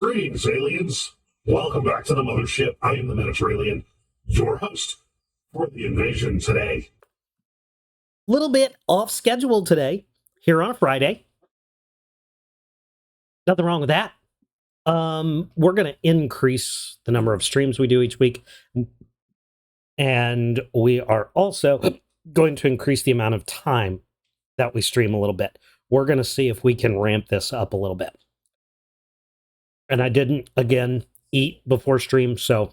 Greetings, aliens. Welcome back to the mothership. I am the Mediterranean, your host for the invasion today. Little bit off schedule today, here on a Friday. Nothing wrong with that. We're going to increase the number of streams we do each week. And we are also going to increase the amount of time that we stream a little bit. We're going to see if we can ramp this up a little bit. And I didn't, again, eat before stream, so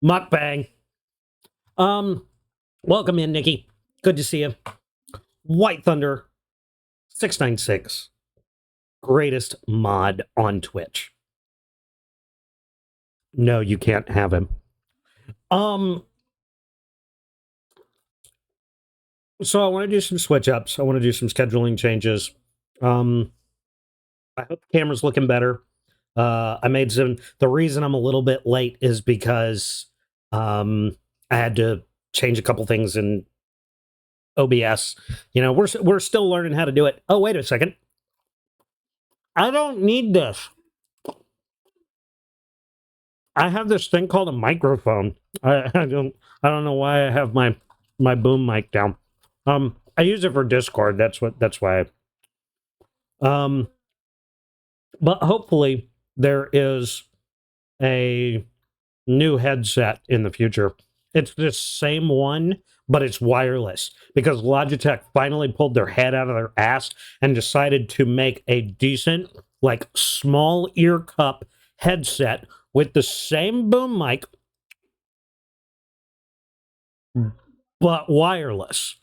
mukbang. Welcome in, Nikki. Good to see you. White Thunder 696. Greatest mod on Twitch. No, you can't have him. So I want to do some switch ups. I want to do some scheduling changes. I hope the camera's looking better. I made some. The reason I'm a little bit late is because I had to change a couple things in OBS. You know, we're still learning how to do it. Oh, wait a second. I don't need this. I have this thing called a microphone. I don't know why I have my boom mic down. I use it for Discord. That's why. But hopefully there is a new headset in the future. It's the same one, but it's wireless because Logitech finally pulled their head out of their ass and decided to make a decent, like, small ear cup headset with the same boom mic, but wireless.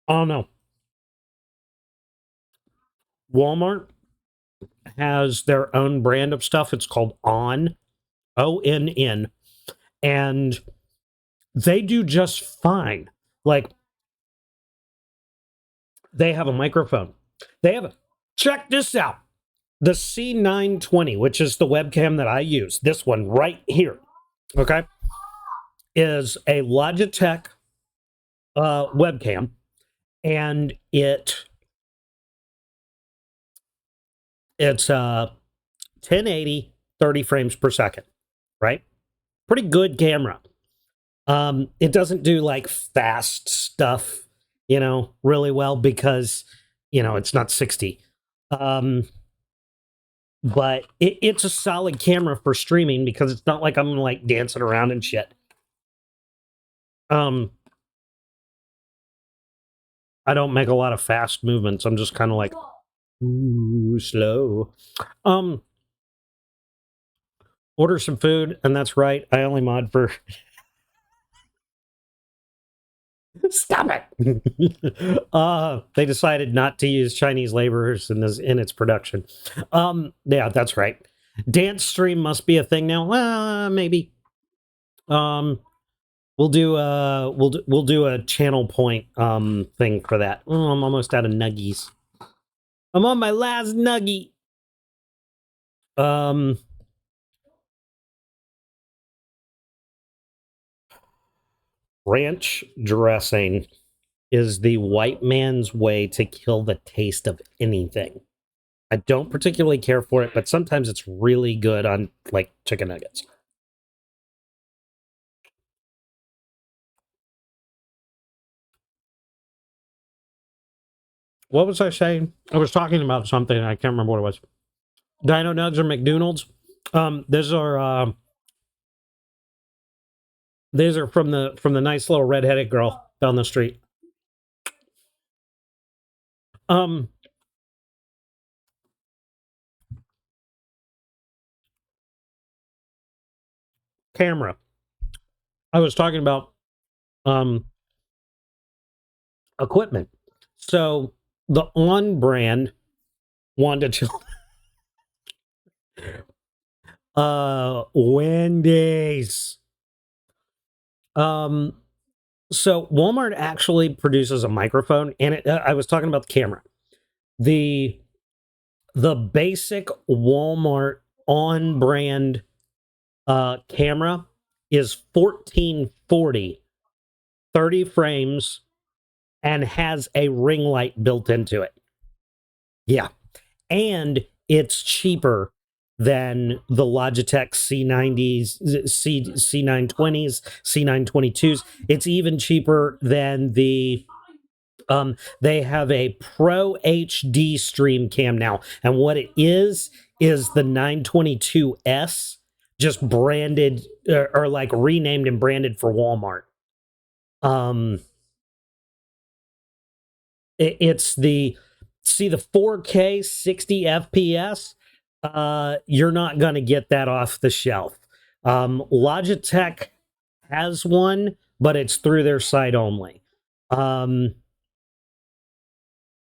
Oh no. Walmart has their own brand of stuff. It's called ONN, ONN, and they do just fine. Like, they have a microphone. Check this out. The C920, which is the webcam that I use, this one right here, okay, is a Logitech webcam, and it's 1080, 30 frames per second, right? Pretty good camera. It doesn't do like fast stuff, really well because, it's not 60. But it's a solid camera for streaming because it's not like I'm like dancing around and shit. I don't make a lot of fast movements. I'm just kind of like, ooh, slow. Order some food, and that's right. I only mod for. Stop it! They decided not to use Chinese laborers in its production. Yeah, that's right. Dance stream must be a thing now. Maybe. We'll do a channel point thing for that. Oh, I'm almost out of nuggies. I'm on my last nuggie. Ranch dressing is the white man's way to kill the taste of anything. I don't particularly care for it, but sometimes it's really good on, like, chicken nuggets. What was I saying? I was talking about something, and I can't remember what it was. Dino Nugs or McDonald's? These are from the nice little redheaded girl down the street. Camera. I was talking about equipment. So the On brand wanted to Wendy's. So Walmart actually produces a microphone, and I was talking about the camera. The basic Walmart On brand camera is 1440, 30 frames, and has a ring light built into it. Yeah. And it's cheaper than the Logitech C90s, C920s, C922s. It's even cheaper than they have a Pro HD stream cam now. And what it is the 922S just branded or like renamed and branded for Walmart. Um, it's the see the 4K 60 FPS. You're not going to get that off the shelf. Logitech has one, but it's through their site only. Um,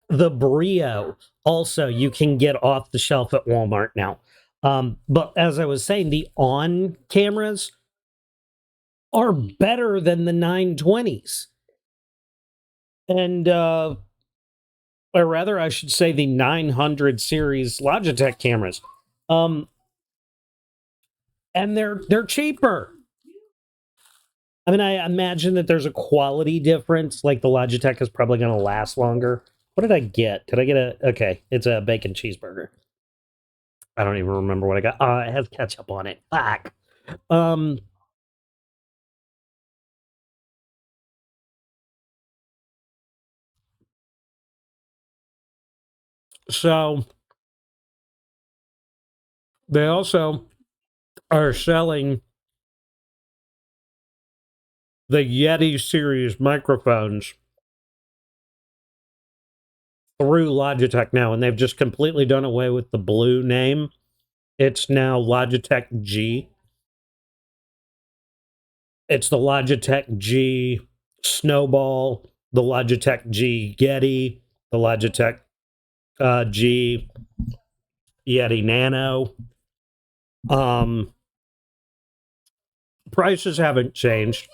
the Brio also you can get off the shelf at Walmart now. But as I was saying, the on cameras are better than the 920s. And or rather I should say the 900 series Logitech cameras. Um and they're cheaper. I mean, I imagine that there's a quality difference. Like the Logitech is probably going to last longer. What did I get? Did I get a? Okay, it's a bacon cheeseburger. I don't even remember what I got. It has ketchup on it. Fuck. Um. So they also are selling the Yeti series microphones through Logitech now, and they've just completely done away with the blue name. It's now Logitech G. It's the Logitech G Snowball, the Logitech G Yeti, the Logitech G Yeti Nano. Um, Prices haven't changed,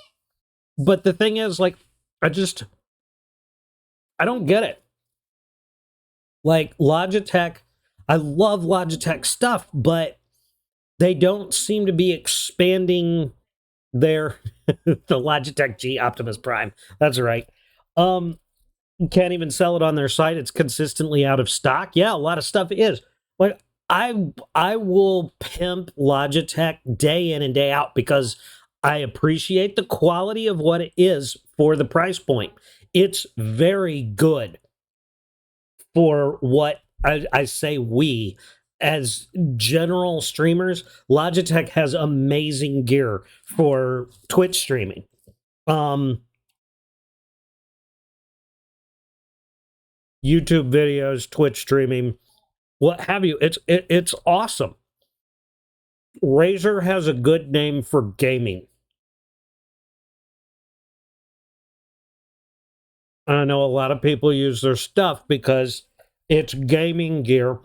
but the thing is, like, I just I don't get it. Like Logitech, I love Logitech stuff, but they don't seem to be expanding their the Logitech G Optimus Prime. That's right. Um, can't even sell it on their site. It's consistently out of stock. Yeah, a lot of stuff is. Like I will pimp Logitech day in and day out because I appreciate the quality of what it is for the price point. It's very good for what I say we as general streamers. Logitech has amazing gear for Twitch streaming. Um YouTube videos, Twitch streaming, what have you. It's awesome. Razer has a good name for gaming. I know a lot of people use their stuff because it's gaming gear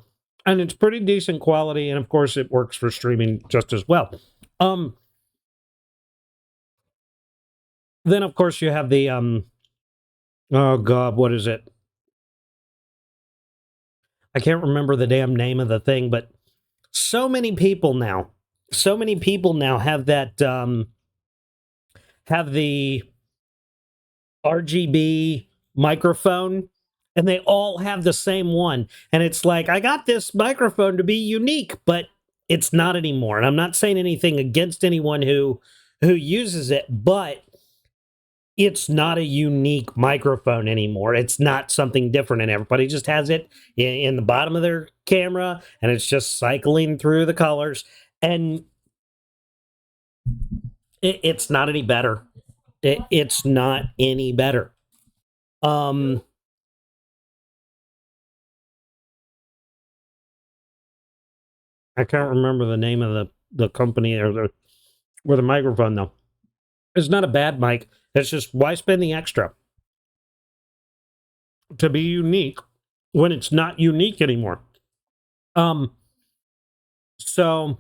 and it's pretty decent quality, and of course it works for streaming just as well. Um then of course you have the oh god, what is it? I can't remember the damn name of the thing, but so many people now, so many people now have that have the RGB microphone, and they all have the same one. And it's like, I got this microphone to be unique, but it's not anymore. And I'm not saying anything against anyone who uses it, but it's not a unique microphone anymore. It's not something different, and everybody just has it in the bottom of their camera, and it's just cycling through the colors. And it's not any better. It's not any better. Um, I can't remember the name of the company or the microphone though. It's not a bad mic. It's just why spend the extra to be unique when it's not unique anymore. Um, so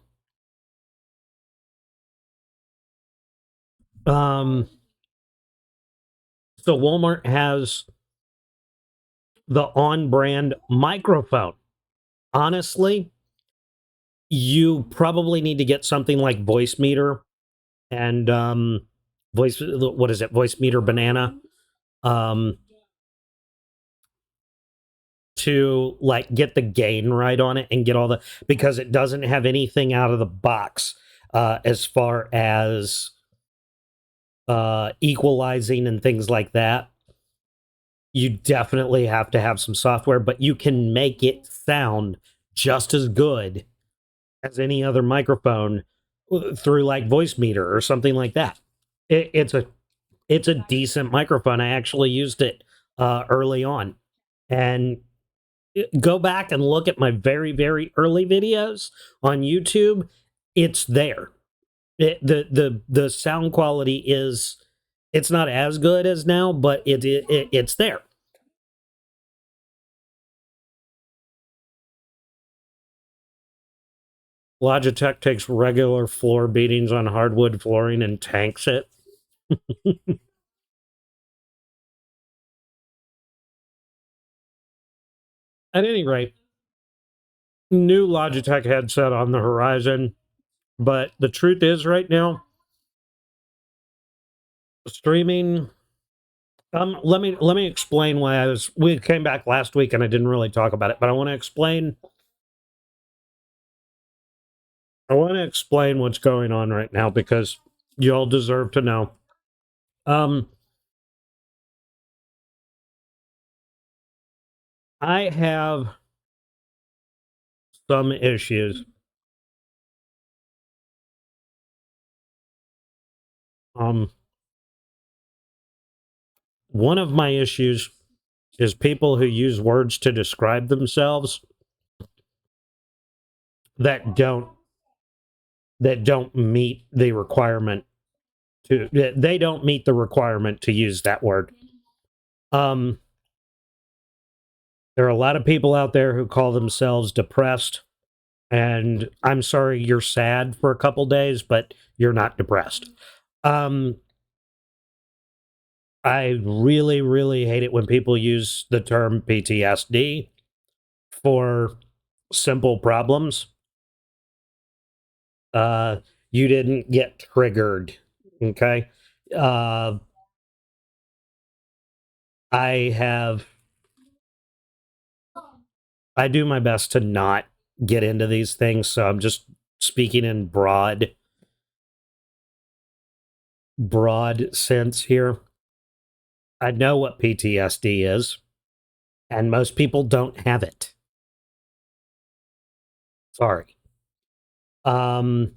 um, so Walmart has the on-brand microphone. Honestly, you probably need to get something like Voice Meter and voice what is it? Voice Meter Banana. Um to like get the gain right on it and get all the, because it doesn't have anything out of the box as far as equalizing and things like that. You definitely have to have some software, but you can make it sound just as good as any other microphone through like voice meter or something like that. It's a decent microphone. I actually used it early on, and go back and look at my very early videos on YouTube. It's there. The sound quality is, it's not as good as now, but it's there. Logitech takes regular floor beatings on hardwood flooring and tanks it. At any rate, new Logitech headset on the horizon. But the truth is, right now, streaming. Let me explain why I was. We came back last week and I didn't really talk about it, but I want to explain. I want to explain what's going on right now because you all deserve to know. Um, I have some issues. Um, one of my issues is people who use words to describe themselves that don't meet the requirement to, they don't meet the requirement to use that word. Um, there are a lot of people out there who call themselves depressed, and I'm sorry you're sad for a couple days, but you're not depressed. Um, I really hate it when people use the term PTSD for simple problems. Uh, you didn't get triggered, okay? Uh, I have I do my best to not get into these things, so I'm just speaking in broad sense here. I know what PTSD is, and most people don't have it. Sorry. Um,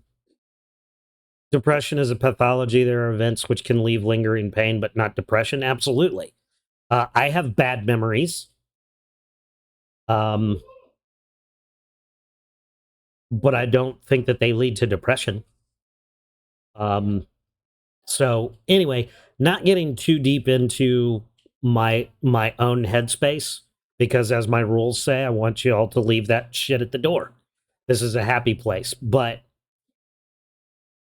depression is a pathology. There are events which can leave lingering pain, but not depression. Absolutely. I have bad memories, um, but I don't think that they lead to depression. Um, so anyway, not getting too deep into my own headspace, because as my rules say, I want you all to leave that shit at the door. This is a happy place, but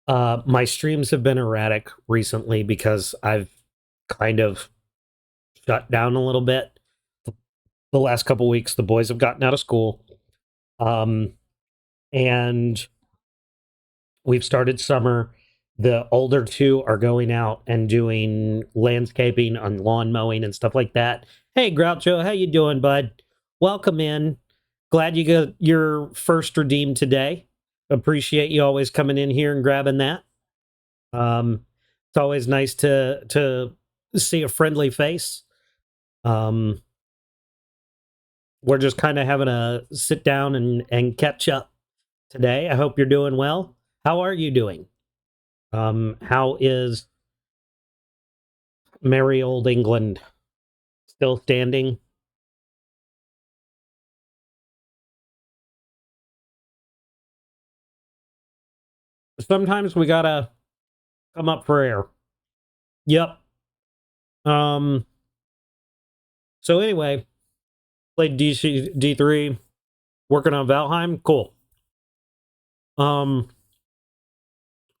my streams have been erratic recently because I've kind of shut down a little bit. The last couple weeks, the boys have gotten out of school, um, and we've started summer. The older two are going out and doing landscaping and lawn mowing and stuff like that. Hey, Groucho, how you doing, bud? Welcome in. Glad you got your first redeem today. Appreciate you always coming in here and grabbing that. It's always nice to see a friendly face. Um, we're just kind of having a sit down and catch up today. I hope you're doing well. How are you doing? How is merry old England? Still standing? Sometimes we gotta come up for air. Yep. Um. So anyway, played DC D3, working on Valheim. Cool. Um.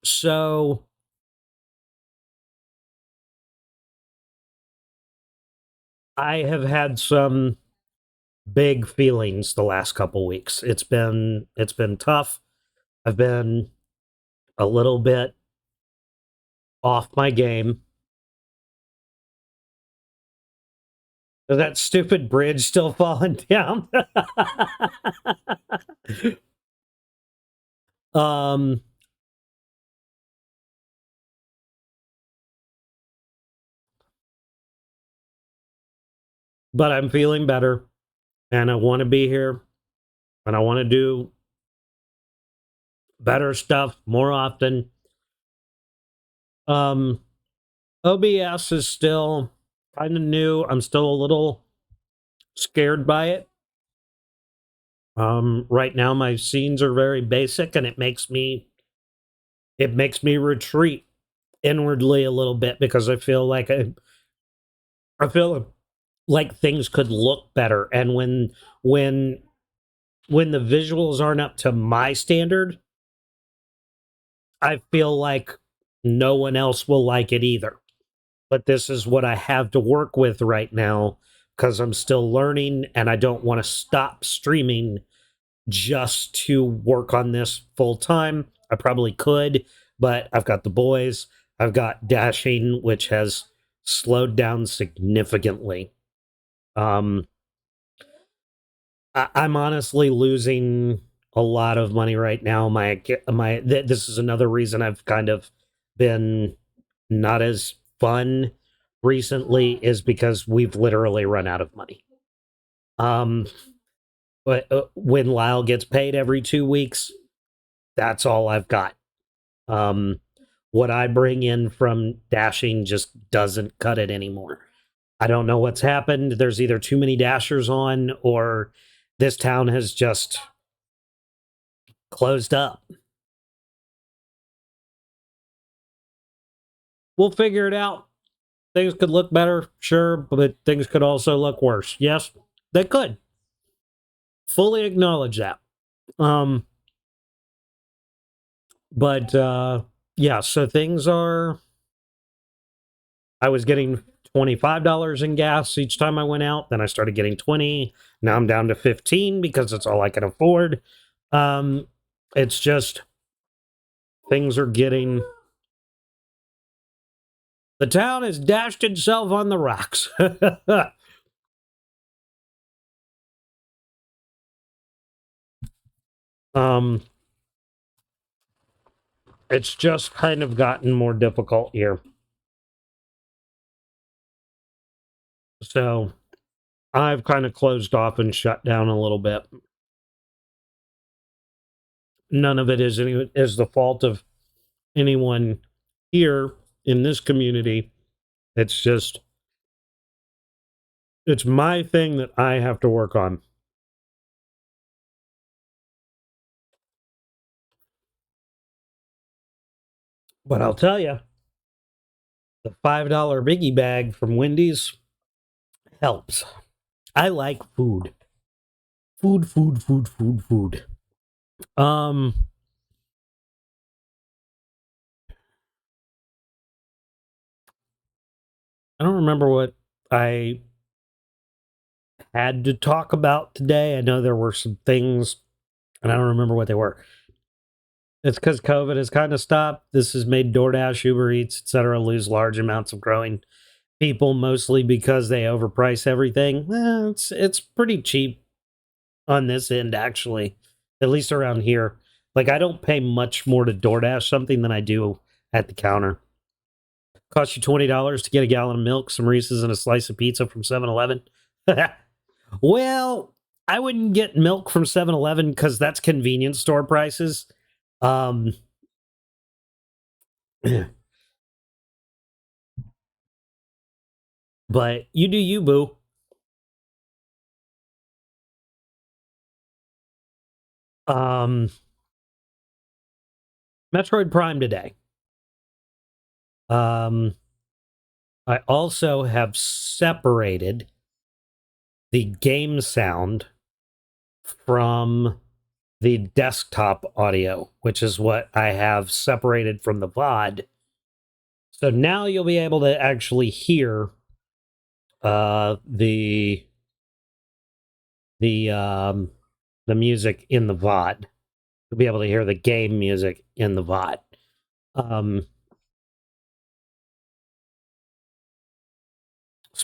So I have had some big feelings the last couple weeks. It's been tough. I've been a little bit off my game. Is that stupid bridge still falling down? um, but I'm feeling better, and I want to be here, and I want to do better stuff more often. Um, OBS is still kind of new. I'm still a little scared by it. Right now my scenes are very basic, and it makes me retreat inwardly a little bit because I feel like things could look better, and when when the visuals aren't up to my standard, I feel like no one else will like it either. But this is what I have to work with right now because I'm still learning, and I don't want to stop streaming just to work on this full time. I probably could, but I've got the boys. I've got dashing, which has slowed down significantly. Um, I'm honestly losing a lot of money right now. This is another reason I've kind of been not as fun recently, is because we've literally run out of money. Um, but when Lyle gets paid every 2 weeks, that's all I've got. Um, what I bring in from dashing just doesn't cut it anymore. I don't know what's happened. There's either too many dashers on, or this town has just closed up. We'll figure it out. Things could look better, sure, but things could also look worse. Yes, they could. Fully acknowledge that. Um, but yeah, so things are. I was getting $25 in gas each time I went out. Then I started getting 20. Now I'm down to 15 because it's all I can afford. Um, it's just things are getting. The town has dashed itself on the rocks. um, it's just kind of gotten more difficult here. So I've kind of closed off and shut down a little bit. None of it is the fault of anyone here in this community. It's just it's my thing that I have to work on. But I'll tell you, the $5 biggie bag from Wendy's helps. I like food. Food, food, food, food, food. Um, I don't remember what I had to talk about today. I know there were some things, and I don't remember what they were. It's because COVID has kind of stopped. This has made DoorDash, Uber Eats, etc., lose large amounts of growing people, mostly because they overprice everything. It's pretty cheap on this end, actually, at least around here. Like, I don't pay much more to DoorDash something than I do at the counter. Cost you $20 to get a gallon of milk, some Reese's, and a slice of pizza from 7-Eleven. Well, I wouldn't get milk from 7-Eleven because that's convenience store prices. Um, but you do you, boo. Um, Metroid Prime today. Um, I also have separated the game sound from the desktop audio, which is what I have separated from the VOD. So now you'll be able to actually hear the the um, the music in the VOD. You'll be able to hear the game music in the VOD.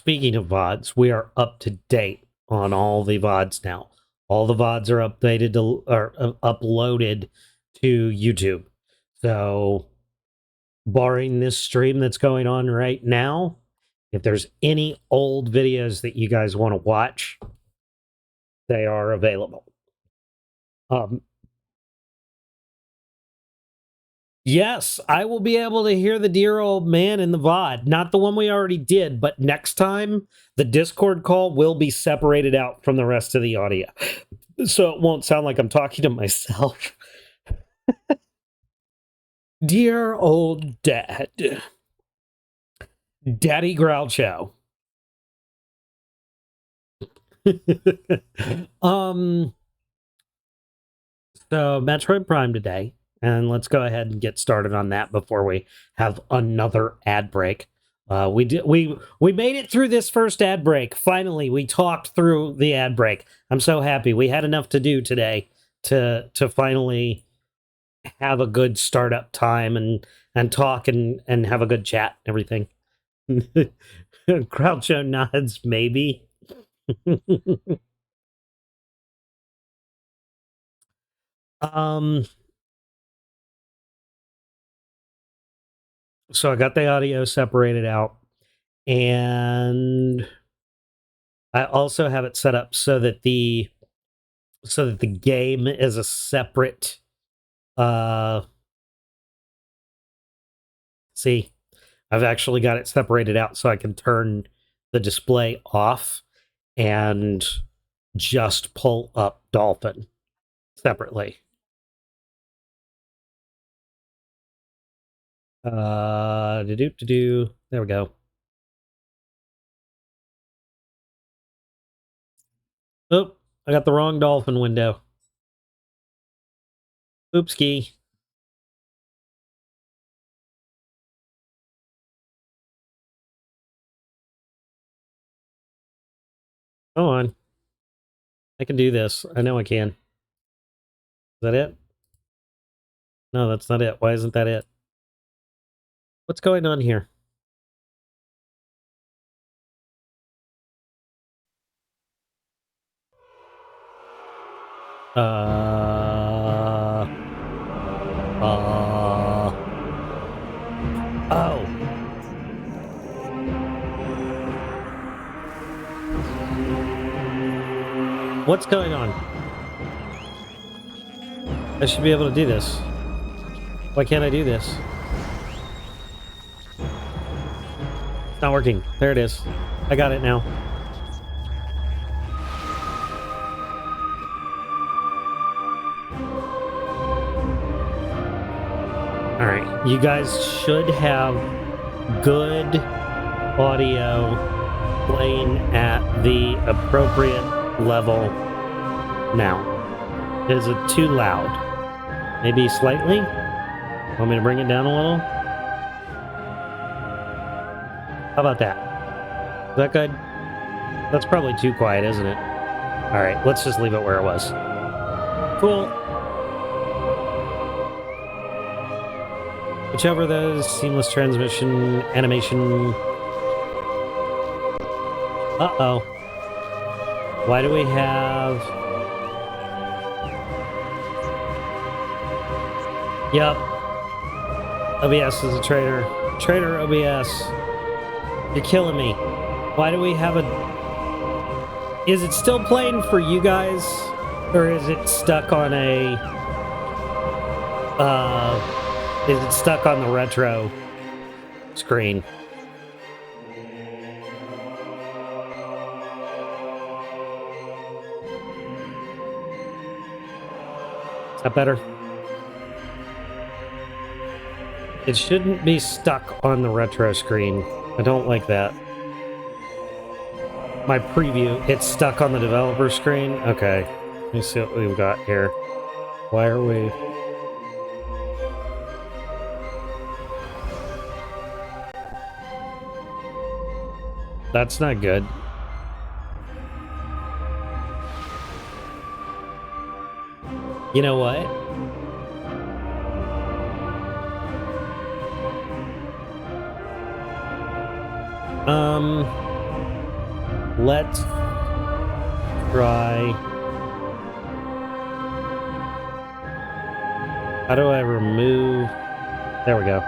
speaking of VODs, we are up to date on all the VODs now. All the VODs are uploaded to YouTube. So, barring this stream that's going on right now, if there's any old videos that you guys want to watch, they are available. Yes, I will be able to hear the dear old man in the VOD. Not the one we already did, but next time, the Discord call will be separated out from the rest of the audio. So it won't sound like I'm talking to myself. Dear old dad. Daddy Groucho. So Metroid Prime today. And let's go ahead and get started on that before we have another ad break. We made it through this first ad break. Finally, we talked through the ad break. I'm so happy. We had enough to do today to finally have a good startup time and talk and have a good chat and everything. Groucho nods, maybe. So I got the audio separated out, and I also have it set up so that the game is a separate see, I've actually got it separated out so I can turn the display off and just pull up Dolphin separately. There we go. Oh, I got the wrong Dolphin window. Oopski. Come on. I can do this. I know I can. Is that it? No, that's not it. Why isn't that it? What's going on here? Oh. What's going on? I should be able to do this. Why can't I do this? It's not working. There it is. I got it now. Alright, you guys should have good audio playing at the appropriate level now. Is it too loud? Maybe slightly? Want me to bring it down a little? How about that? Is that good? That's probably too quiet, isn't it? Alright, let's just leave it where it was. Cool. Whichever of those, seamless transmission, animation. Uh-oh. Why do we have... Yep. OBS is a traitor. Traitor OBS. You're killing me. Why do we have a... Is it still playing for you guys? Or is it stuck on a... Is it stuck on the retro screen? Is that better? It shouldn't be stuck on the retro screen. I don't like that. My preview, it's stuck on the developer screen? Okay. Let me see what we've got here. Why are we... That's not good. You know what? Let's try. How do I remove? There we go.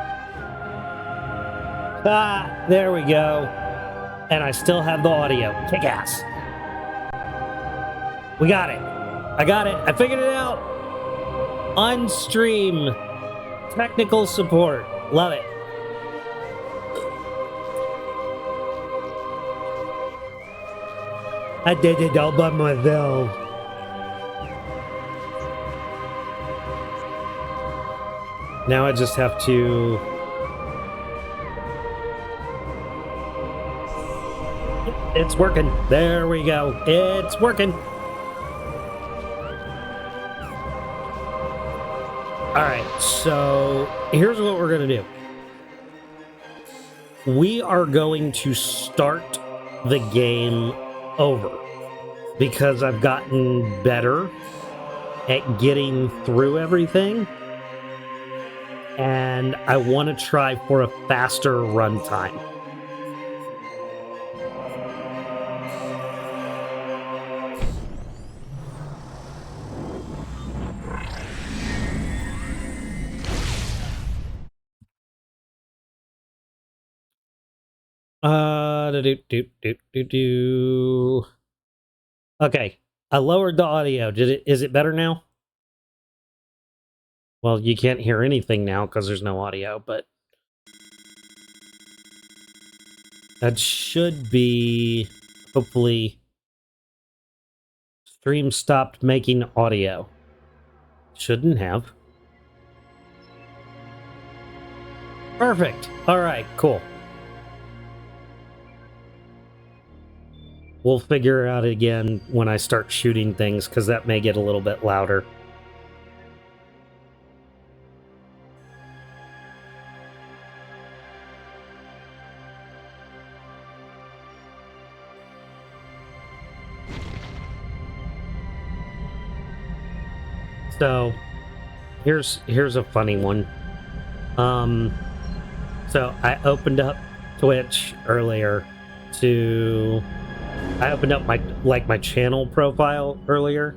Ah, there we go. And I still have the audio. Kick ass. We got it. I got it. I figured it out. On stream. Technical support. Love it. I did it all by myself. Now I just have to... It's working. There we go. It's working. Alright, so here's what we're going to do. We are going to start the game over because I've gotten better at getting through everything. And I want to try for a faster runtime. Okay, I lowered the audio. Is it better now? Well, you can't hear anything now because there's no audio, but that should be, hopefully, stream stopped making audio. Shouldn't have. Perfect. All right, cool. We'll figure out again when I start shooting things, because that may get a little bit louder. So, here's a funny one. So I opened up Twitch earlier I opened up my channel profile earlier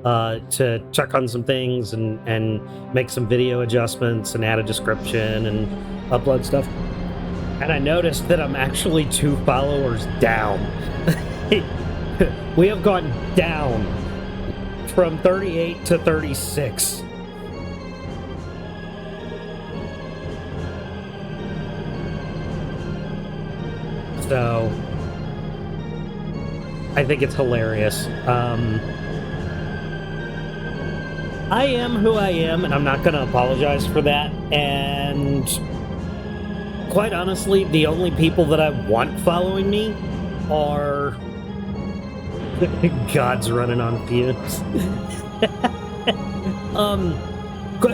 to check on some things and make some video adjustments and add a description and upload stuff. And I noticed that I'm actually 2 followers down. We have gone down from 38 to 36. So I think it's hilarious. I am who I am, and I'm not going to apologize for that. And quite honestly, the only people that I want following me are... God's running on fumes.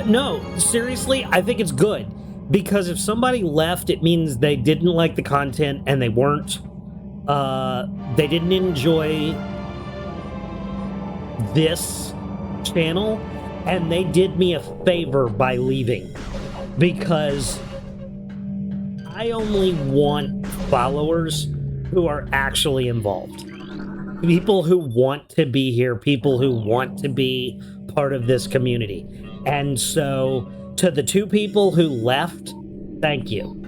No, seriously, I think it's good. Because if somebody left, it means they didn't like the content and they didn't enjoy this channel, and they did me a favor by leaving. Because I only want followers who are actually involved. People who want to be here, people who want to be part of this community. And so, to the 2 people who left, thank you.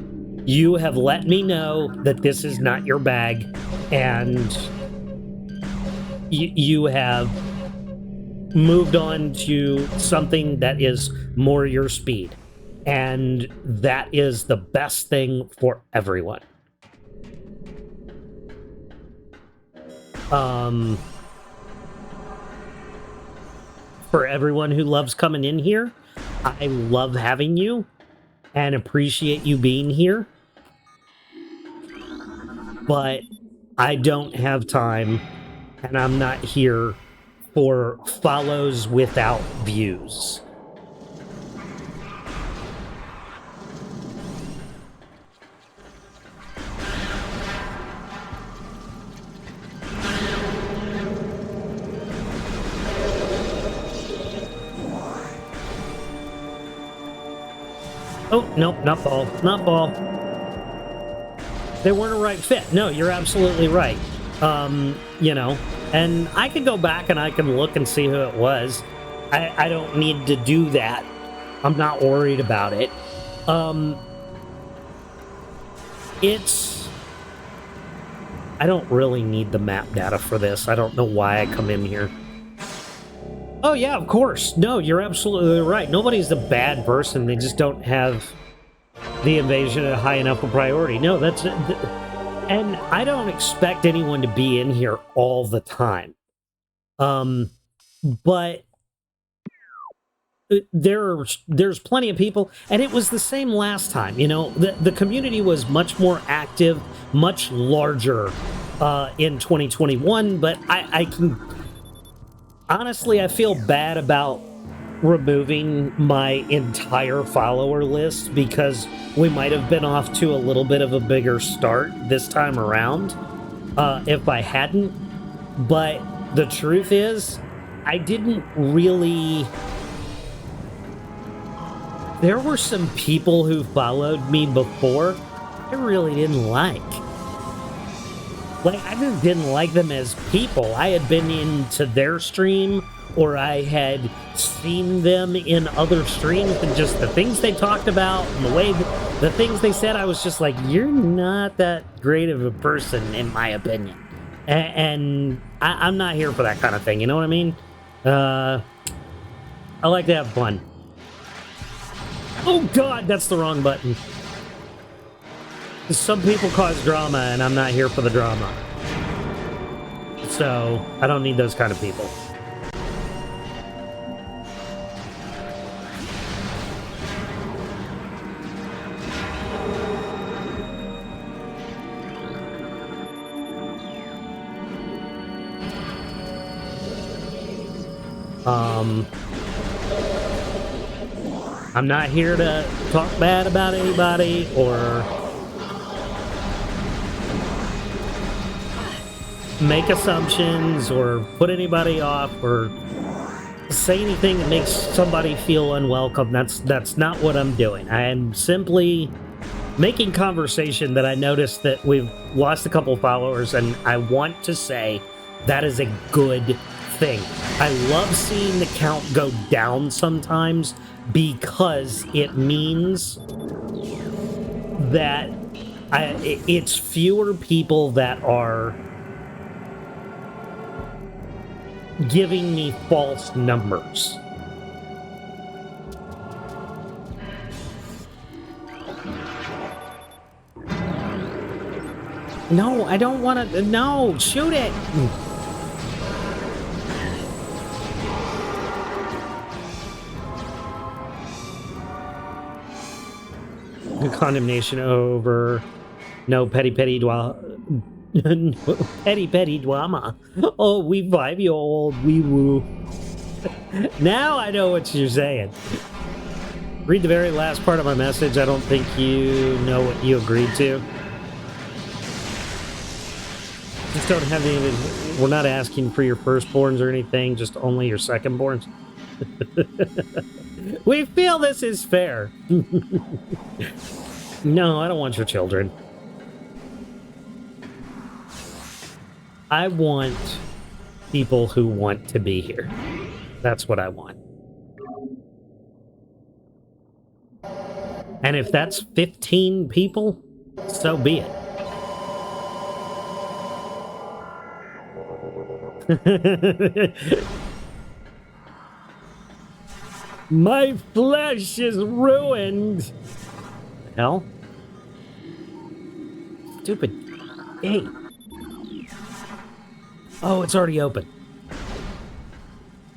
You have let me know that this is not your bag, and you have moved on to something that is more your speed. And that is the best thing for everyone. For everyone who loves coming in here, I love having you and appreciate you being here. But I don't have time, and I'm not here for follows without views. Oh, nope, not ball. Not ball. They weren't a right fit. No, you're absolutely right. You know, and I can go back and I can look and see who it was. I don't need to do that. I'm not worried about it. It's I don't really need the map data for this. I don't know why I come in here. Oh yeah, of course. No, you're absolutely right. Nobody's a bad person. They just don't have the invasion at a high enough a priority. No, that's and I don't expect anyone to be in here all the time. But there's plenty of people, and it was the same last time. You know, the community was much more active, much larger in 2021. But I can honestly, I feel bad about removing my entire follower list because we might have been off to a little bit of a bigger start this time around if I hadn't. But the truth is, I didn't really. There were some people who followed me before I really didn't like. Like, I just didn't like them as people. I had been into their stream, or I had seen them in other streams, and just the things they talked about and the way the things they said, I was just like, you're not that great of a person, in my opinion. And I'm not here for that kind of thing, you know what I mean? I like to have fun. Oh god, that's the wrong button. Some people cause drama, and I'm not here for the drama. So, I don't need those kind of people. I'm not here to talk bad about anybody or make assumptions or put anybody off or say anything that makes somebody feel unwelcome. That's not what I'm doing. I am simply making conversation that I noticed that we've lost a couple followers, and I want to say that is a good thing. I love seeing the count go down sometimes because it means that it's fewer people that are giving me false numbers. No, I don't want to. No, shoot it. Condemnation over. No petty drama. petty drama. Oh, we 5-year-old wee woo. Now I know what you're saying. Read the very last part of my message. I don't think you know what you agreed to. Just don't have any. We're not asking for your firstborns or anything, just only your secondborns. We feel this is fair. No, I don't want your children. I want people who want to be here. That's what I want. And if that's 15 people, so be it. My flesh is ruined. Hell? Stupid gate. Oh, it's already open.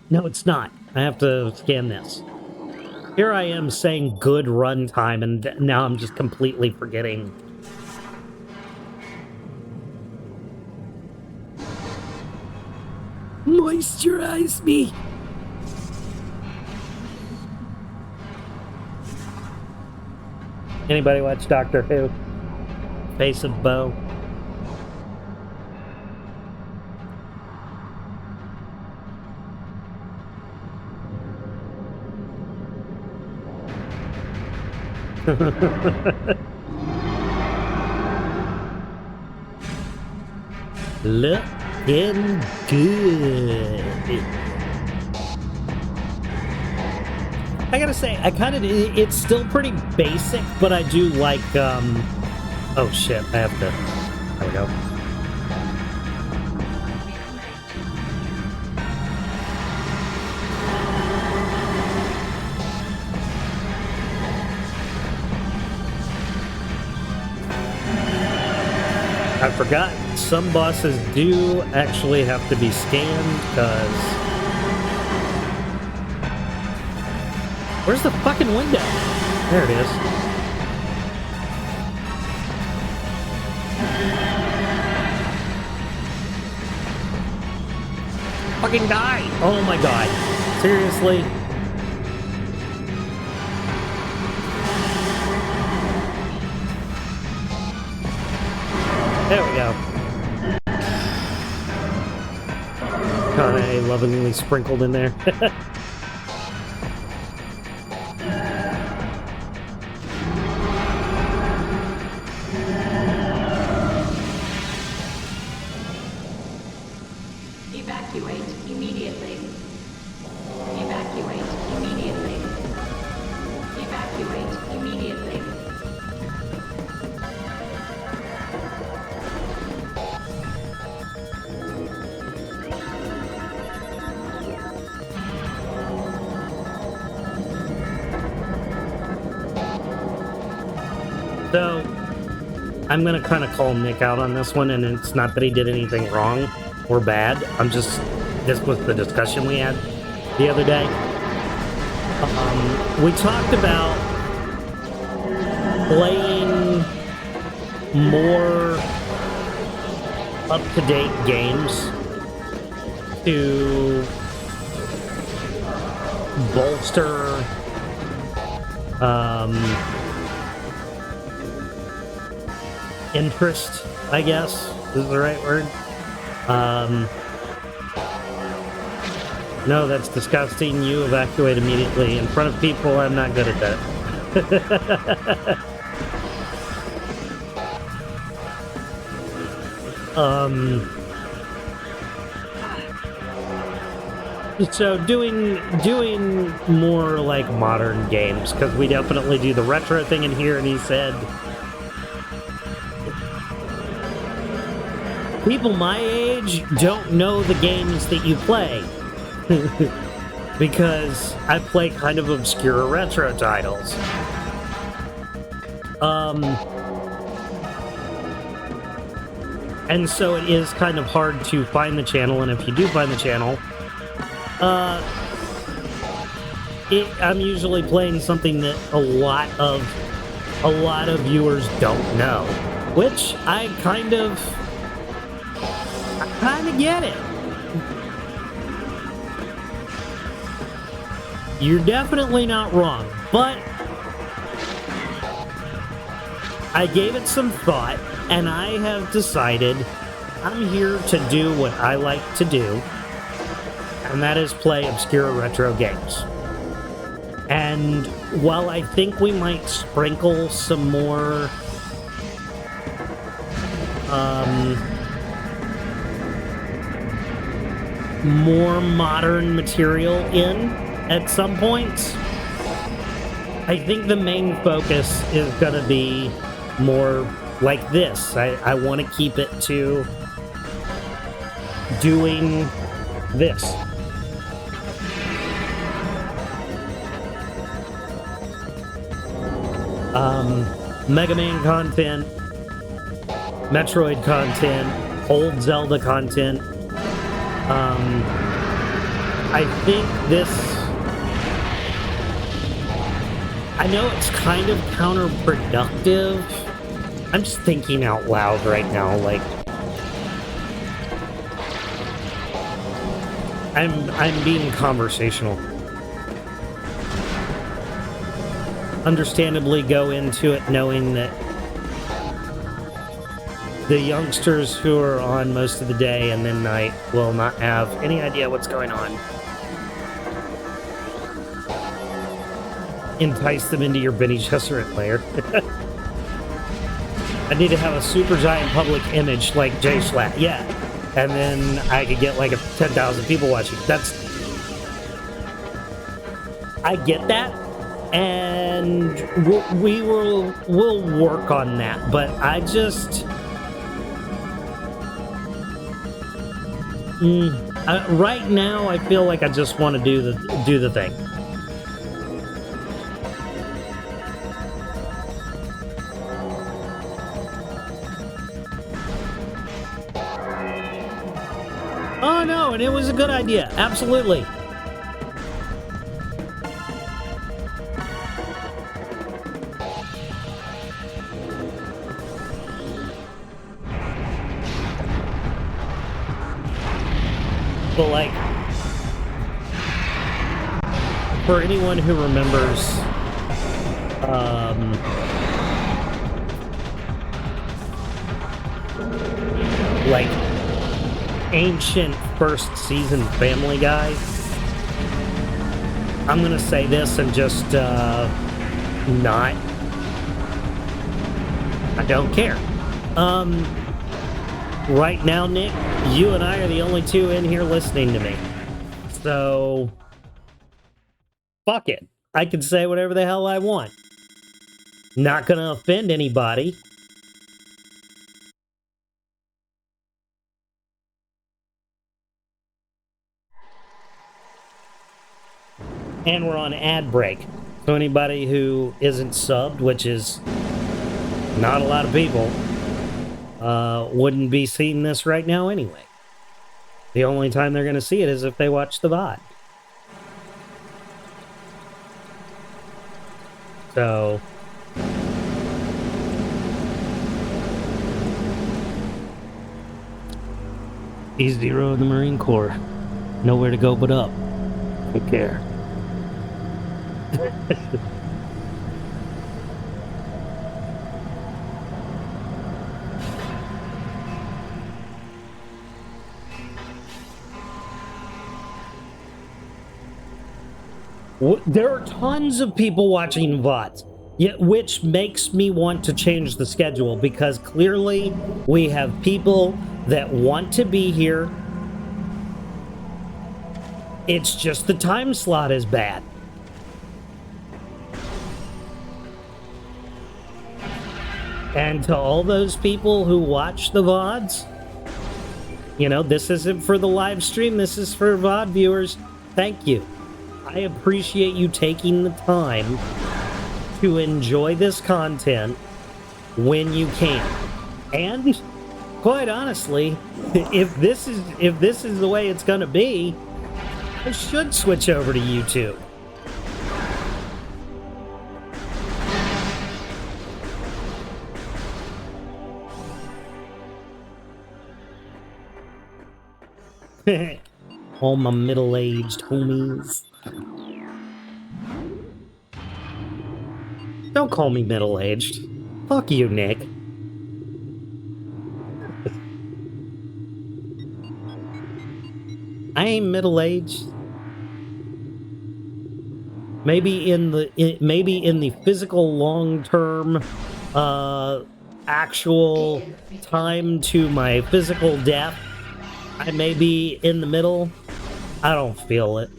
No, it's not. I have to scan this. Here I am saying good runtime, and now I'm just completely forgetting. Moisturize me. Anybody watch Doctor Who? Face of Bo. Looking good. I gotta say, it's still pretty basic, but I do like, oh shit, I have to, there we go. I forgot some bosses do actually have to be scanned, because... Where's the fucking window? There it is. Fucking die! Oh my god. Seriously? There we go. Kind of lovingly sprinkled in there. Evacuate immediately. Evacuate immediately. Evacuate immediately. So, I'm gonna kind of call Nick out on this one, and it's not that he did anything wrong or bad. This was the discussion we had the other day. We talked about playing more up-to-date games to bolster interest, I guess is the right word. No, that's disgusting. You evacuate immediately in front of people. I'm not good at that. So doing more like modern games, because we definitely do the retro thing in here, and he said people my age don't know the games that you play. Because I play kind of obscure retro titles. And so it is kind of hard to find the channel, and if you do find the channel, I'm usually playing something that a lot of viewers don't know, which I kind of get it. You're definitely not wrong, but I gave it some thought, and I have decided I'm here to do what I like to do, and that is play obscure retro games. And while I think we might sprinkle some more modern material in at some points, I think the main focus is going to be more like this. I want to keep it to doing this. Mega Man content, Metroid content, old Zelda content. I think this... I know it's kind of counterproductive. I'm just thinking out loud right now, like... I'm being conversational. Understandably go into it knowing that the youngsters who are on most of the day and then night will not have any idea what's going on. Entice them into your Benny Gesserit lair. I need to have a super giant public image like J-Slat. Yeah, and then I could get like 10,000 people watching. I get that, and we'll work on that. But I just, right now, I feel like I just want to do the thing. Oh no, and it was a good idea. Absolutely. But like, for anyone who remembers, like ancient first season Family Guy, I'm gonna say this and just not. I don't care. Right now, Nick, you and I are the only two in here listening to me. So, fuck it. I can say whatever the hell I want. Not gonna offend anybody. And we're on ad break. So anybody who isn't subbed, which is not a lot of people, wouldn't be seeing this right now anyway. The only time they're going to see it is if they watch the VOD. So, E0 in the Marine Corps. Nowhere to go but up. Don't care. There are tons of people watching VODs, yet which makes me want to change the schedule, because clearly we have people that want to be here. It's just the time slot is bad. And to all those people who watch the VODs, you know, this isn't for the live stream, this is for VOD viewers. Thank you. I appreciate you taking the time to enjoy this content when you can. And quite honestly, if this is the way it's going to be, I should switch over to YouTube. All my middle-aged homies. Don't call me middle-aged. Fuck you, Nick. I ain't middle-aged. Maybe in the physical long-term actual time to my physical death, I may be in the middle. I don't feel it.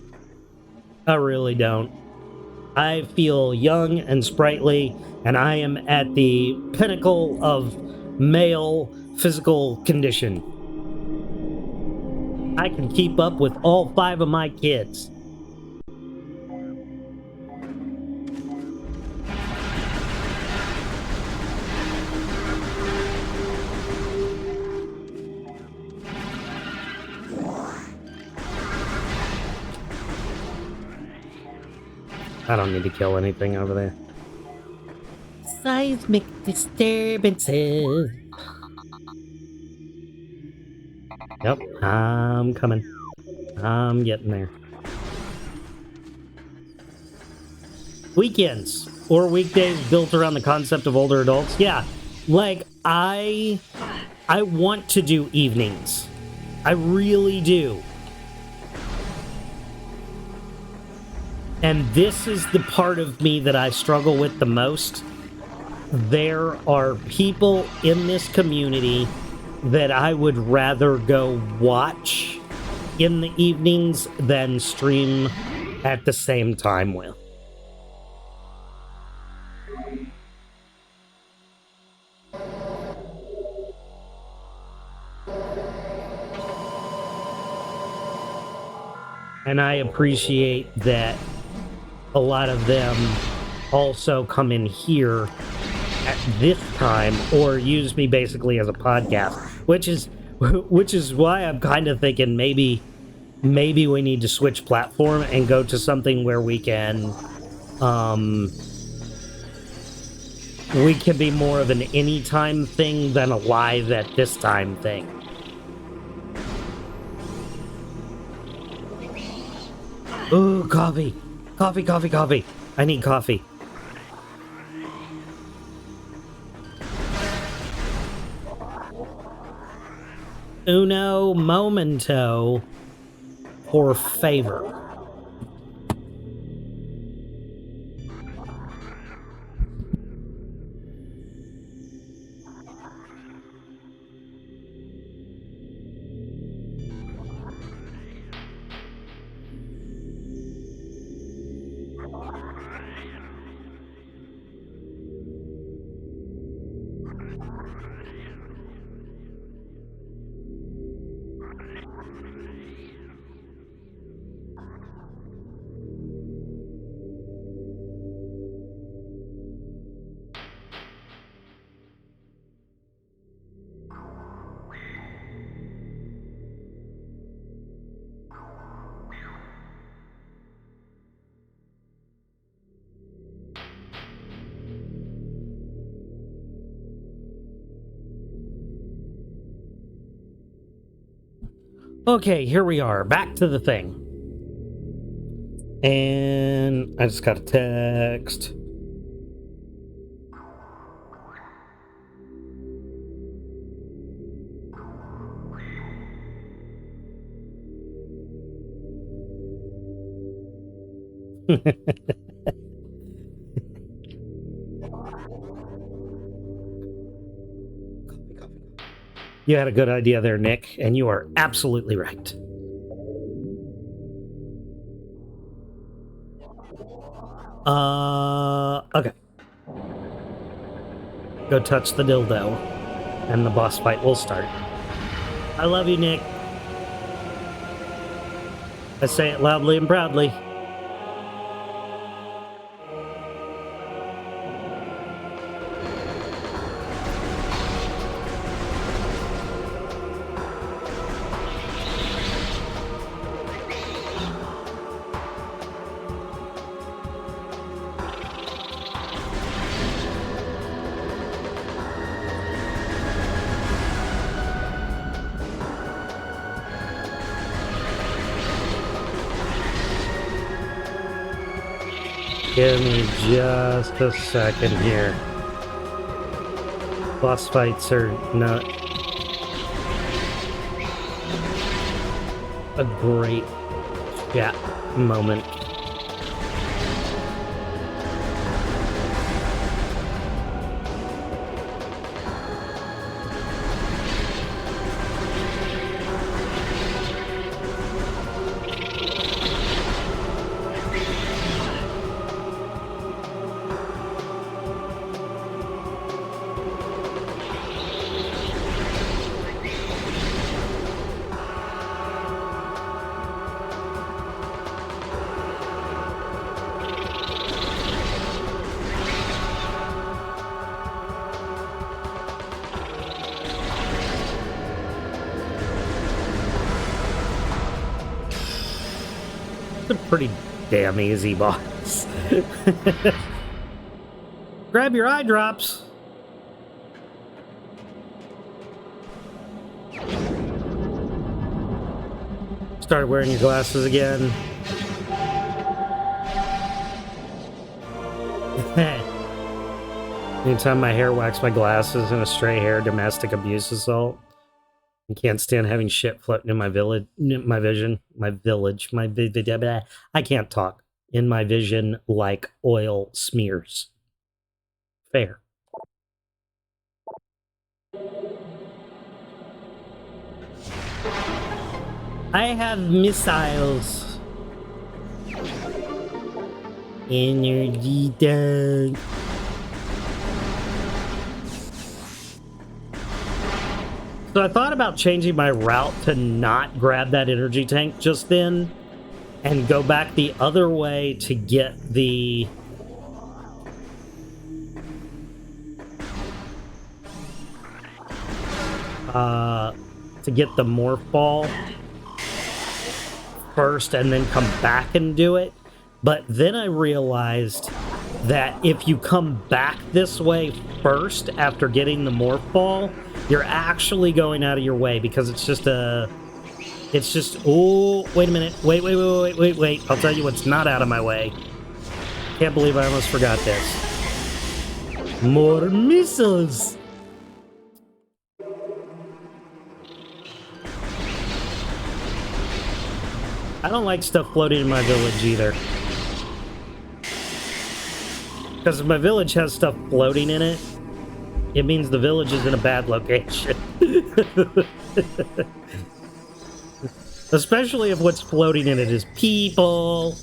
I really don't. I feel young and sprightly, and I am at the pinnacle of male physical condition. I can keep up with all 5 of my kids. I don't need to kill anything over there. Seismic disturbances. Yep, I'm coming. I'm getting there. Weekends or weekdays built around the concept of older adults. Yeah, like I want to do evenings. I really do. And this is the part of me that I struggle with the most. There are people in this community that I would rather go watch in the evenings than stream at the same time with. And I appreciate that a lot of them also come in here at this time or use me basically as a podcast, which is why I'm kind of thinking maybe we need to switch platform and go to something where we can be more of an anytime thing than a live at this time thing. Ooh, coffee. Coffee, coffee, coffee. I need coffee. Uno momento, por favor. Okay, here we are, back to the thing. And I just got a text. You had a good idea there, Nick, and you are absolutely right. Okay. Go touch the dildo, and the boss fight will start. I love you, Nick. I say it loudly and proudly. Give me just a second here. Boss fights are not a great chat moment. It's a pretty damn easy boss. Grab your eye drops. Started wearing your glasses again. Anytime my hair whacks my glasses in a stray hair domestic abuse assault. I can't stand having shit floating in my village, I can't talk. In my vision like oil smears. Fair. I have missiles. Energy tank. So I thought about changing my route to not grab that energy tank just then and go back the other way to get the morph ball first and then come back and do it. But then I realized that if you come back this way first after getting the morph ball, you're actually going out of your way because it's just oh, wait a minute. Wait. I'll tell you what's not out of my way. Can't believe I almost forgot this. More missiles. I don't like stuff floating in my village either. Because if my village has stuff floating in it, it means the village is in a bad location. Especially if what's floating in it is people.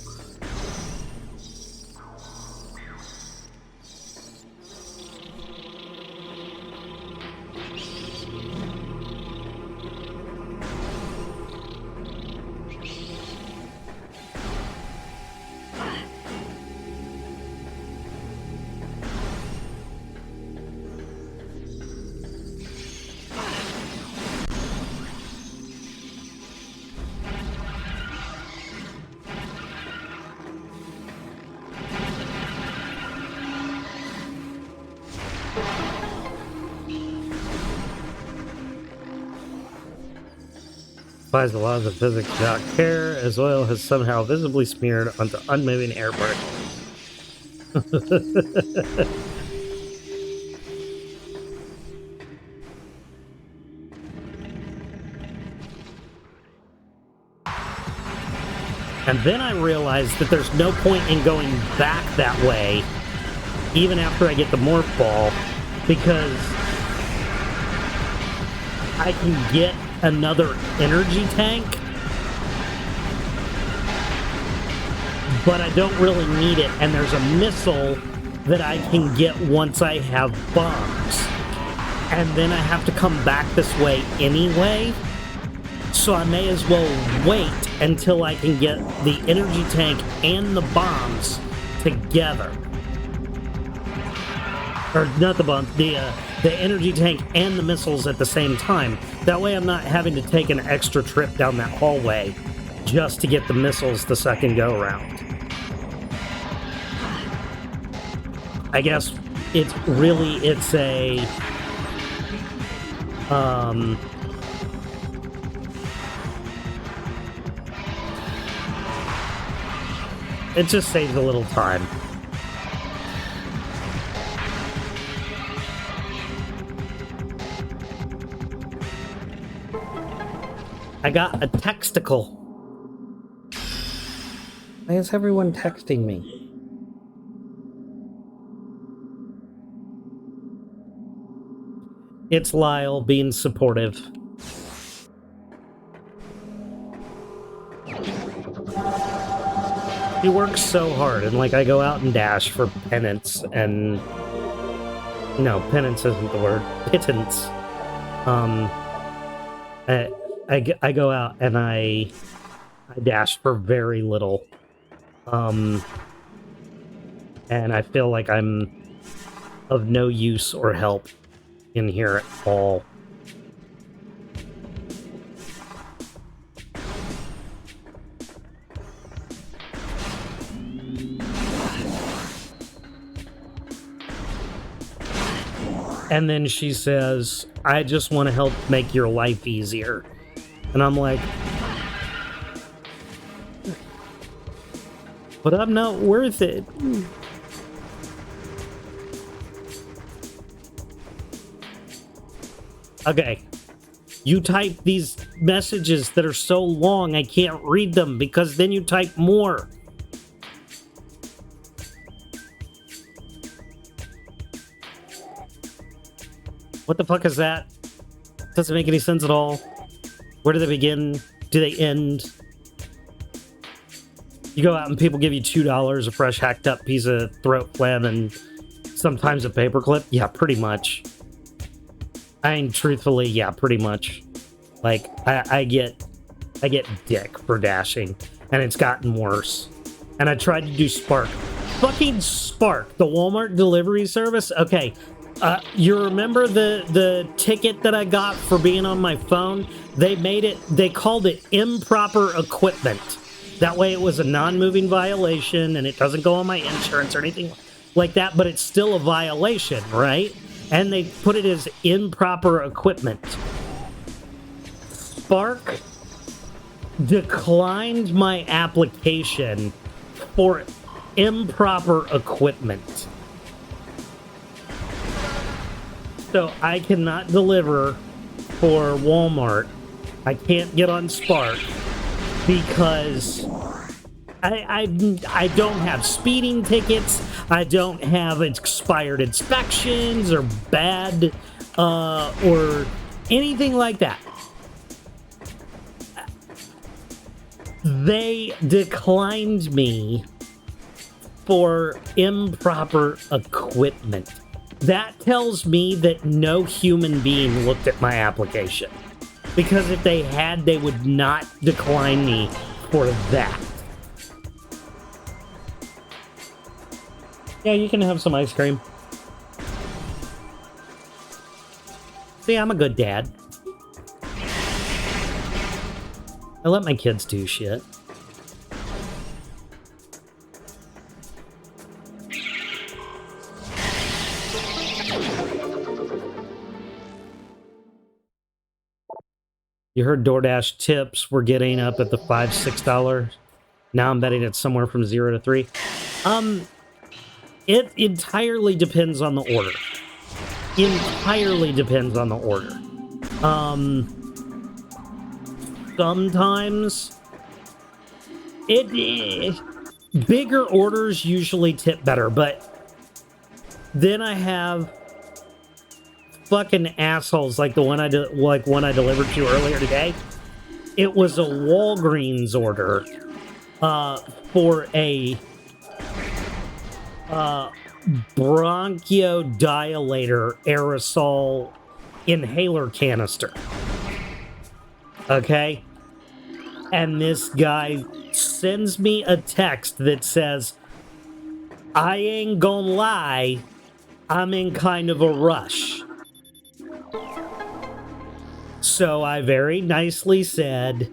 Applies the laws of physics without care, as oil has somehow visibly smeared onto unmoving air particles. And then I realized that there's no point in going back that way, even after I get the morph ball, because I can get another energy tank, but I don't really need it, and there's a missile that I can get once I have bombs, and then I have to come back this way anyway, so I may as well wait until I can get the energy tank and the bombs together. Or not the bombs, the energy tank and the missiles at the same time. That way I'm not having to take an extra trip down that hallway just to get the missiles the second go around. I guess it's a it just saves a little time. I got a texticle. Why is everyone texting me? It's Lyle being supportive. He works so hard, and like I go out and dash for penance, and no, penance isn't the word. Pittance. I go out and I dash for very little, and I feel like I'm of no use or help in here at all. And then she says, I just want to help make your life easier. And I'm like, but I'm not worth it. Okay. You type these messages that are so long I can't read them because then you type more. What the fuck is that? Doesn't make any sense at all. Where do they begin? Do they end? You go out and people give you $2, a fresh hacked up piece of throat phlegm, and sometimes a paperclip? Yeah, pretty much. I mean, truthfully, yeah, pretty much. Like, I get dick for dashing, and it's gotten worse. And I tried to do Spark. Fucking Spark, the Walmart delivery service? Okay, you remember the ticket that I got for being on my phone? They called it improper equipment. That way it was a non-moving violation, and it doesn't go on my insurance or anything like that, but it's still a violation, right? And they put it as improper equipment. Spark declined my application for improper equipment. So I cannot deliver for Walmart. I can't get on Spark because I don't have speeding tickets. I don't have expired inspections or bad or anything like that. They declined me for improper equipment. That tells me that no human being looked at my application. Because if they had, they would not decline me for that. Yeah, you can have some ice cream. See, I'm a good dad. I let my kids do shit. You heard DoorDash tips were getting up at the $5, $6. Now I'm betting it's somewhere from 0 to 3. It entirely depends on the order. Entirely depends on the order. Sometimes bigger orders usually tip better, but then I have fucking assholes like the one I delivered to you earlier today. It was a Walgreens order for a bronchodilator aerosol inhaler canister. Okay? And this guy sends me a text that says, I ain't gonna lie, I'm in kind of a rush. So I very nicely said,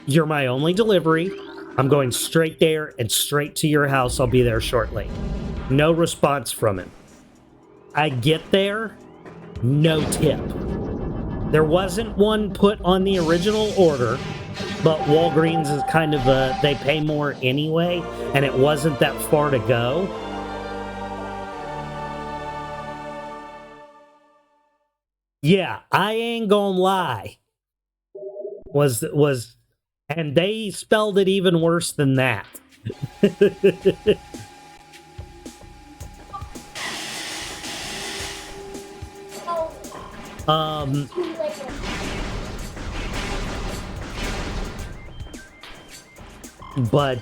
you're my only delivery. I'm going straight there and straight to your house. I'll be there shortly. No response from him. I get there, no tip. There wasn't one put on the original order, but Walgreens is kind of they pay more anyway, and it wasn't that far to go. Yeah, I ain't gonna lie. Was, and they spelled it even worse than that. But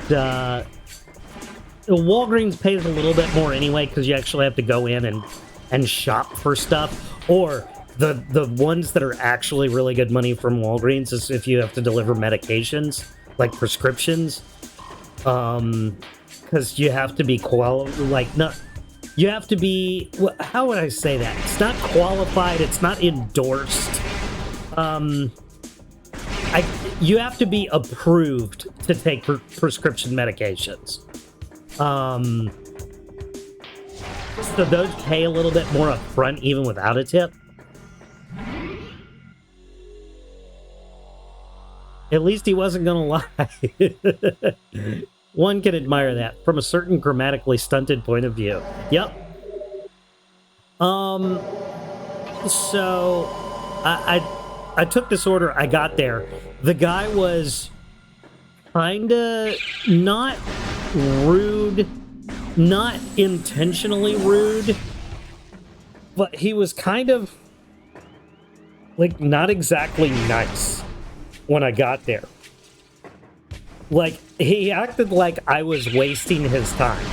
Walgreens pays a little bit more anyway because you actually have to go in and shop for stuff. Or the ones that are actually really good money from Walgreens is if you have to deliver medications, like prescriptions. Because you have to be you have to be, how would I say that? It's not qualified, it's not endorsed. You have to be approved to take prescription medications. So those pay a little bit more up front even without a tip. At least he wasn't gonna lie. One can admire that from a certain grammatically stunted point of view. Yep. So I took this order, I got there. The guy was kinda not rude, not intentionally rude, but he was kind of like, not exactly nice when I got there. Like, he acted like I was wasting his time.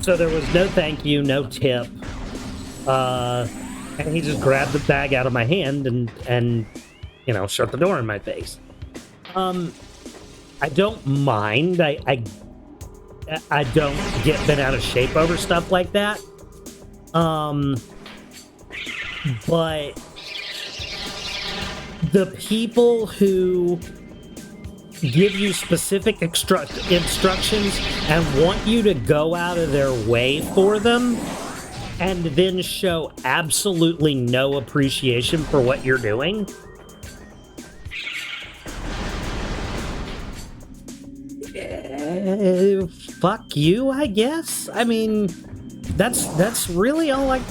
So there was no thank you, no tip. And he just grabbed the bag out of my hand and you know, shut the door in my face. I don't mind. I don't get bent out of shape over stuff like that. But the people who give you specific instructions and want you to go out of their way for them and then show absolutely no appreciation for what you're doing. Fuck you, I guess. I mean, that's really all I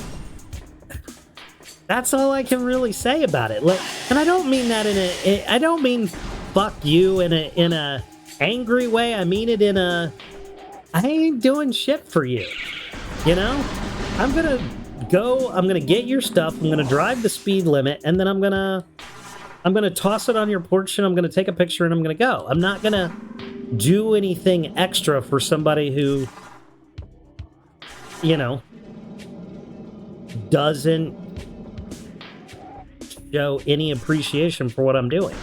can really say about it. Like, and I don't mean that I don't mean fuck you in a angry way. I mean it in a, I ain't doing shit for you. You know? I'm gonna get your stuff, I'm gonna drive the speed limit, and then I'm gonna toss it on your porch, and I'm gonna take a picture, and I'm gonna go. I'm not gonna do anything extra for somebody who, you know, doesn't show any appreciation for what I'm doing.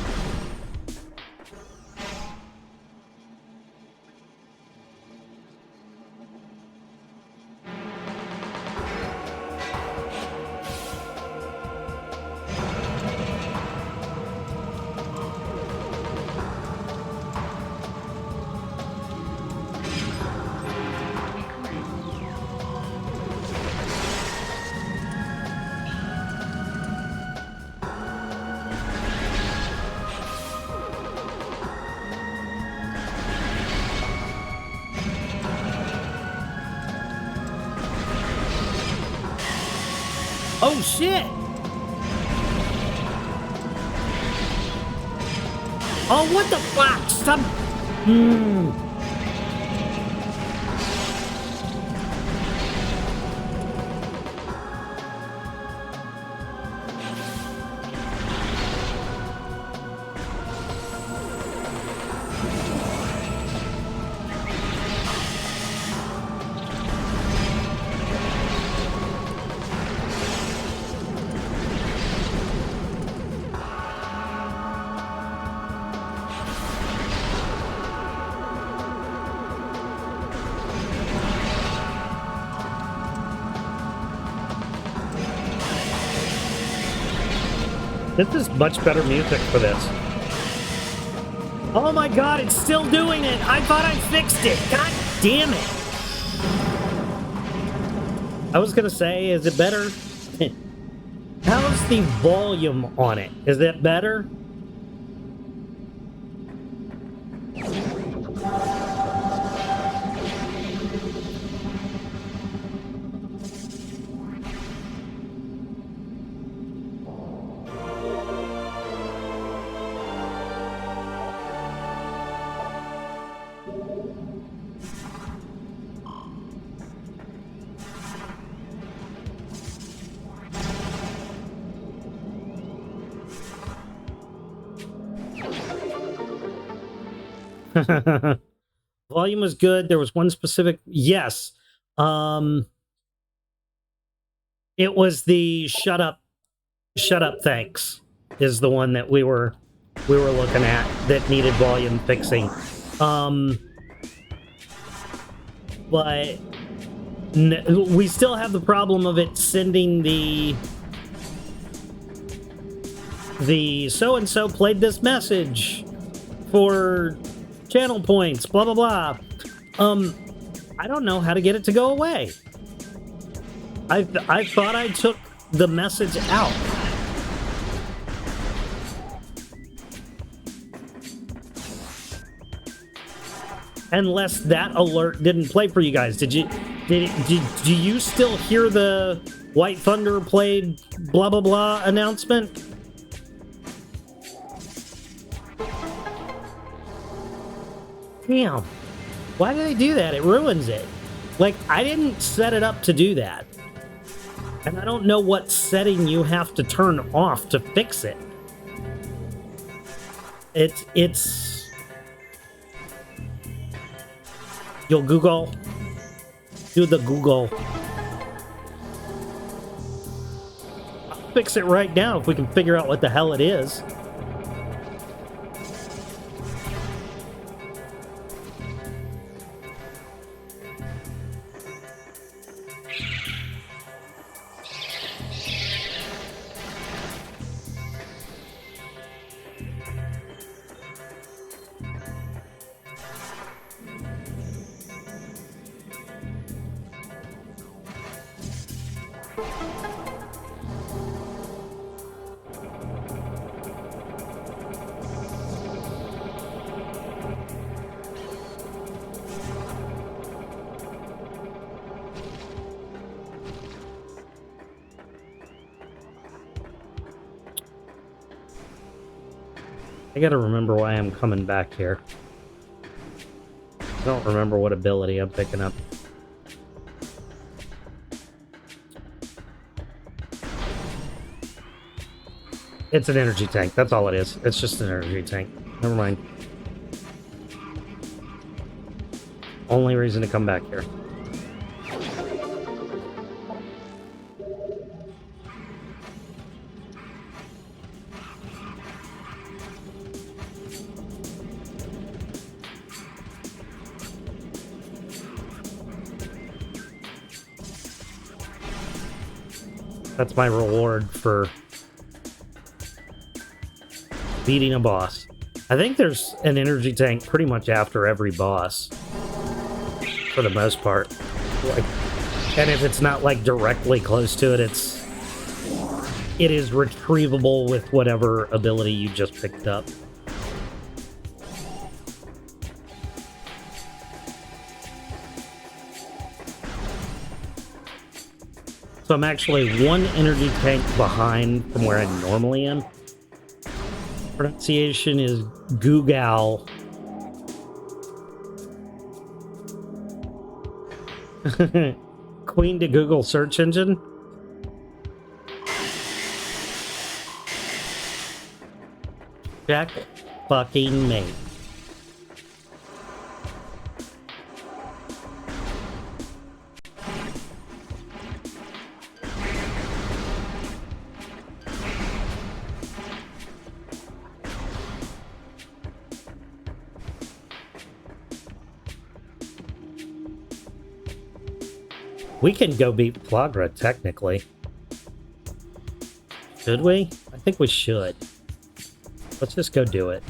Oh shit! Oh, what the fuck? Stop! This is much better music for this. Oh my god, it's still doing it! I thought I fixed it! God damn it! I was gonna say, is it better? How's the volume on it? Is it better? Volume was good. There was one specific, yes. It was the shut up thanks is the one that we were looking at that needed volume fixing. But we still have the problem of it sending the so-and-so played this message for channel points, blah, blah, blah. I don't know how to get it to go away. I thought I took the message out. Unless that alert didn't play for you guys. Do you still hear the White Thunder played blah, blah, blah announcement? Damn. Why do they do that? It ruins it. Like, I didn't set it up to do that. And I don't know what setting you have to turn off to fix it. It's... You'll Google. Do the Google. I'll fix it right now if we can figure out what the hell it is. I gotta remember why I'm coming back here. I don't remember what ability I'm picking up. It's an energy tank. That's all it is. It's just an energy tank. Never mind. Only reason to come back here. That's my reward for beating a boss. I think there's an energy tank pretty much after every boss, for the most part. Like, and if it's not like directly close to it, it is retrievable with whatever ability you just picked up. So I'm actually one energy tank behind from where I normally am. Pronunciation is Google. Queen to Google search engine. Check fucking me. We can go beat Plagra, technically. Should we? I think we should. Let's just go do it.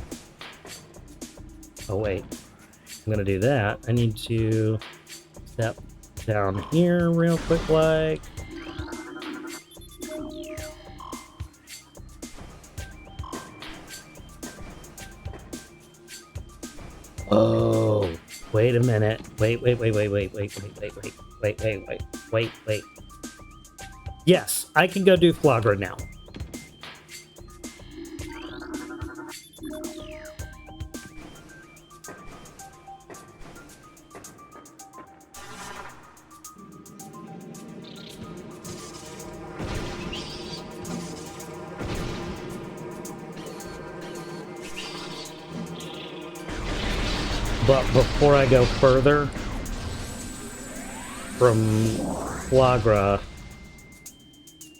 Oh, wait. I'm gonna do that. I need to step down here real quick, like. Oh, wait a minute. Wait. Yes, I can go do Flagra now. But before I go further from Flagra,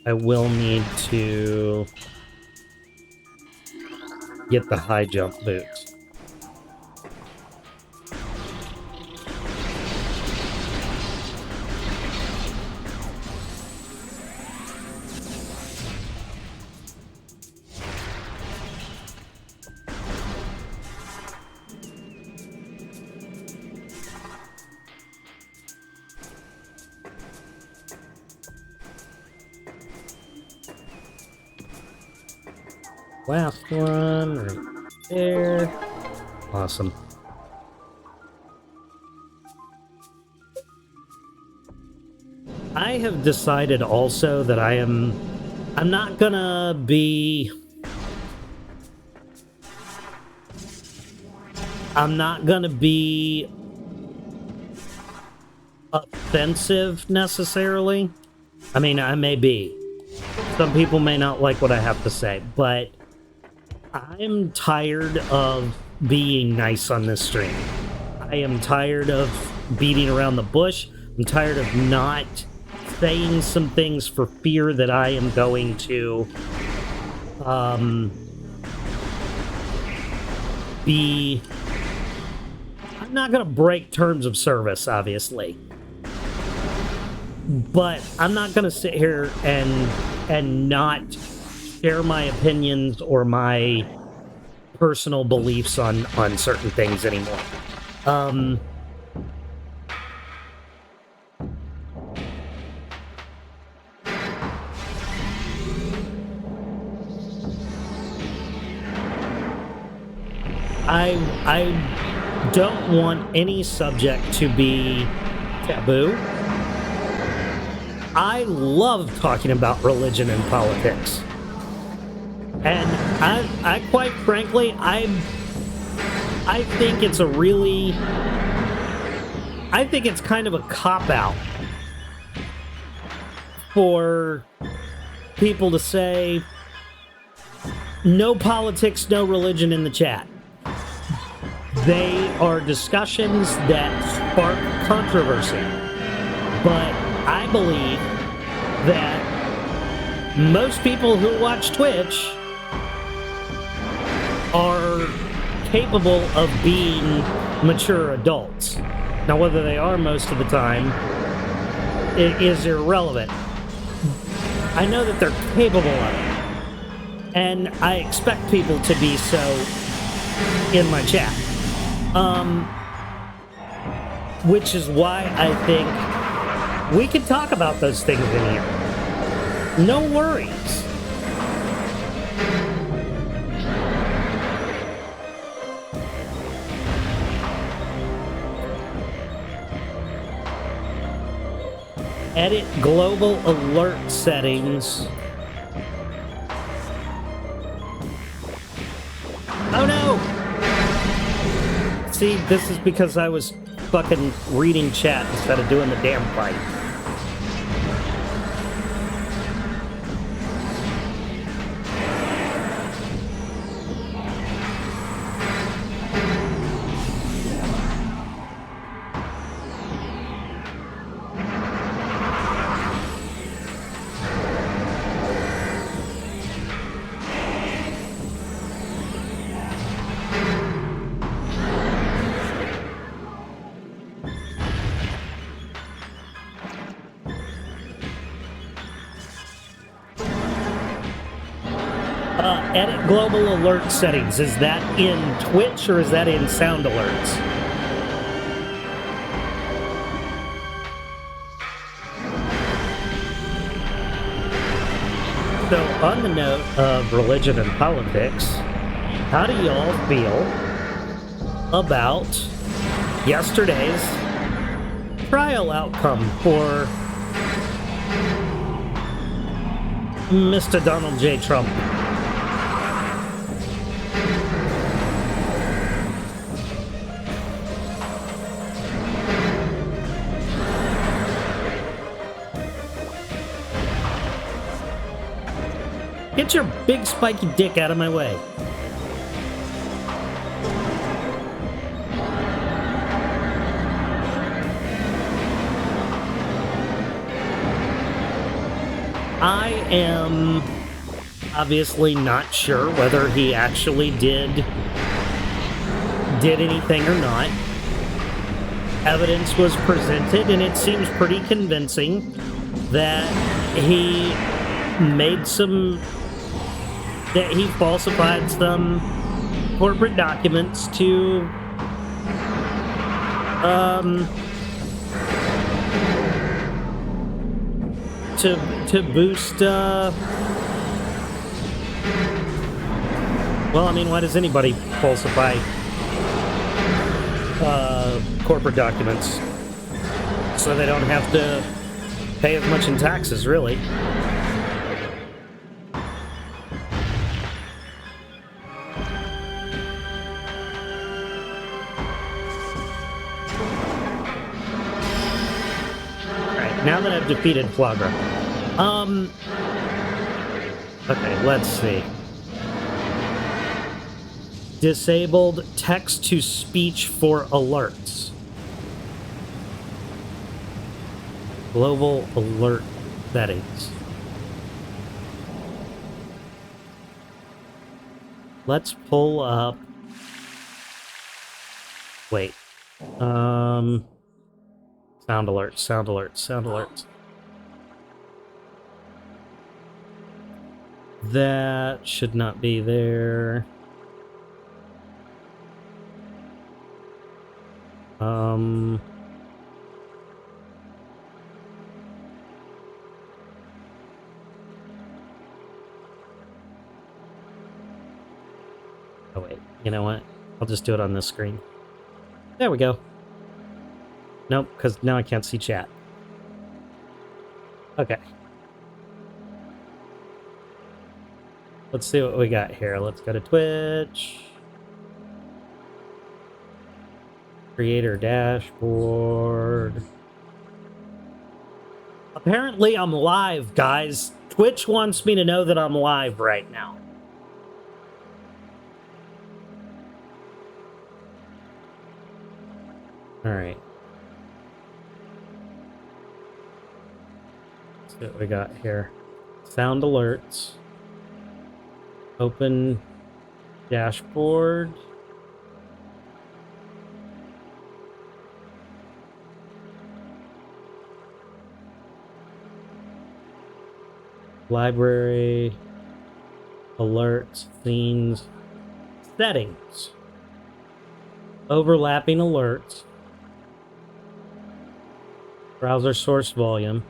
I will need to get the high jump boots. Last one right there. Awesome. I have decided also that I'm not gonna be offensive necessarily. I mean, I may be. Some people may not like what I have to say, but I'm tired of being nice on this stream. I am tired of beating around the bush. I'm tired of not saying some things for fear that I am going to be... I'm not going to break terms of service, obviously. But I'm not going to sit here and not share my opinions or my personal beliefs on certain things anymore. I don't want any subject to be taboo. I love talking about religion and politics. And I quite frankly, I think it's a really... I think it's kind of a cop-out for people to say, no politics, no religion in the chat. They are discussions that spark controversy. But I believe that most people who watch Twitch are capable of being mature adults. Now, whether they are most of the time is irrelevant. I know that they're capable of it. And I expect people to be so in my chat. Which is why I think we can talk about those things in here. No worries. Edit global alert settings. Oh no! See, this is because I was fucking reading chat instead of doing the damn fight. Edit global alert settings. Is that in Twitch or is that in sound alerts? So, on the note of religion and politics, how do y'all feel about yesterday's trial outcome for Mr. Donald J. Trump? Get your big spiky dick out of my way. I am obviously not sure whether he actually did anything or not. Evidence was presented, and it seems pretty convincing that he made some... that he falsified some corporate documents to boost well, I mean, why does anybody falsify corporate documents? So they don't have to pay as much in taxes, really. Now that I've defeated Flagra. Okay, let's see. Disabled text-to-speech for alerts. Global alert settings. Let's pull up... Wait. Sound alerts, sound alerts, sound alerts. That should not be there. Oh wait, you know what? I'll just do it on this screen. There we go. Nope, because now I can't see chat. Okay. Let's see what we got here. Let's go to Twitch. Creator dashboard. Apparently I'm live, guys. Twitch wants me to know that I'm live right now. All right. Let's see what we got here. Sound alerts. Open dashboard. Library. Alerts. Scenes. Settings. Overlapping alerts. Browser source volume.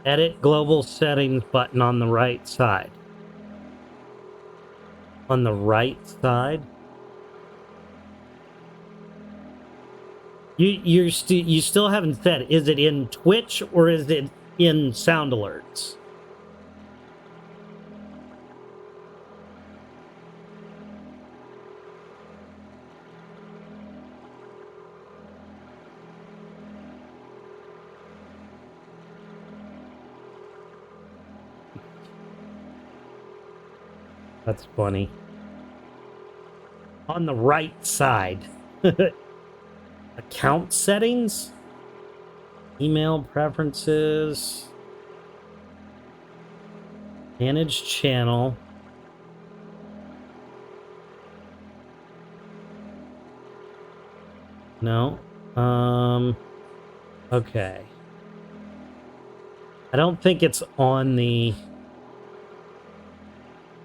Edit global settings button on the right side. On the right side? You still haven't said, is it in Twitch or is it in sound alerts? That's funny. On the right side. Account settings? Email preferences. Manage channel. No. Okay. I don't think it's on the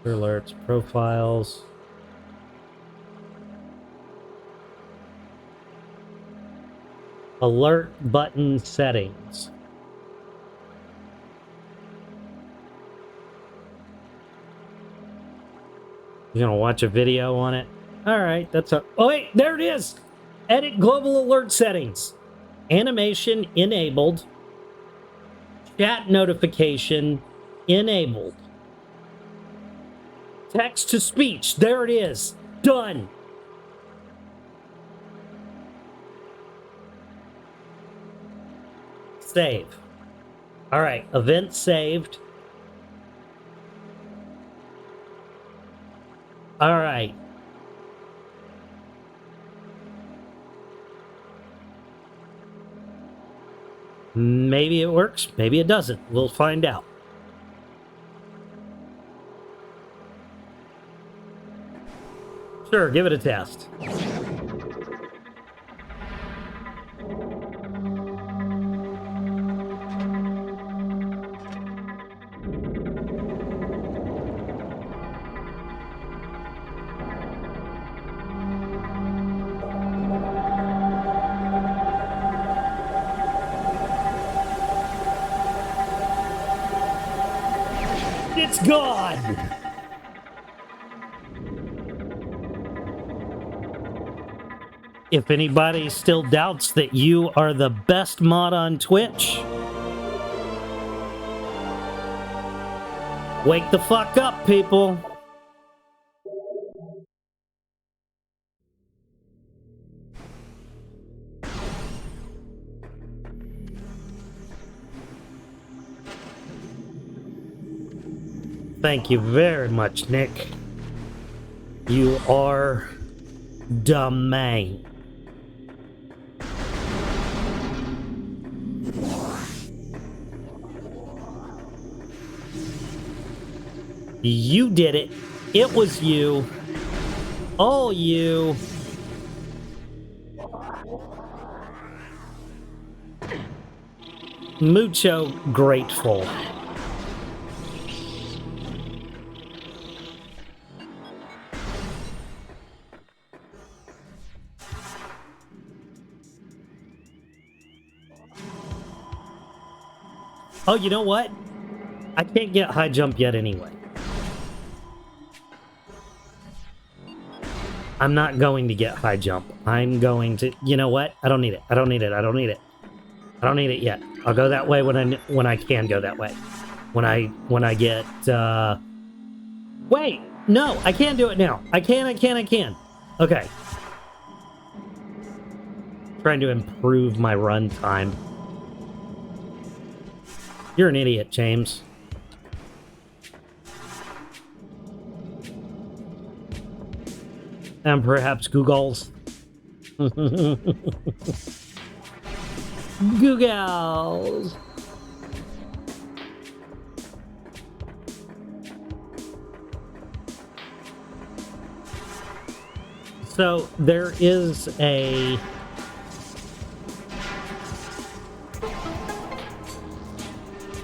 alerts, profiles. Alert button settings. You're gonna watch a video on it? Alright, that's a... Oh wait, there it is! Edit global alert settings. Animation enabled. Chat notification enabled. Text to speech, there it is. Done. Save. All right, event saved. All right. Maybe it works, maybe it doesn't. We'll find out. Sure, give it a test. It's gone! If anybody still doubts that you are the best mod on Twitch, wake the fuck up, people. Thank you very much, Nick. You are the man. You did it. It was you. All you. Mucho grateful. Oh, you know what? I can't get high jump yet anyway. I'm not going to get high jump. I'm going to... You know what? I don't need it. I don't need it. I don't need it. I don't need it yet. I'll go that way when I can go that way. When I get... Wait! No! I can't do it now. I can. Okay. Trying to improve my run time. You're an idiot, James. And perhaps Googles. Googles. So there is a...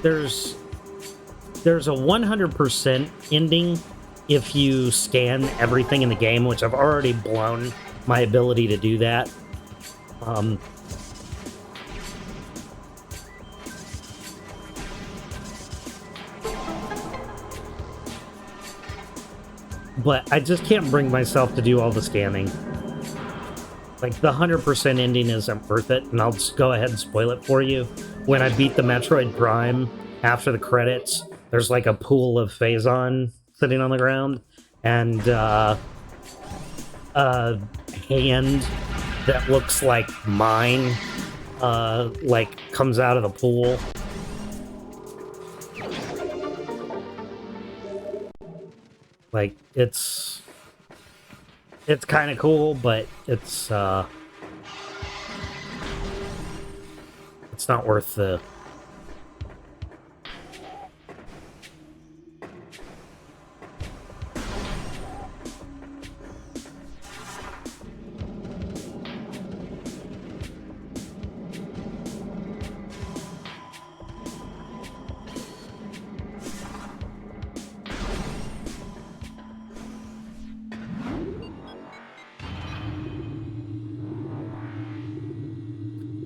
There's a 100% ending if you scan everything in the game, which I've already blown my ability to do that. But I just can't bring myself to do all the scanning. Like, the 100% ending isn't worth it, and I'll just go ahead and spoil it for you. When I beat the Metroid Prime, after the credits, there's like a pool of Phazon sitting on the ground, and a hand that looks like mine, like, comes out of the pool. Like, it's kind of cool, but it's not worth the...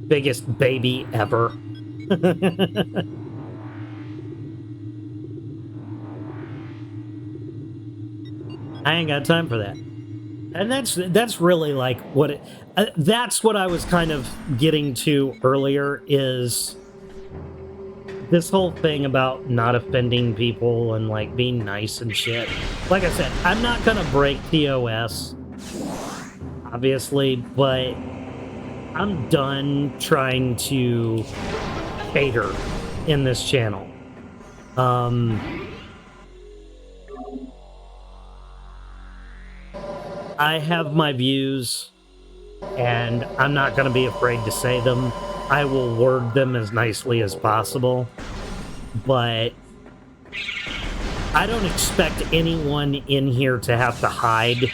biggest baby ever. I ain't got time for that. And that's really like what it... that's what I was kind of getting to earlier, is this whole thing about not offending people and like being nice and shit. Like I said, I'm not gonna break TOS, obviously, but I'm done trying to cater in this channel. I have my views, and I'm not going to be afraid to say them. I will word them as nicely as possible, but I don't expect anyone in here to have to hide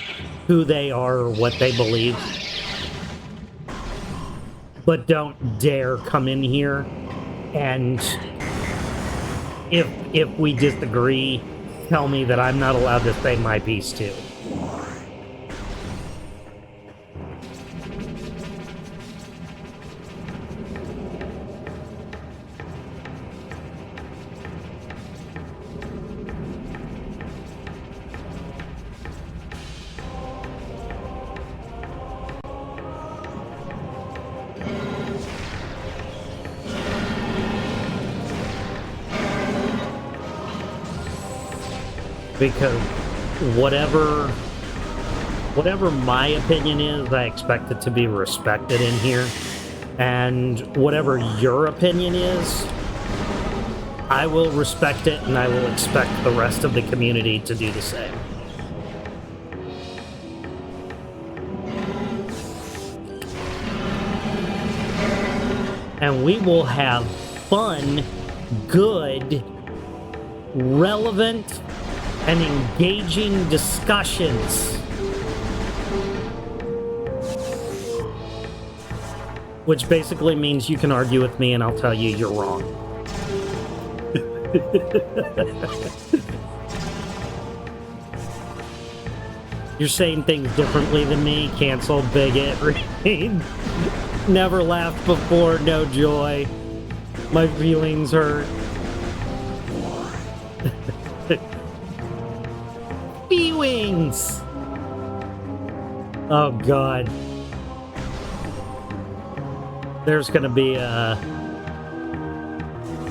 who they are or what they believe. But don't dare come in here and if we disagree, tell me that I'm not allowed to say my piece too. Because whatever my opinion is, I expect it to be respected in here. And whatever your opinion is, I will respect it, and I will expect the rest of the community to do the same. And we will have fun, good, relevant, and engaging discussions. Which basically means you can argue with me and I'll tell you you're wrong. You're saying things differently than me, canceled, bigot, never laughed before, no joy. My feelings hurt. Feelings! Oh god. There's gonna be a...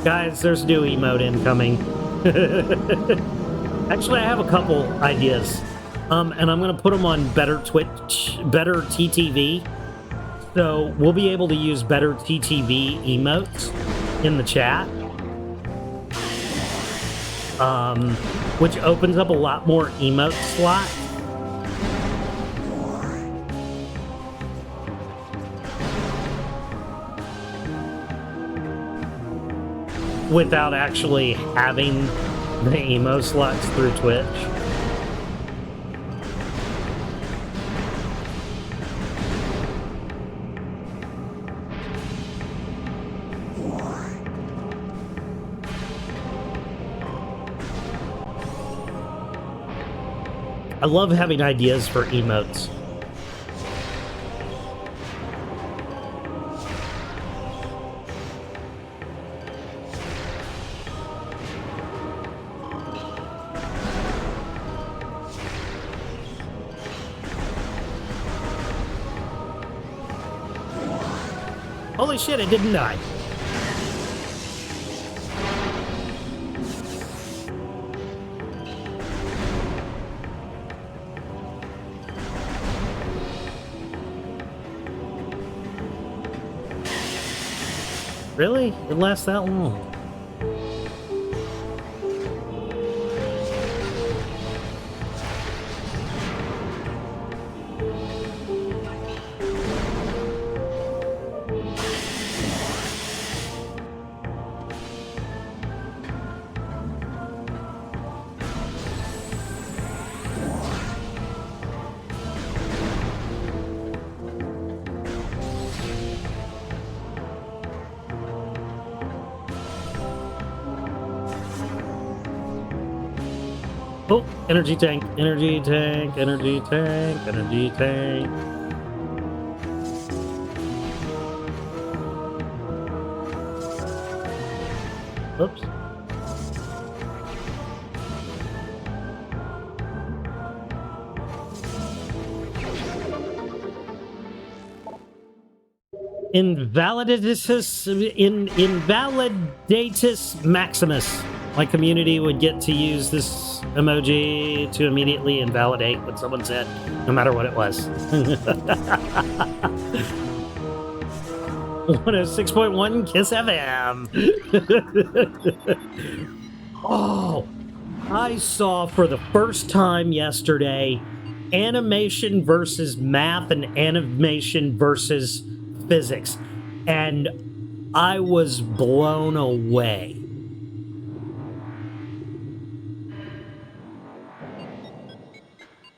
Guys, there's new emote incoming. Actually, I have a couple ideas. And I'm gonna put them on Better Twitch, Better TTV. So we'll be able to use Better TTV emotes in the chat. Which opens up a lot more emote slots. Without actually having the emo slots through Twitch. I love having ideas for emotes. Holy shit, it didn't die. Really? It lasts that long? Oh, energy tank, energy tank, energy tank, energy tank. Oops. Invalidatus Maximus. My community would get to use this emoji to immediately invalidate what someone said, no matter what it was. 106.1 Kiss FM. Oh, I saw for the first time yesterday animation versus math and animation versus physics, and I was blown away.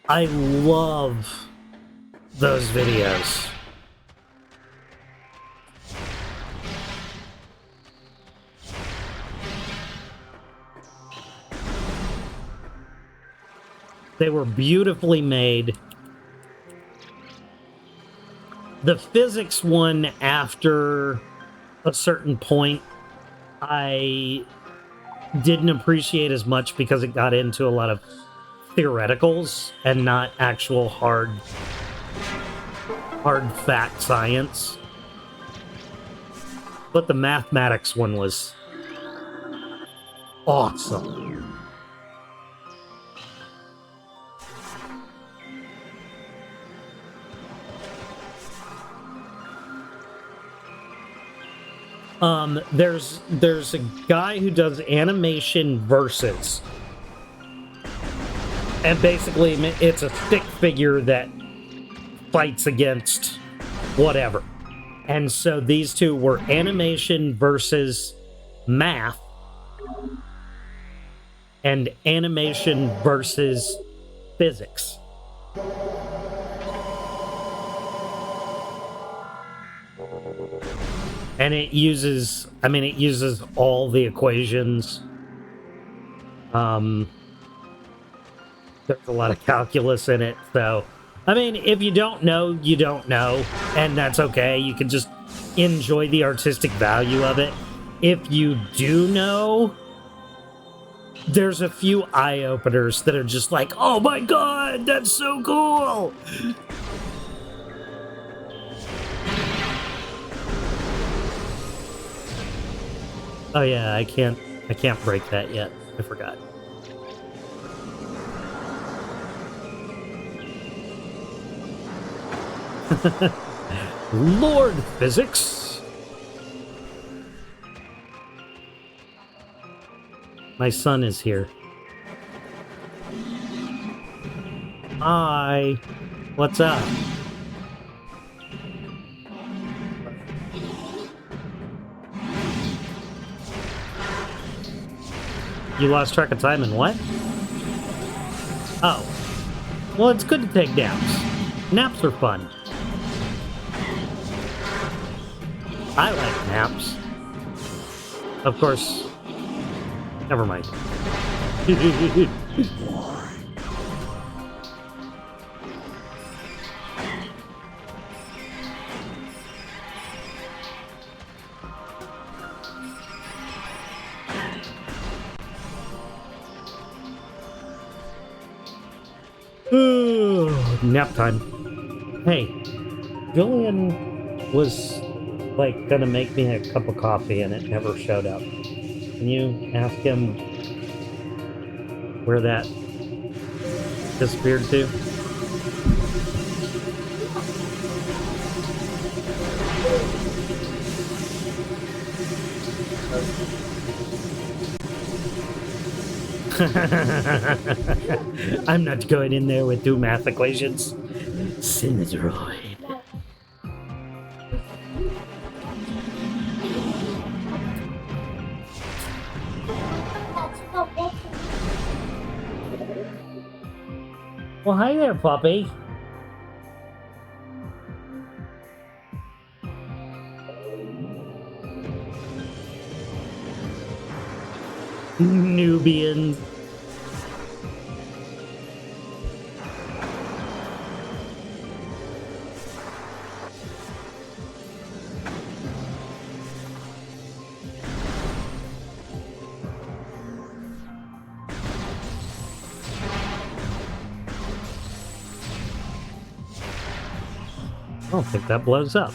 I love those videos. They were beautifully made. The physics one, after a certain point, I didn't appreciate as much because it got into a lot of theoreticals and not actual hard fact science. But the mathematics one was awesome. There's a guy who does animation versus, and basically it's a stick figure that fights against whatever. And so these two were animation versus math and animation versus physics. And it uses all the equations. There's a lot of calculus in it, so I mean, if you don't know, you don't know, and that's okay. You can just enjoy the artistic value of it. If you do know, there's a few eye-openers that are just like, oh my god, that's so cool! Oh yeah, I can't break that yet. I forgot. Lord Physics. My son is here. Hi. What's up? You lost track of time and what? Oh. Well, it's good to take naps. Naps are fun. I like naps. Of course. Never mind. Nap time. Hey, Julian was like gonna make me a cup of coffee and it never showed up. Can you ask him where that disappeared to? I'm not going in there with two math equations. Synthroid. Well, hi there, puppy. Nubians. I don't think that blows up.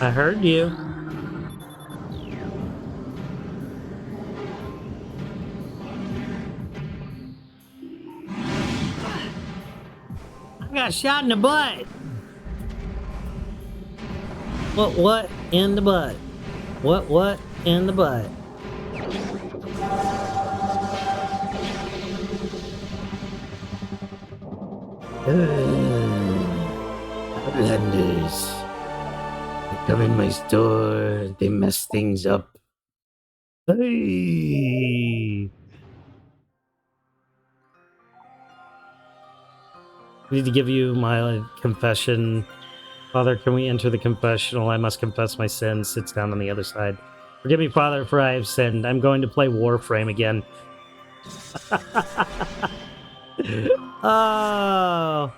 I heard you. I got shot in the butt. What in the butt? What in the butt? Outlanders. They come in my store, they mess things up. Hey! I need to give you my confession. Father, can we enter the confessional? I must confess my sins. Sits down on the other side. Forgive me, Father, for I have sinned. I'm going to play Warframe again. Oh.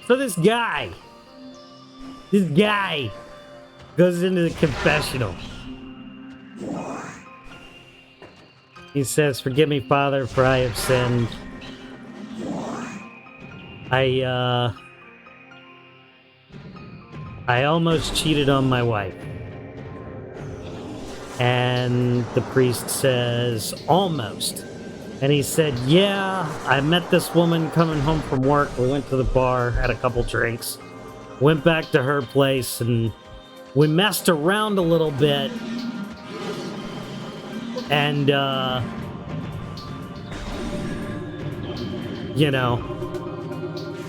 So this guy goes into the confessional. He says, forgive me, Father, for I have sinned. I almost cheated on my wife. And the priest says, almost. And he said, yeah, I met this woman coming home from work. We went to the bar, had a couple drinks, went back to her place, and we messed around a little bit. And, you know,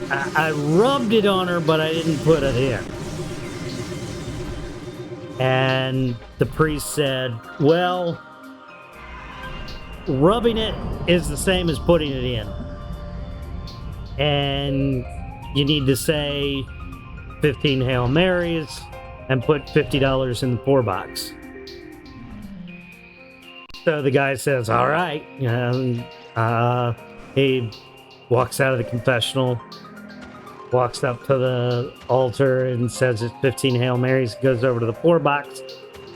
I rubbed it on her, but I didn't put it in. And the priest said, well, rubbing it is the same as putting it in. And you need to say 15 Hail Marys and put $50 in the poor box. So the guy says, all right. And he walks out of the confessional, walks up to the altar and says it's 15 Hail Marys, goes over to the poor box,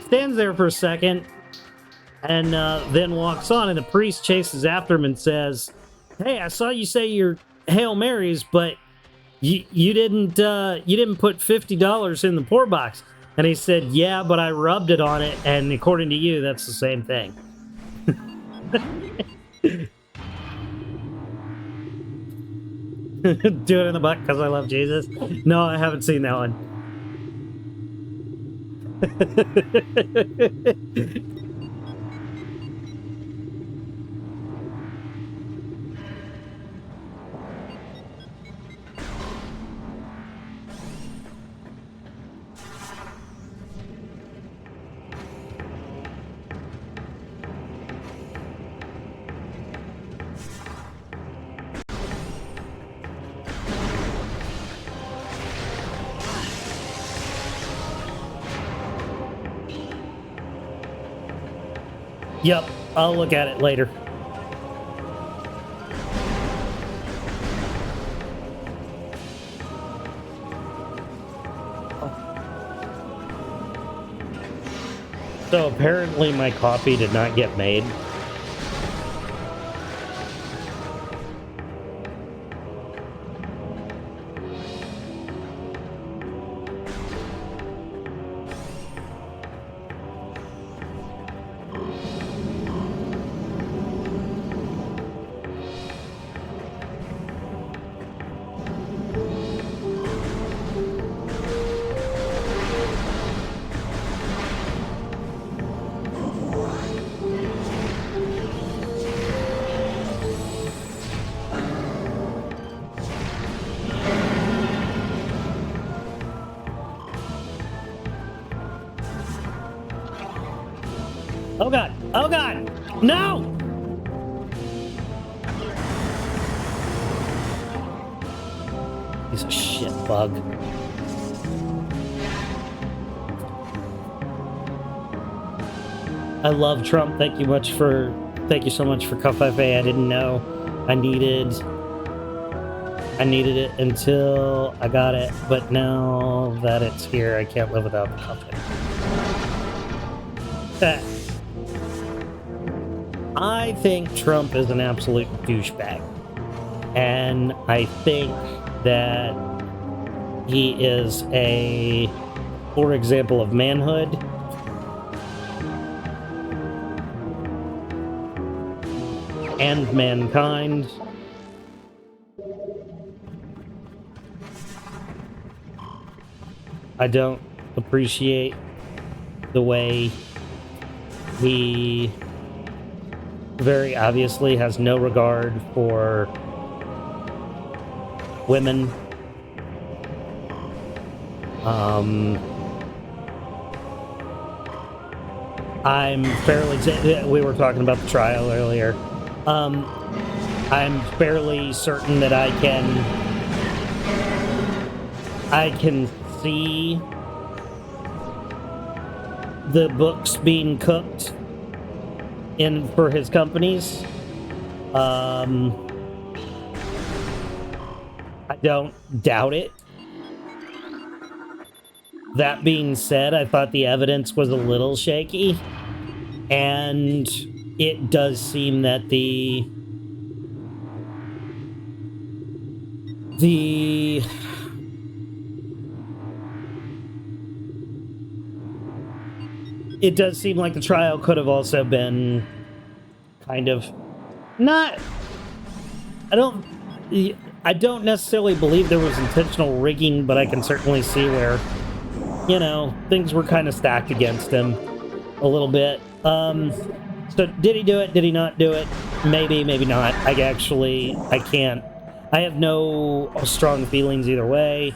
stands there for a second, and then walks on, and the priest chases after him and says, hey, I saw you say your Hail Marys, but you didn't put $50 in the poor box. And he said, yeah, but I rubbed it on it, and according to you, that's the same thing. Do it in the butt because I love Jesus. No, I haven't seen that one. Yep, I'll look at it later. So apparently my coffee did not get made. Oh god! Oh god! No! He's a shit bug. I love Trump. Thank you so much for Cuff FA. I didn't know I needed it until I got it, but now that it's here, I can't live without the Cuff FA. I think Trump is an absolute douchebag. And I think that he is a poor example of manhood. And mankind. I don't appreciate the way he very obviously has no regard for women. I'm fairly... we were talking about the trial earlier. I'm fairly certain that I can see the books being cooked in for his companies. I don't doubt it. That being said, I thought the evidence was a little shaky, and it does seem that The it does seem like the trial could have also been kind of not. I don't. I don't necessarily believe there was intentional rigging, but I can certainly see where, things were kind of stacked against him a little bit. So did he do it? Did he not do it? Maybe, maybe not. I can't. I have no strong feelings either way.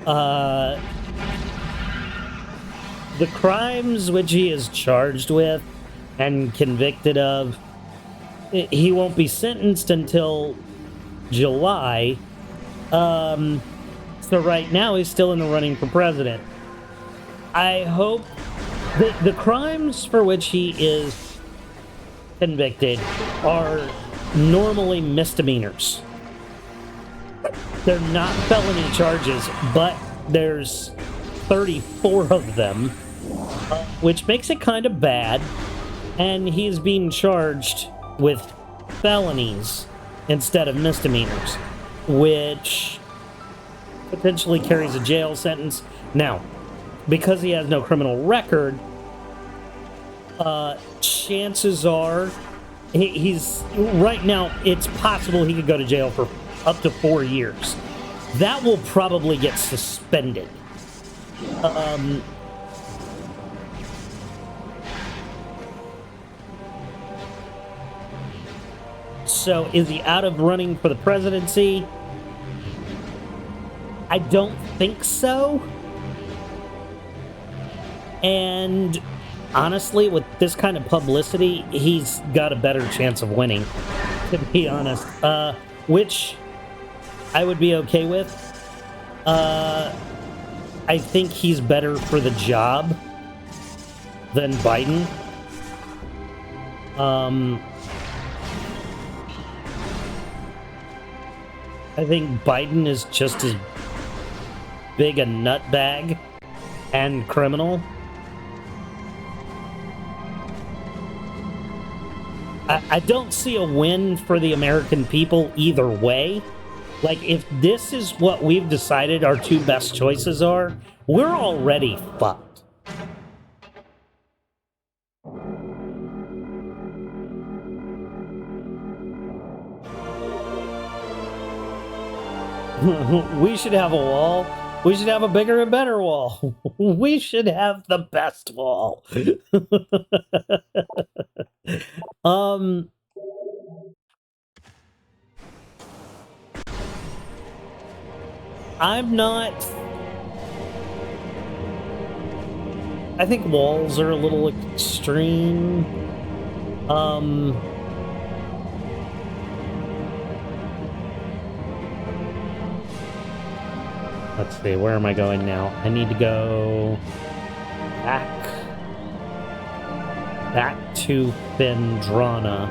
The crimes which he is charged with and convicted of, he won't be sentenced until July. So right now he's still in the running for president. I hope that the crimes for which he is convicted are normally misdemeanors. They're not felony charges, but there's 34 of them, which makes it kind of bad. And he's being charged with felonies instead of misdemeanors, which potentially carries a jail sentence. Now, because he has no criminal record, chances are he's right now, it's possible he could go to jail for up to 4 years. That will probably get suspended. So is he out of running for the presidency? I don't think so. And honestly, with this kind of publicity, he's got a better chance of winning, to be honest. Which I would be okay with. I think he's better for the job than Biden. I think Biden is just as big a nutbag and criminal. I don't see a win for the American people either way. Like, if this is what we've decided our two best choices are, we're already fucked. We should have a wall. We should have a bigger and better wall. We should have the best wall. I'm not... I think walls are a little extreme. Let's see, where am I going now? I need to go back to Bendrana.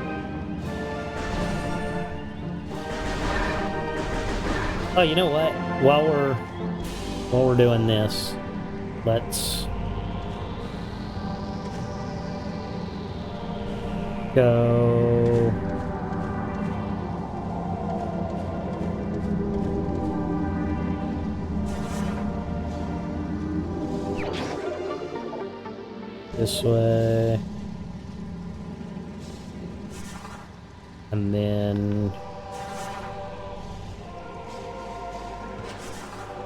Oh, you know what? While we're doing this, let's go. This way. And then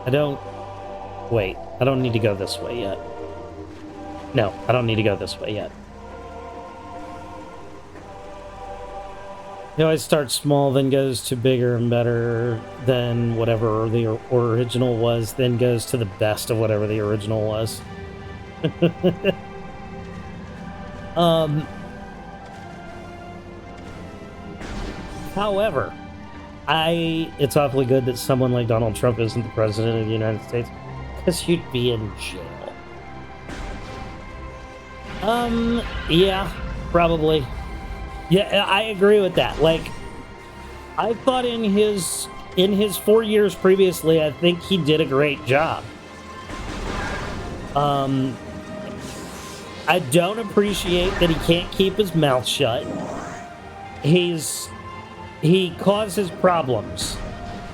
I don't need to go this way yet. No, I don't need to go this way yet. He always starts small, then goes to bigger and better than whatever the original was, then goes to the best of whatever the original was. However, it's awfully good that someone like Donald Trump isn't the president of the United States, because you'd be in jail. Yeah, probably. Yeah, I agree with that. Like, I thought in his 4 years previously, I think he did a great job. I don't appreciate that he can't keep his mouth shut. He causes problems.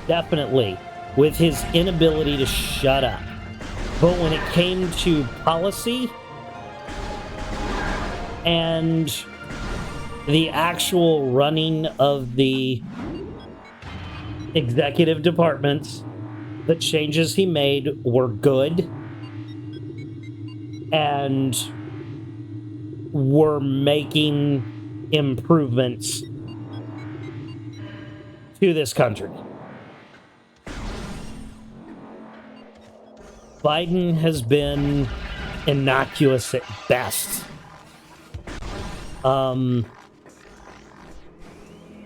definitely, with his inability to shut up. But when it came to policy and the actual running of the executive departments, the changes he made were good and were making improvements to this country. Biden has been innocuous at best.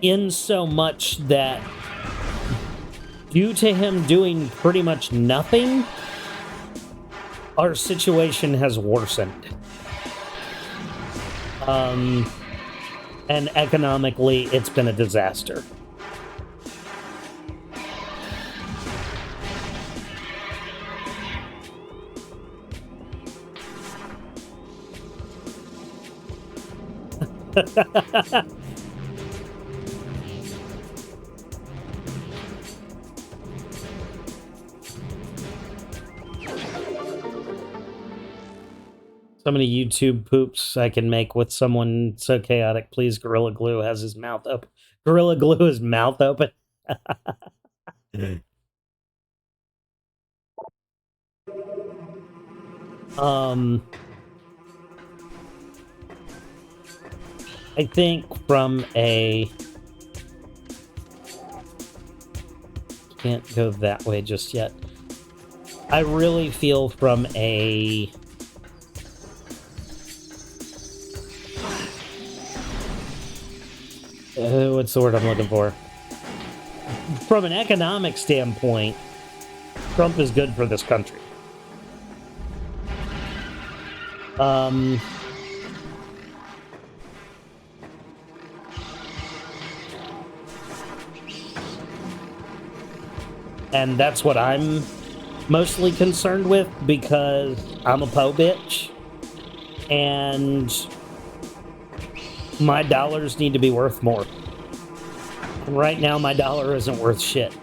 In so much that due to him doing pretty much nothing, our situation has worsened. And economically, it's been a disaster. So many YouTube poops I can make with someone so chaotic. Please, Gorilla Glue has his mouth open. Gorilla Glue his mouth open. I think from a... Can't go that way just yet. I really feel from a... what's the word I'm looking for? From an economic standpoint, Trump is good for this country. And that's what I'm mostly concerned with, because I'm a po bitch and my dollars need to be worth more. And right now, my dollar isn't worth shit.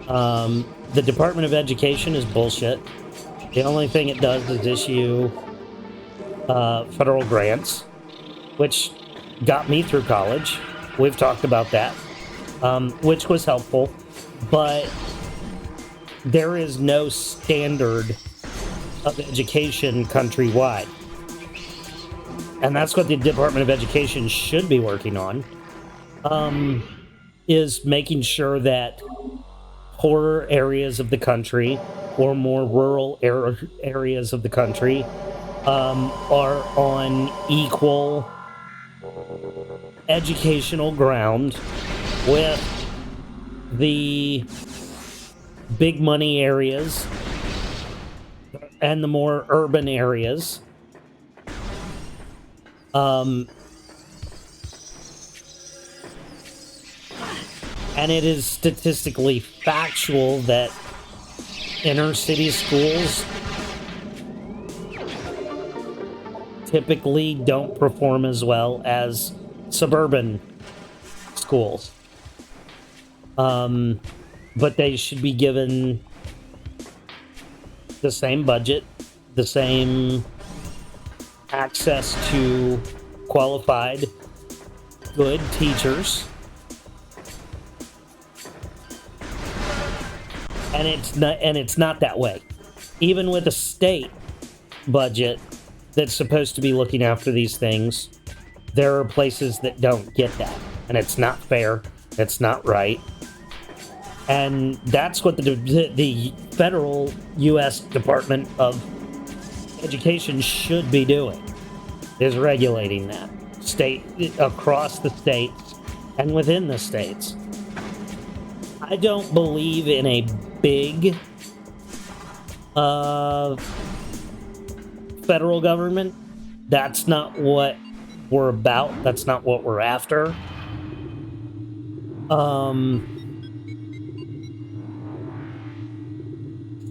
The Department of Education is bullshit. The only thing it does is issue federal grants, which got me through college. We've talked about that, which was helpful. But there is no standard of education countrywide. And that's what the Department of Education should be working on, is making sure that poorer areas of the country or more rural areas of the country are on equal educational ground with the big money areas and the more urban areas. And it is statistically factual that inner city schools typically don't perform as well as suburban schools. But they should be given the same budget, the same access to qualified, good teachers. And it's not that way. Even with a state budget that's supposed to be looking after these things, there are places that don't get that. And it's not fair. It's not right. And that's what the federal U.S. Department of Education should be doing, is regulating that state across the states and within the states. I don't believe in a big federal government. That's not what we're about. That's not what we're after.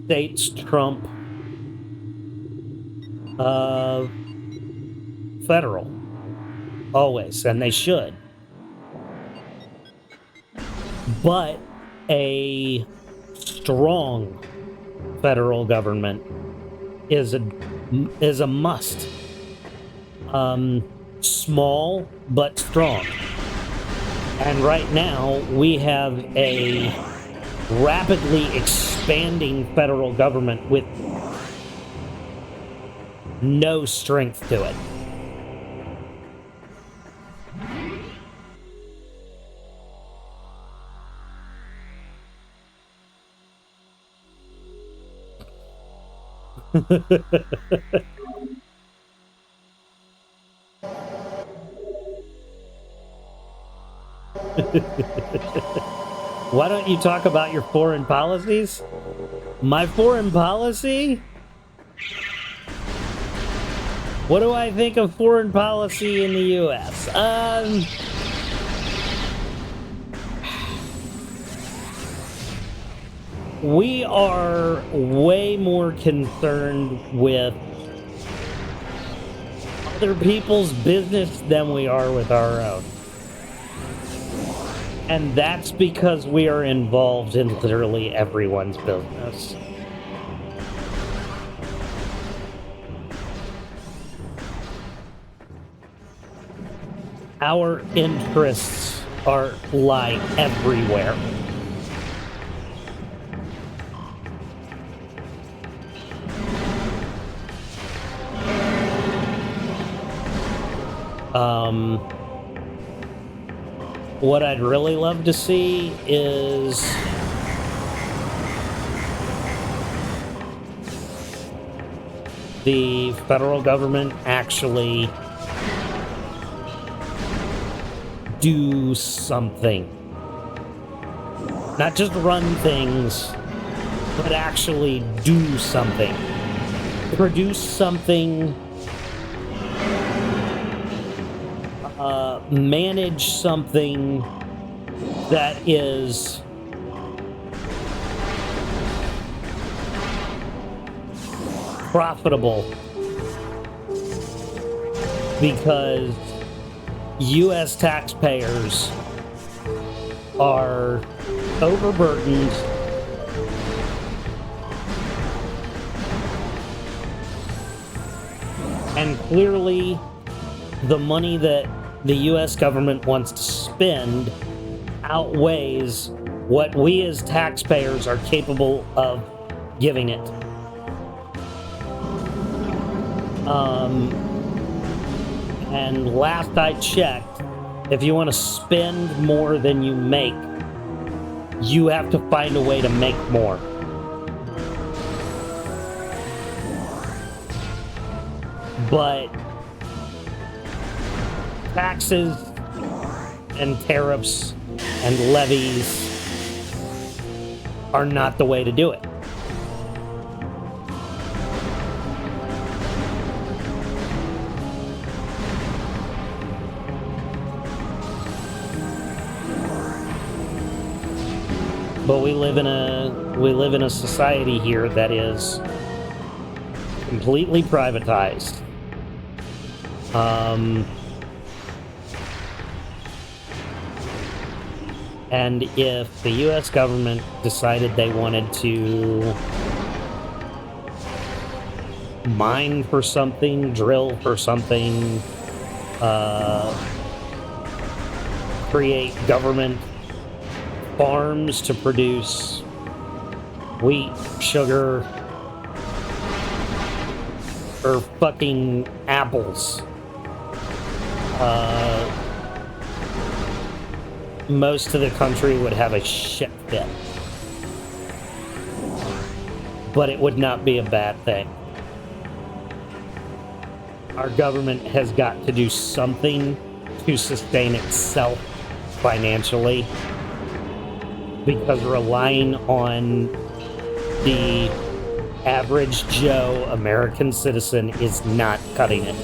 States trump federal always, and they should. But a strong federal government is a must. Small but strong. And right now we have a rapidly expanding federal government with no strength to it. Why don't you talk about your foreign policies? My foreign policy? What do I think of foreign policy in the U.S.? We are way more concerned with other people's business than we are with our own. And that's because we are involved in literally everyone's business. Our interests lie everywhere. What I'd really love to see is the federal government actually do something. Not just run things, but actually do something. Produce something. Manage something that is profitable, because U.S. taxpayers are overburdened and clearly the money that the U.S. government wants to spend outweighs what we as taxpayers are capable of giving it. And last I checked, if you want to spend more than you make, you have to find a way to make more. But taxes and tariffs and levies are not the way to do it. But we live in a society here that is completely privatized. And if the U.S. government decided they wanted to mine for something, drill for something, create government farms to produce wheat, sugar, or fucking apples, most of the country would have a shit fit. But it would not be a bad thing. Our government has got to do something to sustain itself financially, because relying on the average Joe American citizen is not cutting it.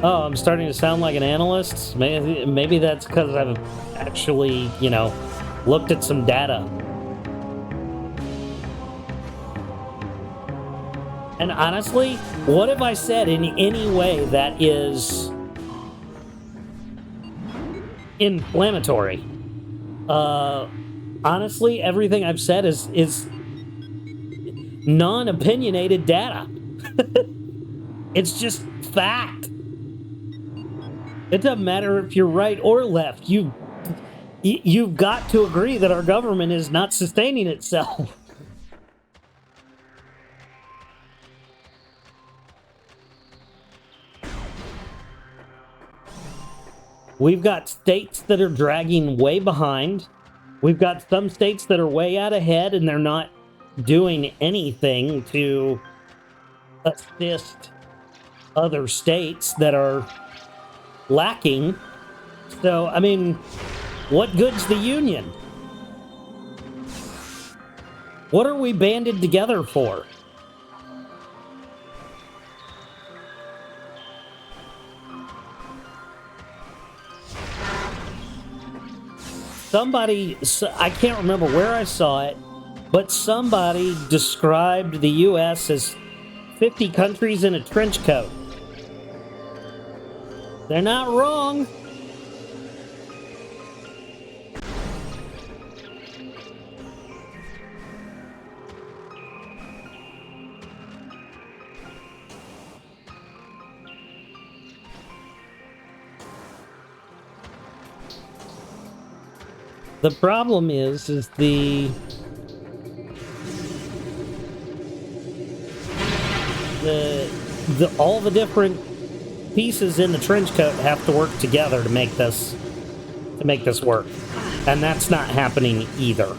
Oh, I'm starting to sound like an analyst? Maybe that's because I've actually, looked at some data. And honestly, what have I said in any way that is inflammatory? Honestly, everything I've said is non-opinionated data. It's just fact. It doesn't matter if you're right or left. You've got to agree that our government is not sustaining itself. We've got states that are dragging way behind. We've got some states that are way out ahead, and they're not doing anything to assist other states that are lacking. So, I mean, what good's the union? What are we banded together for? Somebody, I can't remember where I saw it, but somebody described the U.S. as 50 countries in a trench coat. They're not wrong. The problem is the all the different pieces in the trench coat have to work together to make this work, and that's not happening either.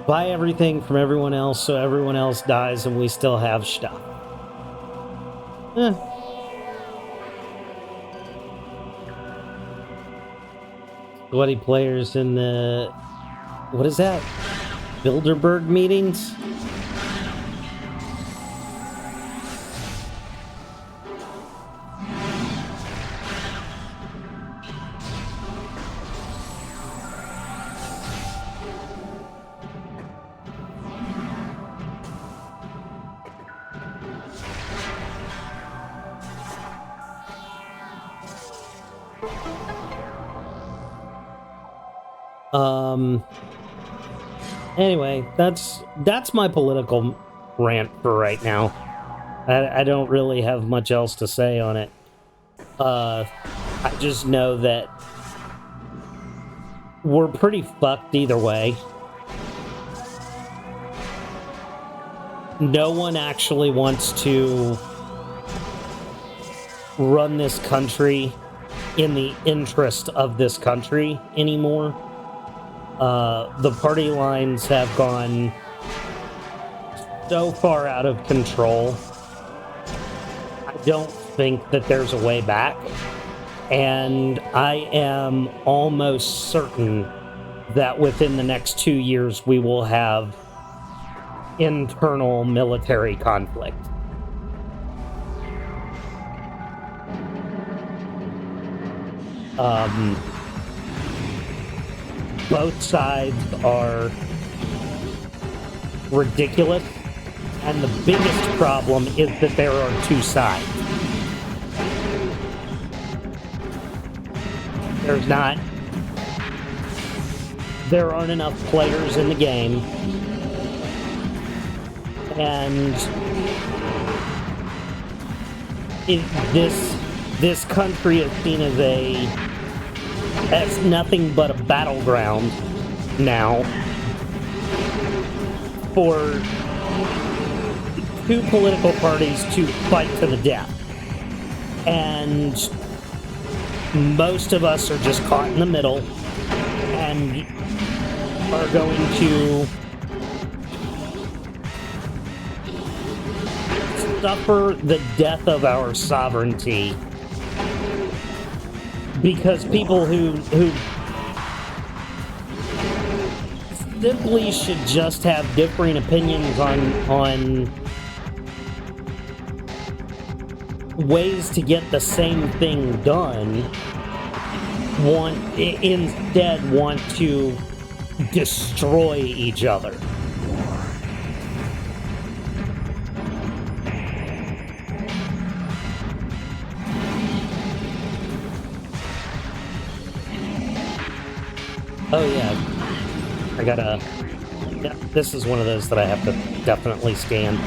Buy everything from everyone else so everyone else dies and we still have stuff. Sweaty players in the... What is that? Bilderberg meetings? Anyway, that's my political rant for right now. I don't really have much else to say on it. I just know that we're pretty fucked either way. No one actually wants to run this country in the interest of this country anymore. The party lines have gone so far out of control. I don't think that there's a way back. And I am almost certain that within the next 2 years we will have internal military conflict. Both sides are ridiculous, and the biggest problem is that there are two sides. There aren't enough players in the game, and this country is seen as nothing but a battleground now for two political parties to fight to the death. And most of us are just caught in the middle, and are going to suffer the death of our sovereignty because people who simply should just have differing opinions on ways to get the same thing done instead want to destroy each other. Oh yeah, I gotta... Yeah, this is one of those that I have to definitely scan.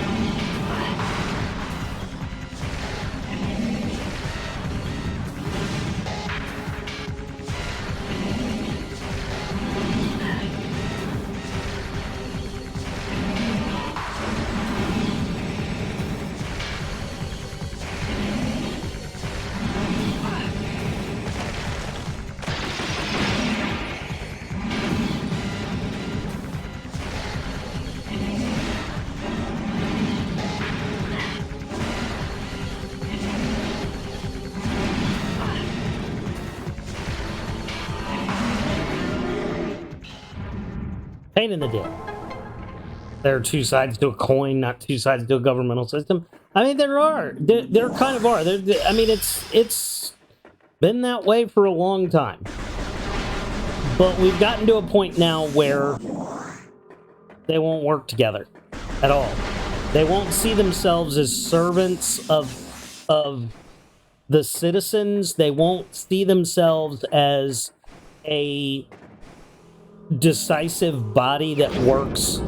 Pain in the dick. There are two sides to a coin, not two sides to a governmental system. I mean, there are. There kind of are. I mean, it's been that way for a long time. But we've gotten to a point now where they won't work together at all. They won't see themselves as servants of the citizens. They won't see themselves as a decisive body that works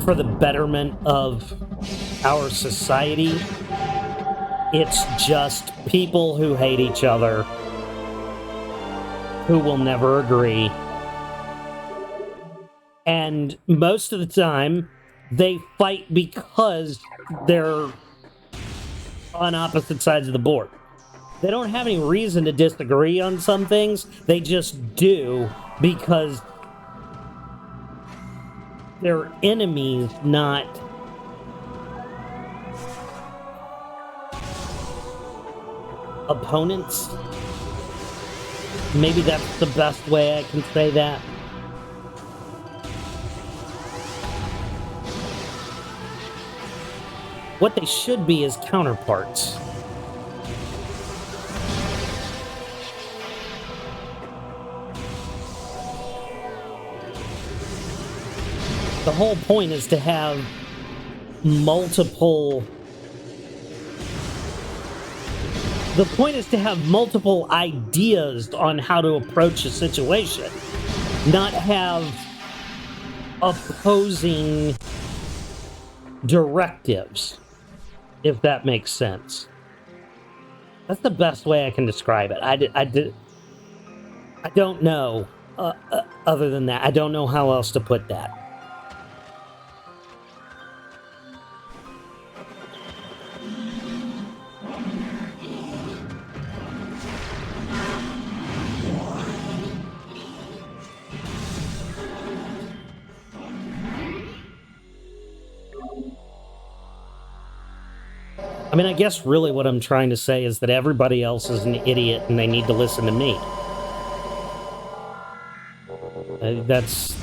for the betterment of our society. It's just people who hate each other, who will never agree. And most of the time, they fight because they're on opposite sides of the board. They don't have any reason to disagree on some things. They just do because they're enemies, not opponents. Maybe that's the best way I can say that. What they should be is counterparts. The whole point is to have multiple... The point is to have multiple ideas on how to approach a situation, not have opposing directives, if that makes sense. That's the best way I can describe it. I don't know, other than that. I don't know how else to put that. I mean, I guess really what I'm trying to say is that everybody else is an idiot and they need to listen to me. That's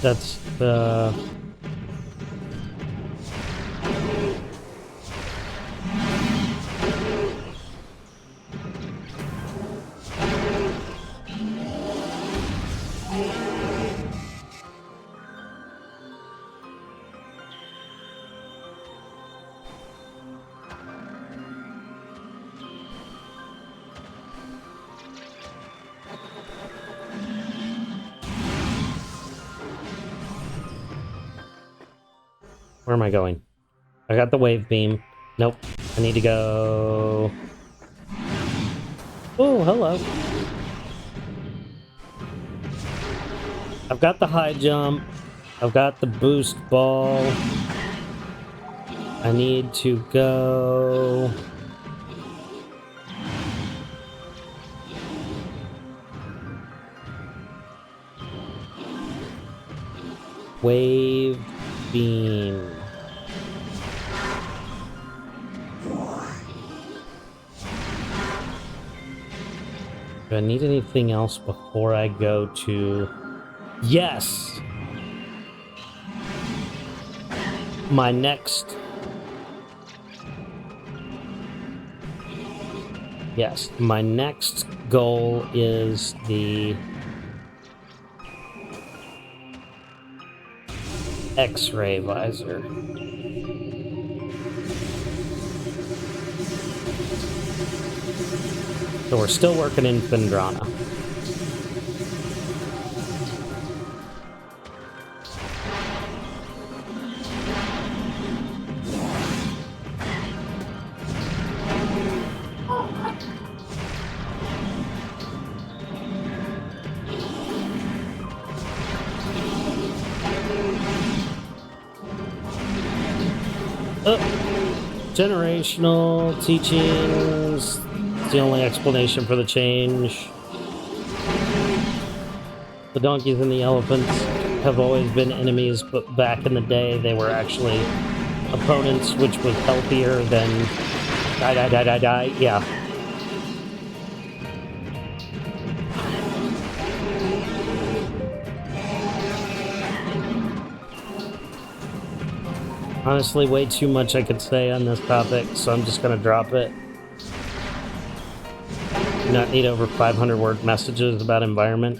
Where am I going? I got the wave beam. Nope. I need to go... Oh, hello. I've got the high jump. I've got the boost ball. I need to go... Wave beam. Do I need anything else before I go to... Yes! My next... Yes, my next goal is the... X-ray visor. So we're still working in Phendrana. Generational teachings. It's the only explanation for the change. The donkeys and the elephants have always been enemies, but back in the day they were actually opponents, which was healthier than die. Yeah. Honestly, way too much I could say on this topic, so I'm just gonna drop it. Do not need over 500 word messages about environment.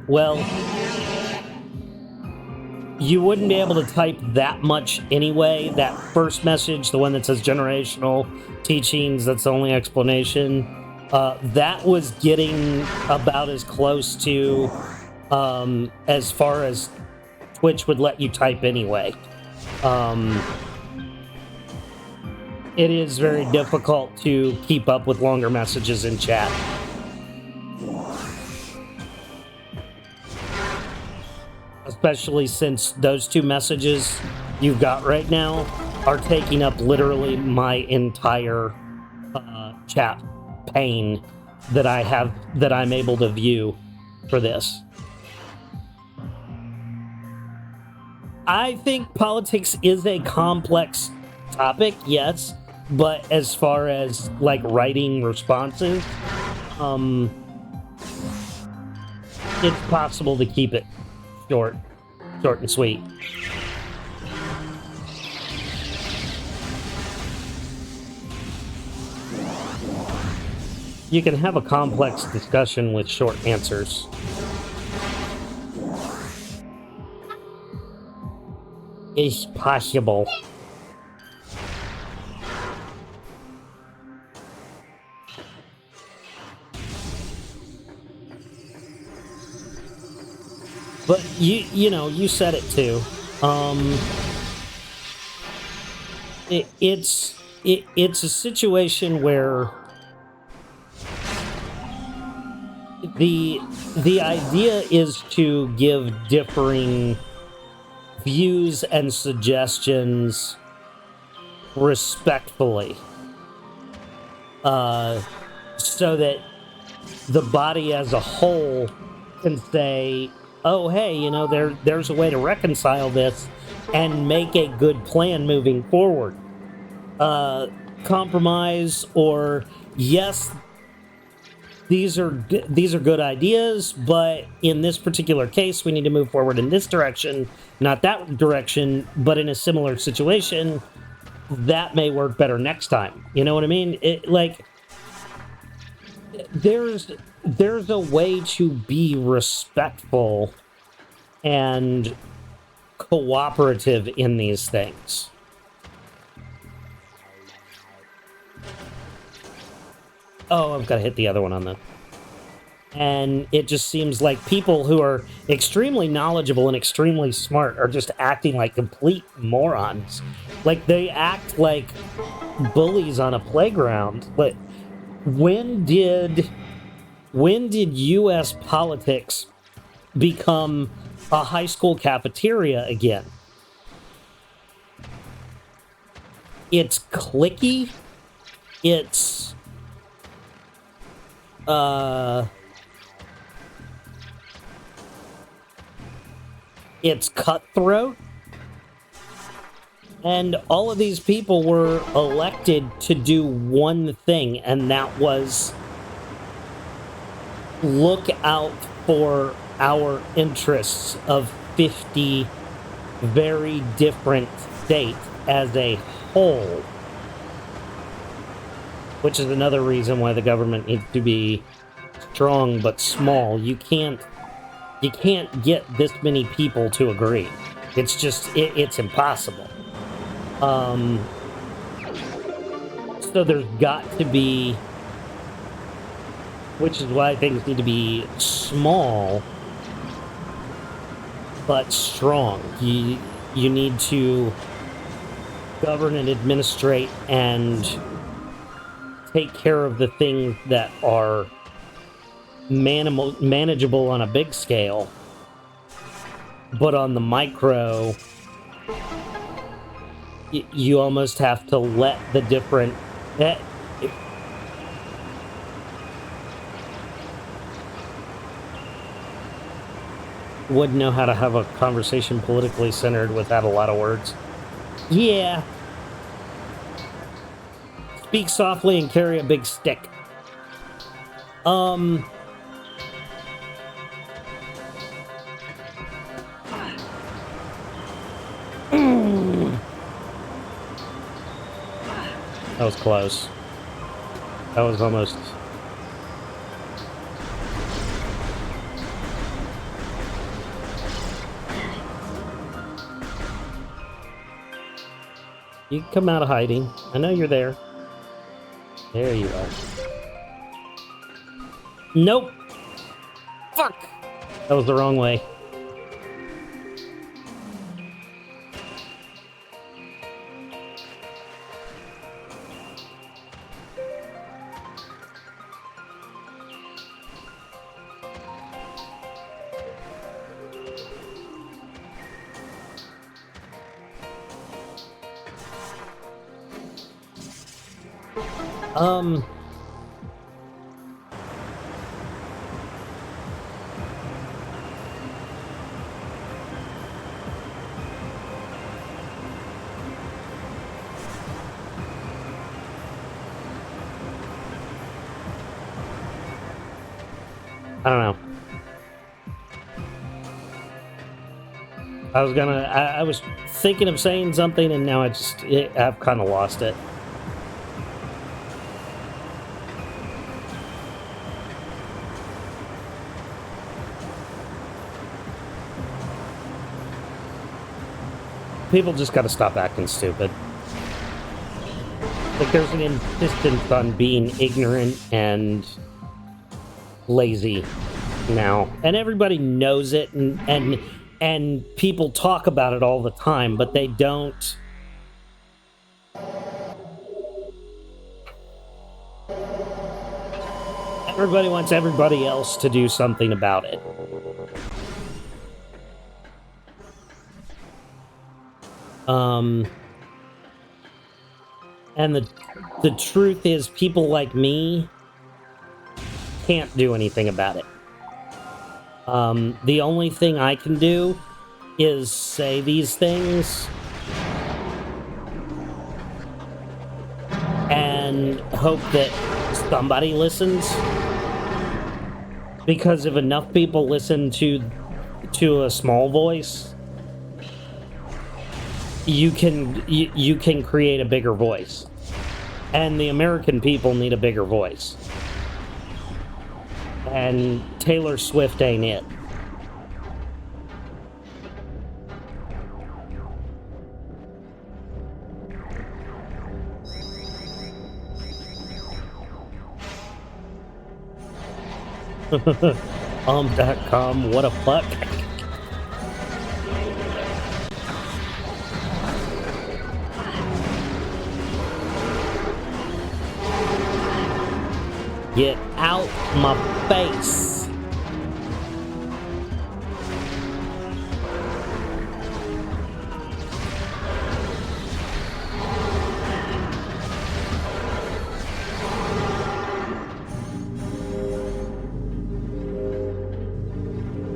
Well, you wouldn't be able to type that much anyway. That first message, the one that says generational teachings, that's the only explanation. That was getting about as close to as far as Twitch would let you type anyway. It is very difficult to keep up with longer messages in chat. Especially since those two messages you've got right now are taking up literally my entire chat pane that I have, that I'm able to view for this. I think politics is a complex topic, yes, but as far as like writing responses, it's possible to keep it short and sweet. You can have a complex discussion with short answers. It's possible. But you know, you said it too. It's a situation where the idea is to give differing views and suggestions respectfully, so that the body as a whole can say, oh hey, you know, there's a way to reconcile this and make a good plan moving forward. Compromise, or yes, these are good ideas, but in this particular case we need to move forward in this direction, not that direction, but in a similar situation that may work better next time. You know what I mean? It, like, there's a way to be respectful and cooperative in these things. Oh, I've got to hit the other one on the... And it just seems like people who are extremely knowledgeable and extremely smart are just acting like complete morons. Like, they act like bullies on a playground. But when did U.S. politics become a high school cafeteria again? It's cliquey. It's... it's cutthroat. And all of these people were elected to do one thing, and that was look out for our interests of 50 very different states as a whole. Which is another reason why the government needs to be strong but small. You can't get this many people to agree. It's just it's impossible. So there's got to be, which is why things need to be small but strong. You need to govern and administrate and take care of the things that are manageable on a big scale, but on the micro, you almost have to let the different wouldn't know how to have a conversation politically centered without a lot of words. Yeah. Speak softly and carry a big stick. That was close. That was almost... You can come out of hiding. I know you're there. There you are. Nope! Fuck! That was the wrong way. I don't know. I was thinking of saying something and now I've kind of lost it. People just gotta stop acting stupid. Like, there's an insistence on being ignorant and lazy now. And everybody knows it, and people talk about it all the time, but they don't... Everybody wants everybody else to do something about it. And the truth is, people like me can't do anything about it. The only thing I can do is say these things and hope that somebody listens. Because if enough people listen to a small voice, you can create a bigger voice. And the American people need a bigger voice. And Taylor Swift ain't it. .com, what a fuck. Get out my face.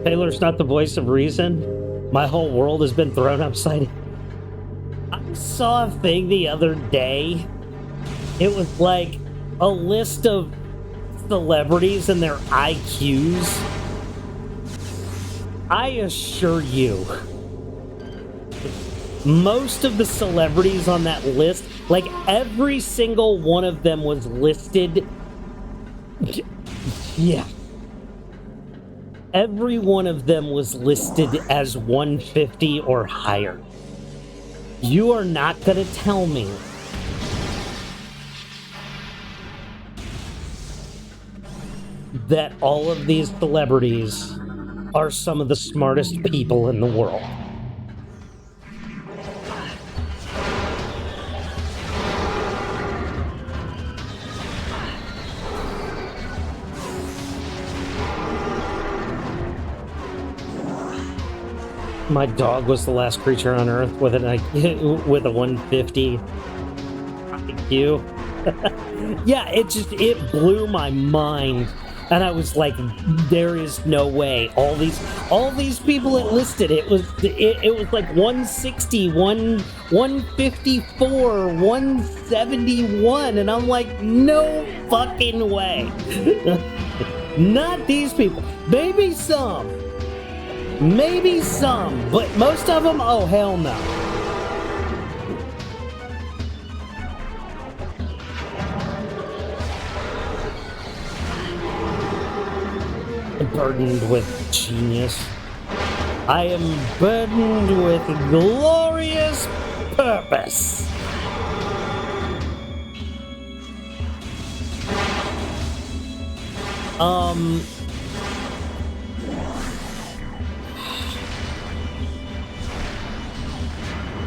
Taylor's not the voice of reason. My whole world has been thrown upside down. I saw a thing the other day. It was like a list of celebrities and their IQs. I assure you, most of the celebrities on that list, like every single one of them was listed. Yeah. Every one of them was listed as 150 or higher. You are not going to tell me that all of these celebrities are some of the smartest people in the world. My dog was the last creature on Earth with with a 150 IQ. Yeah, it blew my mind, and I was like, "There is no way." All these people it listed, it was like 160, 154, 171, and I'm like, "No fucking way!" Not these people. Maybe some, but most of them, oh hell no. Burdened with genius. I am burdened with glorious purpose.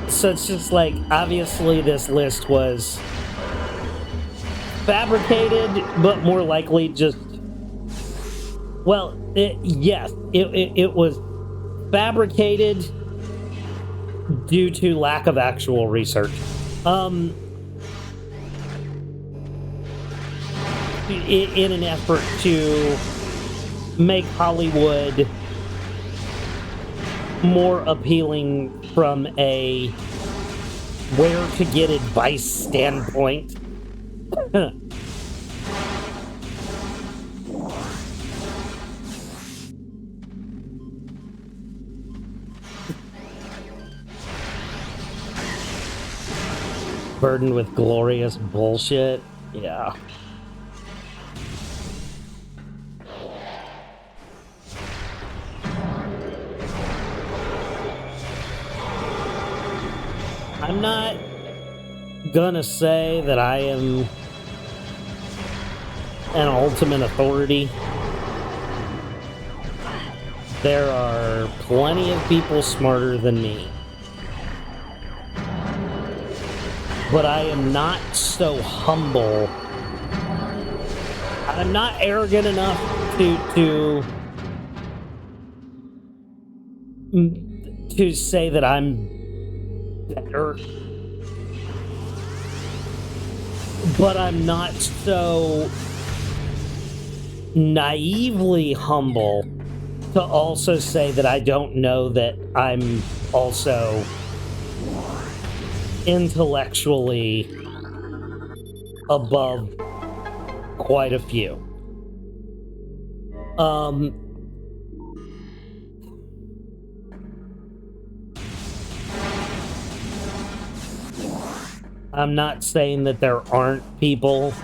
So it's just like, obviously this list was fabricated, but more likely just, well, it was fabricated due to lack of actual research. In an effort to make Hollywood more appealing from a where to get advice standpoint. Burdened with glorious bullshit. Yeah. I'm not gonna say that I am an ultimate authority. There are plenty of people smarter than me. But I am not so humble. I'm not arrogant enough to say that I'm better. But I'm not so naively humble to also say that I don't know that I'm also intellectually above quite a few. I'm not saying that there aren't people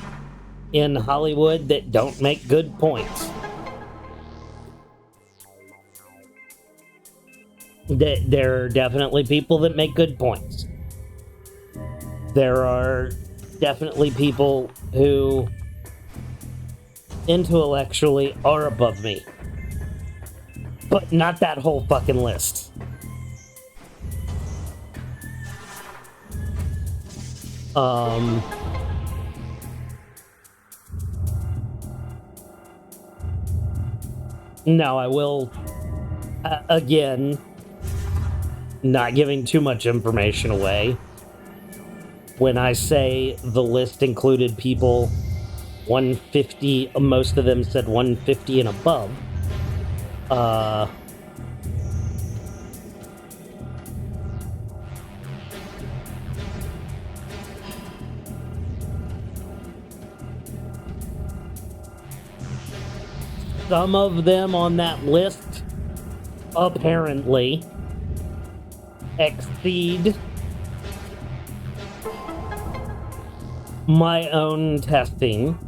in Hollywood that don't make good points. There are definitely people that make good points. There are definitely people who intellectually are above me. But not that whole fucking list. Now I will, again, not giving too much information away. When I say the list included people 150, most of them said 150 and above. some of them on that list apparently exceed my own testing.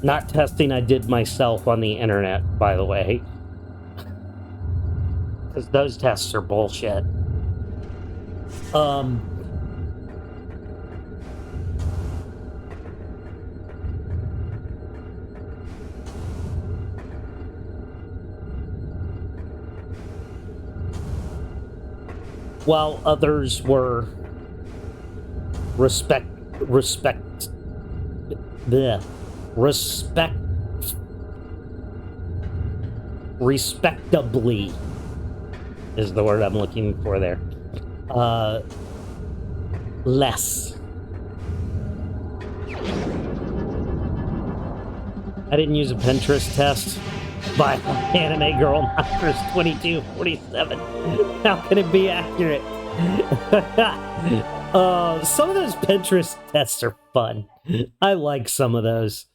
Not testing I did myself on the internet, by the way. Because those tests are bullshit. While others were respectably is the word I'm looking for there. Less. I didn't use a Pinterest test by Anime Girl Monsters 2247. How can it be accurate? Some of those Pinterest tests are fun. I like some of those.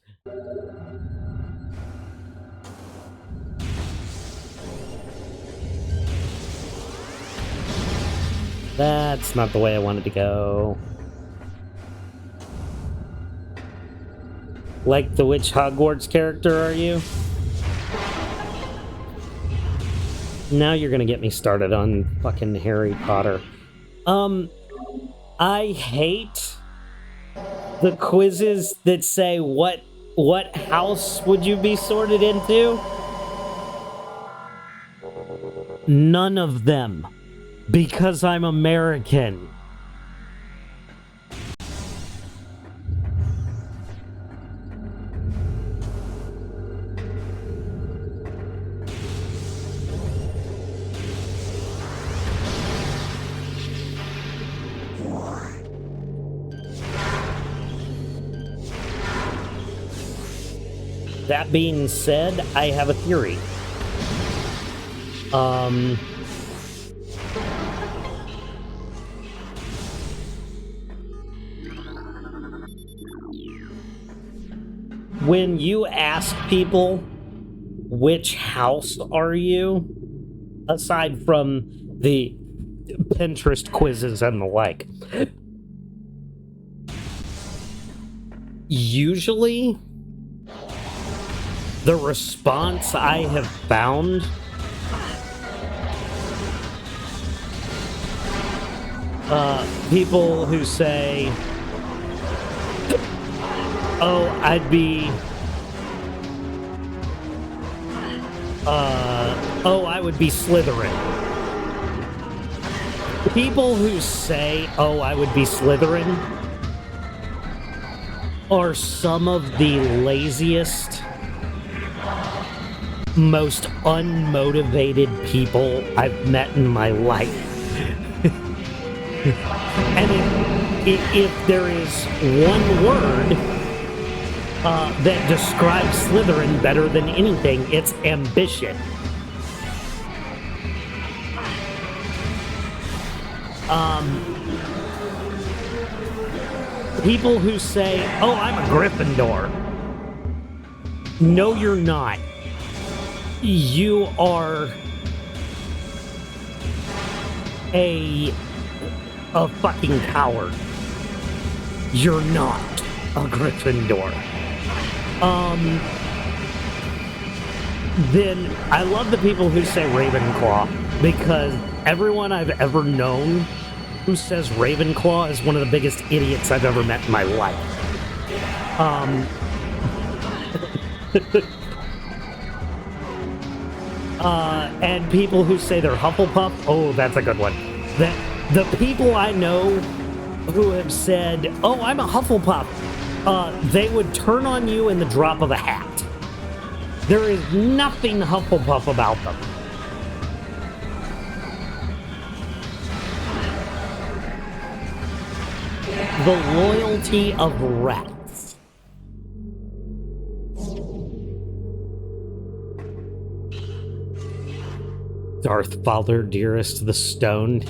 That's not the way I wanted to go. Like the which Hogwarts character are you? Now you're gonna get me started on fucking Harry Potter. I hate the quizzes that say what house would you be sorted into? None of them. Because I'm American. That being said, I have a theory. When you ask people, which house are you? Aside from the Pinterest quizzes and the like. Usually, the response I have found people who say, oh, I'd be I would be Slytherin. People who say, oh, I would be Slytherin are some of the laziest, most unmotivated people I've met in my life. And if there is one word that describes Slytherin better than anything, it's ambition. People who say, oh, I'm a Gryffindor. No, you're not. You are a fucking coward. You're not a Gryffindor. Then I love the people who say Ravenclaw, because everyone I've ever known who says Ravenclaw is one of the biggest idiots I've ever met in my life. And people who say they're Hufflepuff, oh, that's a good one. The people I know who have said, oh, I'm a Hufflepuff, they would turn on you in the drop of a hat. There is nothing Hufflepuff about them. The loyalty of rats. Darth Father, dearest, the stone.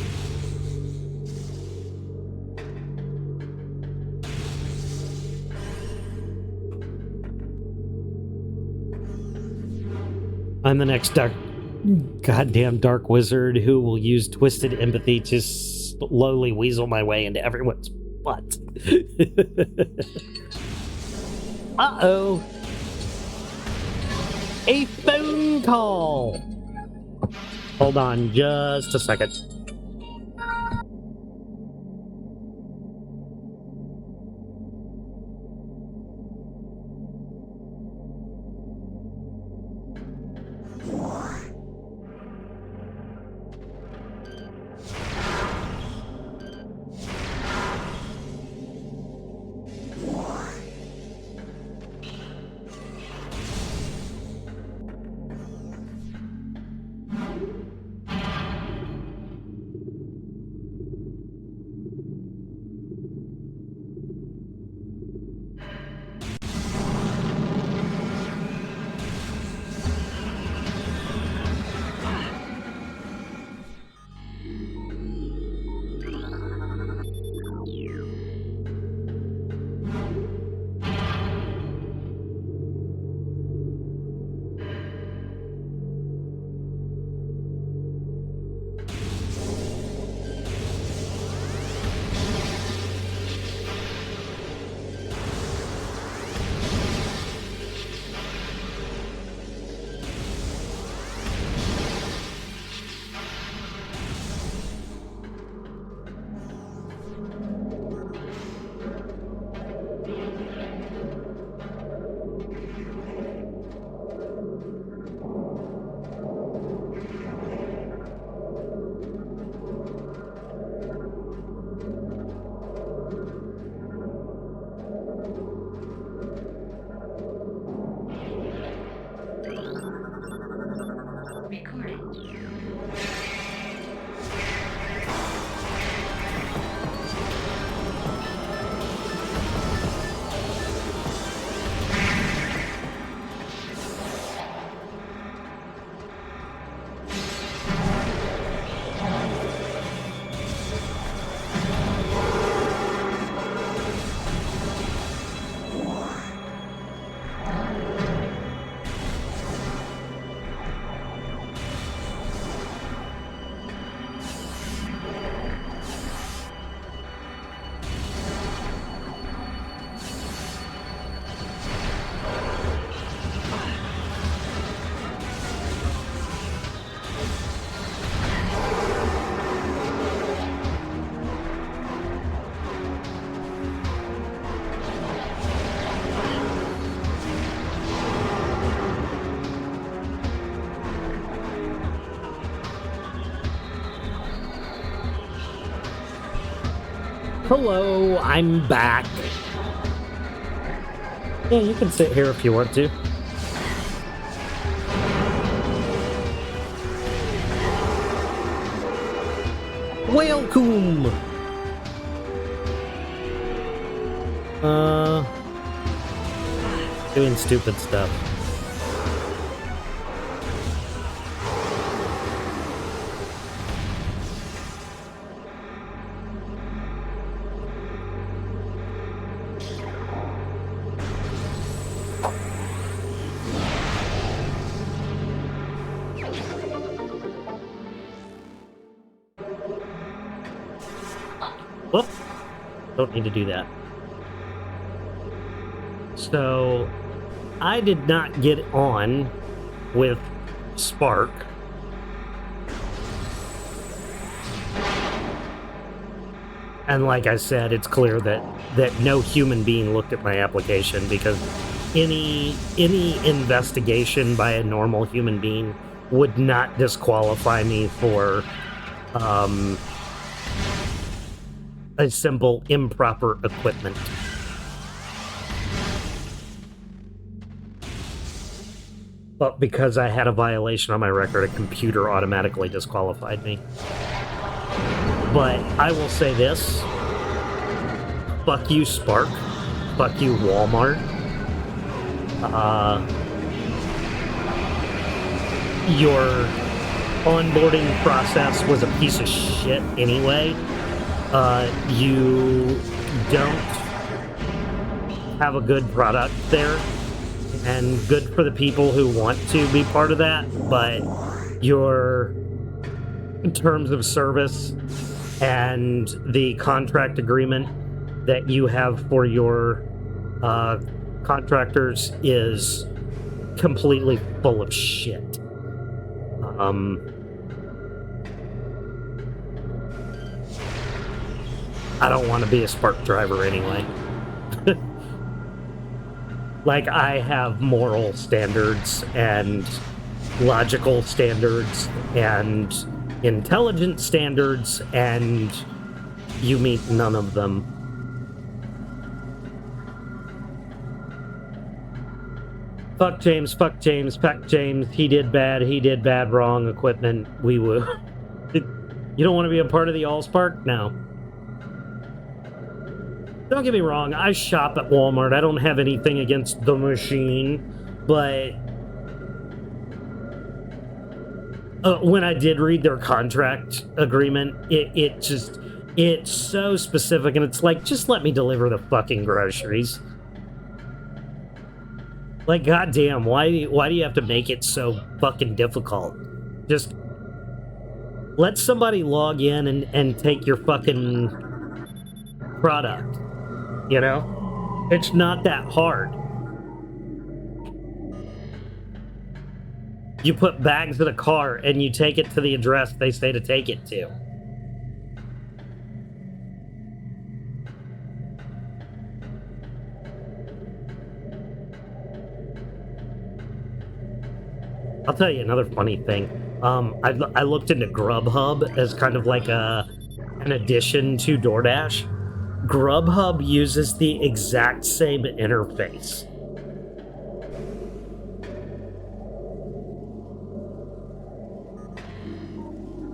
I'm the next goddamn dark wizard who will use twisted empathy to slowly weasel my way into everyone's butt. Uh-oh. A phone call. Hold on just a second. Hello, I'm back. Yeah, you can sit here if you want to. Welcome! Doing stupid stuff. Whoop! Don't need to do that. So, I did not get on with Spark. And like I said, it's clear that no human being looked at my application, because any investigation by a normal human being would not disqualify me for a simple improper equipment. But because I had a violation on my record, a computer automatically disqualified me. But I will say this. Fuck you, Spark. Fuck you, Walmart. Your onboarding process was a piece of shit anyway. You don't have a good product there. and good for the people who want to be part of that, but your terms of service and the contract agreement that you have for your contractors is completely full of shit. I don't want to be a Spark driver anyway. Like, I have moral standards and logical standards and intelligence standards, and you meet none of them. Fuck James, fuck James, fuck James. He did bad, wrong equipment. We will. You don't want to be a part of the Allspark? No. Don't get me wrong, I shop at Walmart. I don't have anything against the machine, but when I did read their contract agreement, it's so specific, and it's like, just let me deliver the fucking groceries. Like, goddamn, why do you have to make it so fucking difficult? Just let somebody log in and take your fucking product. You know? It's not that hard. You put bags in a car and you take it to the address they say to take it to. I'll tell you another funny thing. I looked into Grubhub as kind of like an addition to DoorDash. Grubhub uses the exact same interface.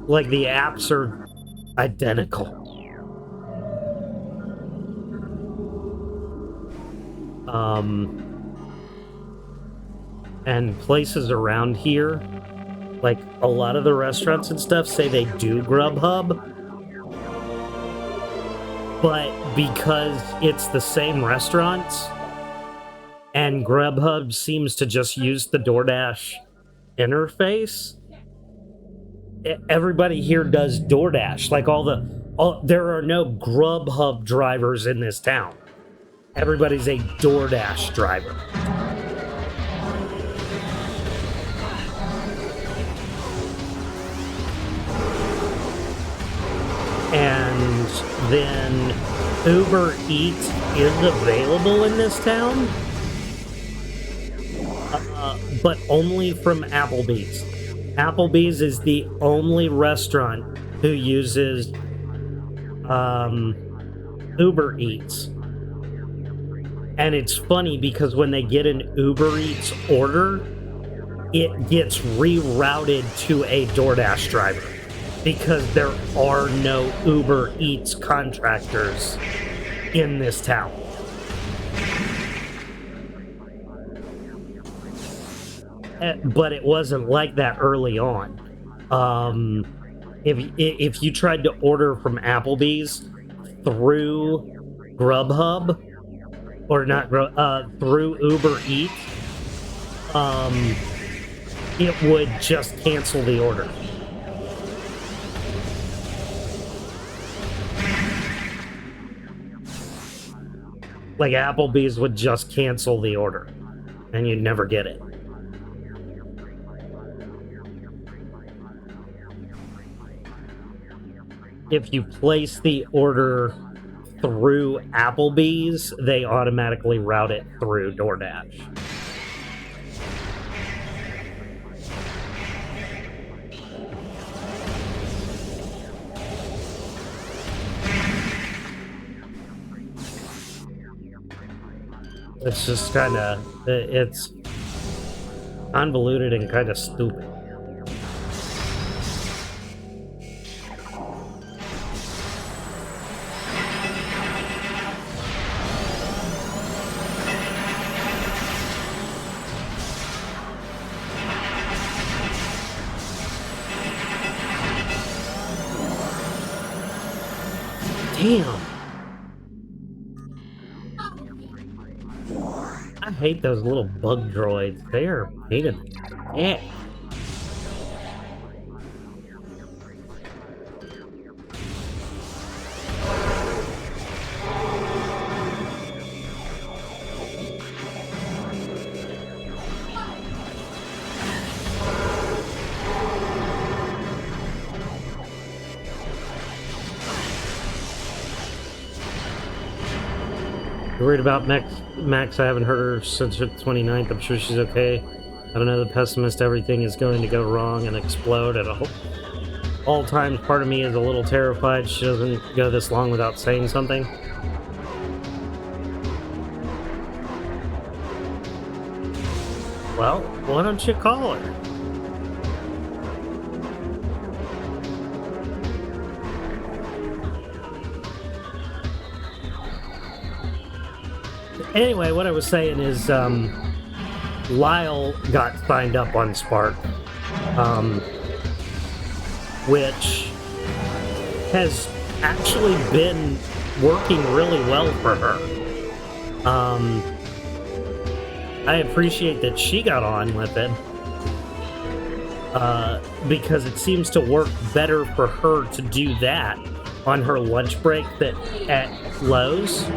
Like, the apps are identical. And places around here, like a lot of the restaurants and stuff, say they do Grubhub. But because it's the same restaurants, and Grubhub seems to just use the DoorDash interface, everybody here does DoorDash. Like, there are no Grubhub drivers in this town. Everybody's a DoorDash driver. And then Uber Eats is available in this town, but only from Applebee's. Applebee's is the only restaurant who uses Uber Eats. And it's funny because when they get an Uber Eats order, it gets rerouted to a DoorDash driver, because there are no Uber Eats contractors in this town. But it wasn't like that early on. If you tried to order from Applebee's through Grubhub, or not through Uber Eats, it would just cancel the order. Like, Applebee's would just cancel the order, and you'd never get it. If you place the order through Applebee's, they automatically route it through DoorDash. It's just kind of, it's convoluted and kind of stupid. Damn. I hate those little bug droids. They are hated. Yeah. Worried about Max. I haven't heard her since the 29th. I'm sure she's okay. I don't know, the pessimist. Everything is going to go wrong and explode at all times. Part of me is a little terrified she doesn't go this long without saying something. Well, why don't you call her? Anyway, what I was saying is, Lyle got signed up on Spark, which has actually been working really well for her. I appreciate that she got on with it, because it seems to work better for her to do that on her lunch break than at Lowe's,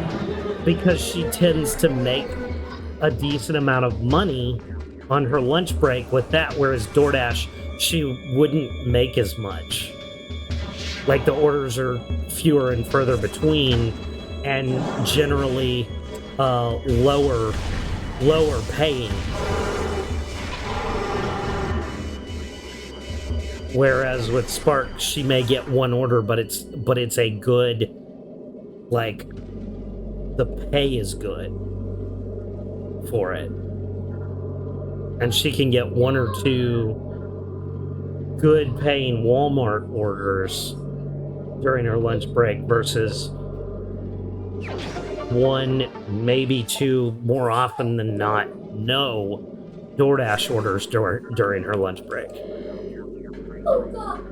because she tends to make a decent amount of money on her lunch break with that, whereas DoorDash, she wouldn't make as much. Like, the orders are fewer and further between, and generally lower paying. Whereas with Spark, she may get one order, but it's a good, like, the pay is good for it. And she can get one or two good paying Walmart orders during her lunch break versus one, maybe two, more often than not, no DoorDash orders during her lunch break. Oh, God.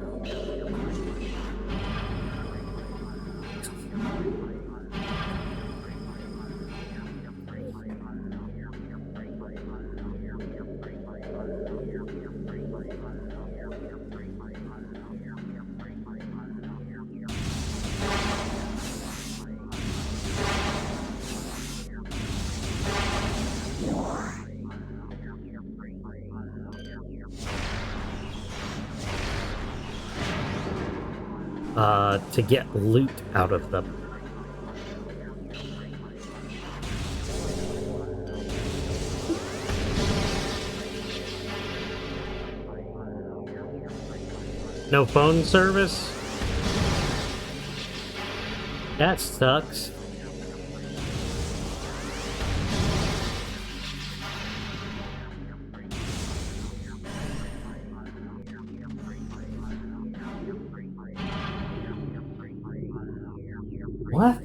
To get loot out of them. No phone service? That sucks. What?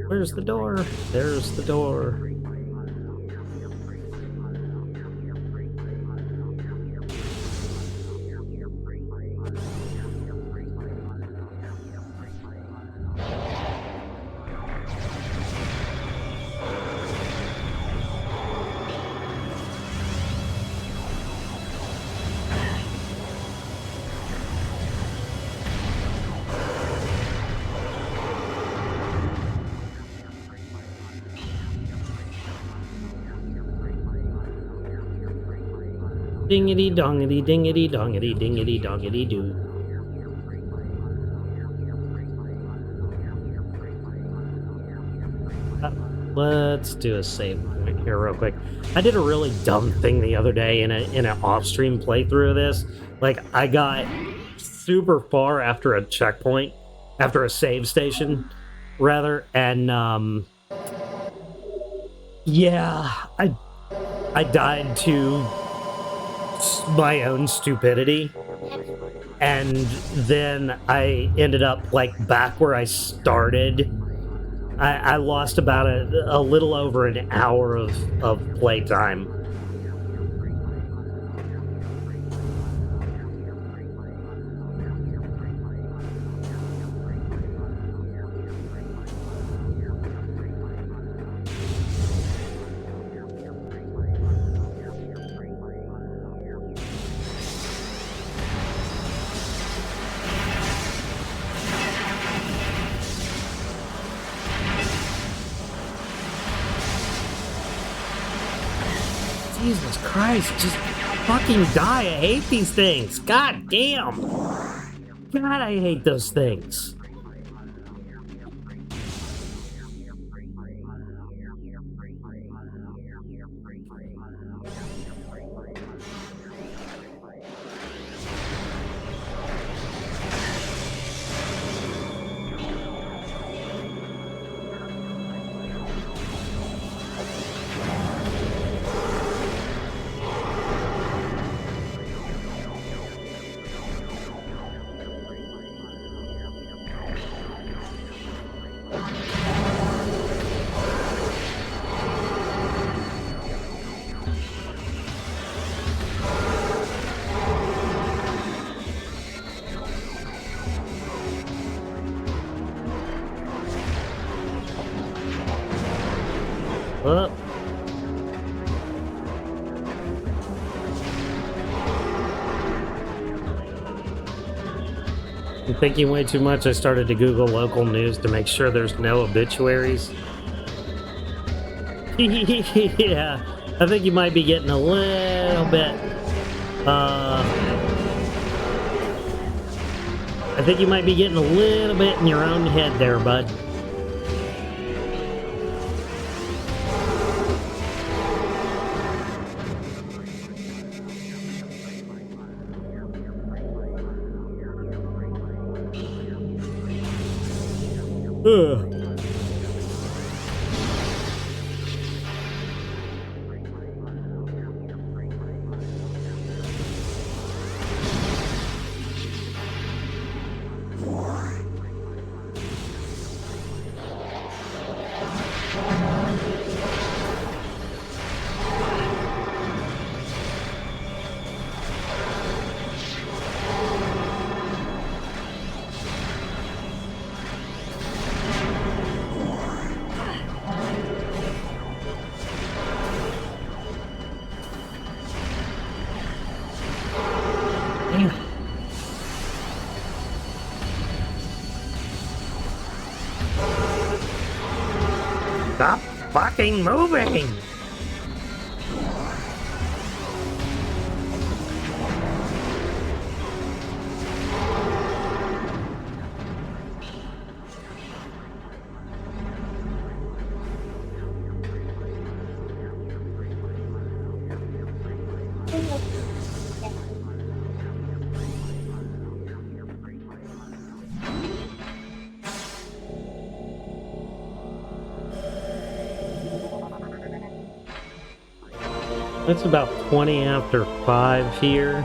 Where's the door? There's the door. Dingity dongity dingity dongity dingity dongity doo. Let's do a save point here real quick. I did a really dumb thing the other day in an off-stream playthrough of this. Like, I got super far after a checkpoint, after a save station, rather, and yeah, I died to my own stupidity, and then I ended up like back where I started. I lost about a little over an hour of playtime. Jesus Christ, just fucking die. I hate these things. God damn. God, I hate those things. Up. I'm thinking way too much. I started to Google local news to make sure there's no obituaries. Yeah, I think you might be getting a little bit. I think you might be getting a little bit in your own head there, bud. Ugh. Stop fucking moving! It's about 20 after 5 here.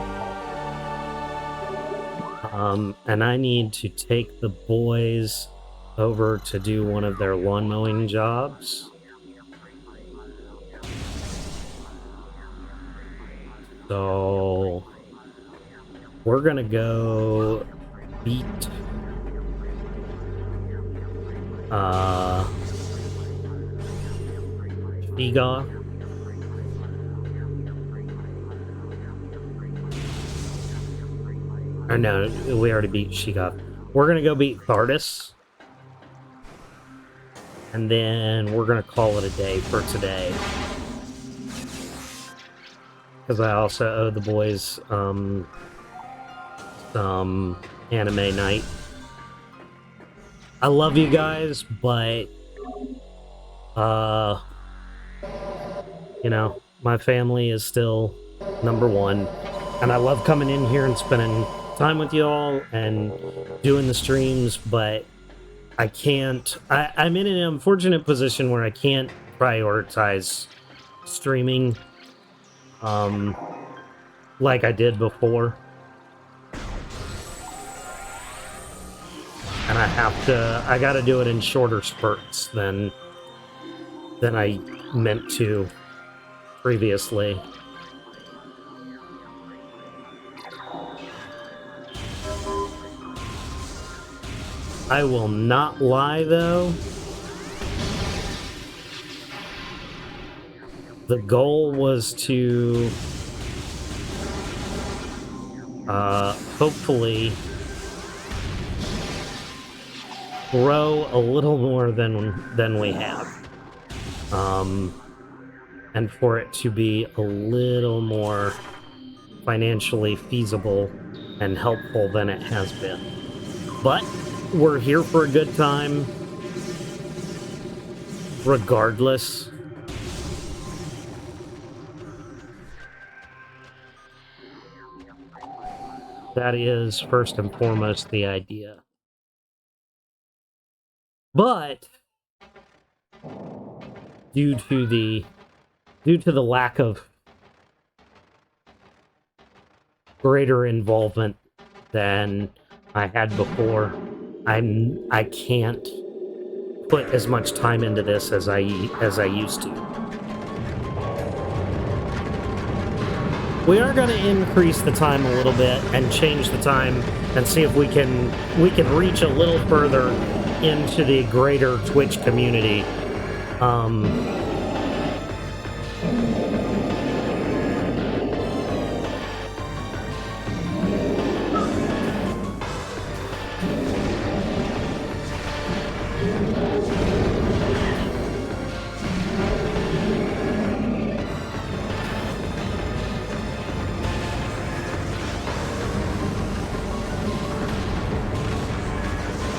And I need to take the boys over to do one of their lawn mowing jobs. So we're gonna go beat Shiga. Or no, we already beat Shiga. We're gonna go beat Thardis. And then we're gonna call it a day for today. Because I also owe the boys some anime night. I love you guys, but you know, my family is still number one. And I love coming in here and spending time with you all and doing the streams, but I can't. I'm in an unfortunate position where I can't prioritize streaming like I did before. And I gotta do it in shorter spurts than I meant to previously. I will not lie, though. The goal was to hopefully grow a little more than we have, and for it to be a little more financially feasible and helpful than it has been. But we're here for a good time, regardless. That is first and foremost the idea. But due to the lack of greater involvement than I had before, I can't put as much time into this as I used to. We are going to increase the time a little bit and change the time and see if we can reach a little further into the greater Twitch community.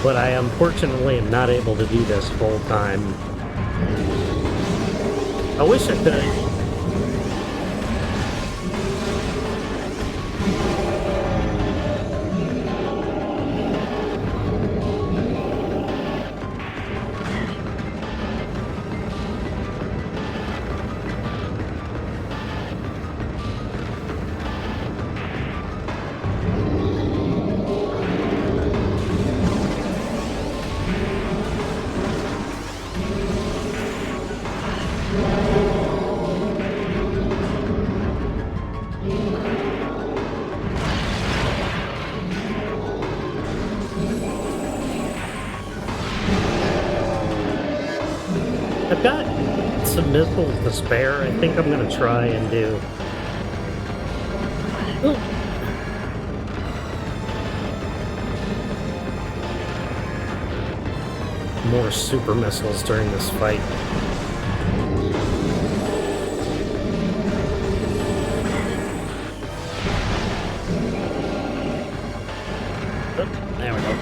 But I unfortunately am not able to do this full time. I wish I could. I've got some missiles to spare. I think I'm going to try and do... Ooh. More super missiles during this fight. Oh, there we go.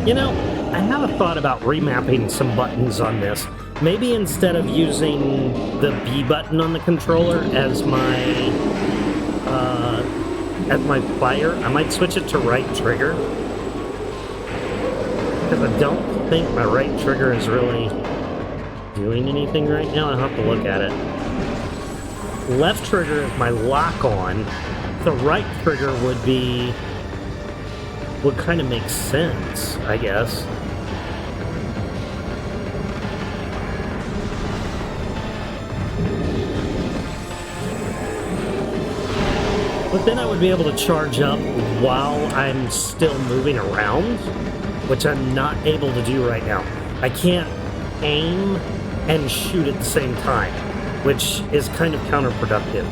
You know, I have a thought about remapping some buttons on this. Maybe instead of using the B button on the controller as my fire, I might switch it to right trigger. Because I don't think my right trigger is really doing anything right now. I'll have to look at it. Left trigger is my lock on. The right trigger would kind of make sense, I guess. But then I would be able to charge up while I'm still moving around, which I'm not able to do right now. I can't aim and shoot at the same time, which is kind of counterproductive.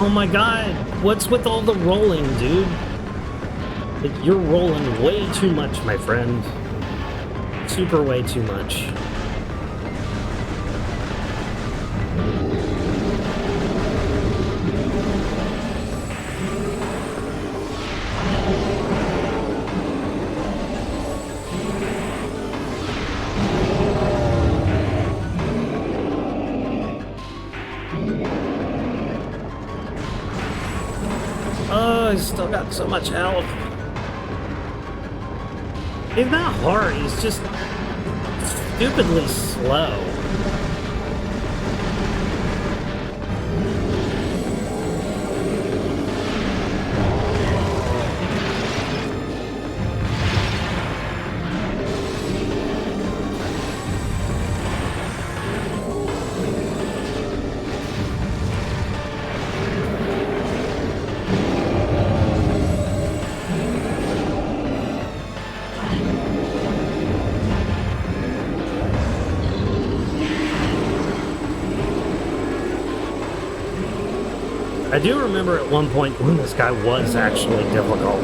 Oh my god, what's with all the rolling, dude? Like, you're rolling way too much, my friend. Super way too much. Oh, he's still got so much health. He's not hard, he's just stupidly slow. I do remember at one point when this guy was actually difficult.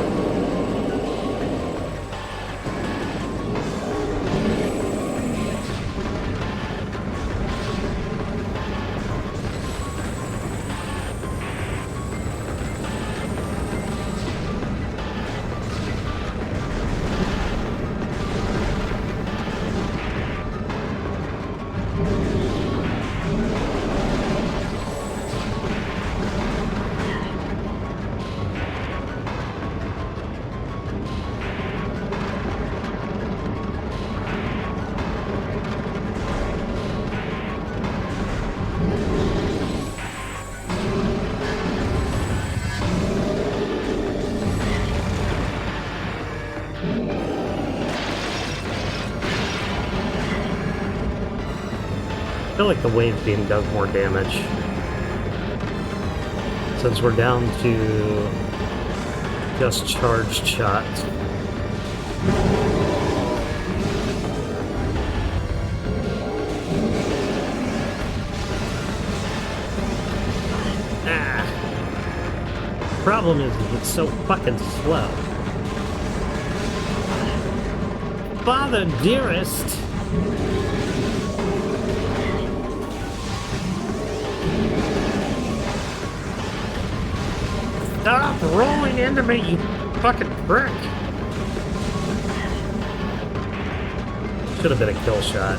I feel like the wave beam does more damage. Since we're down to just charged shots. Problem is it's so fucking slow. Father dearest. Stop rolling into me, you fucking prick. Should have been a kill shot.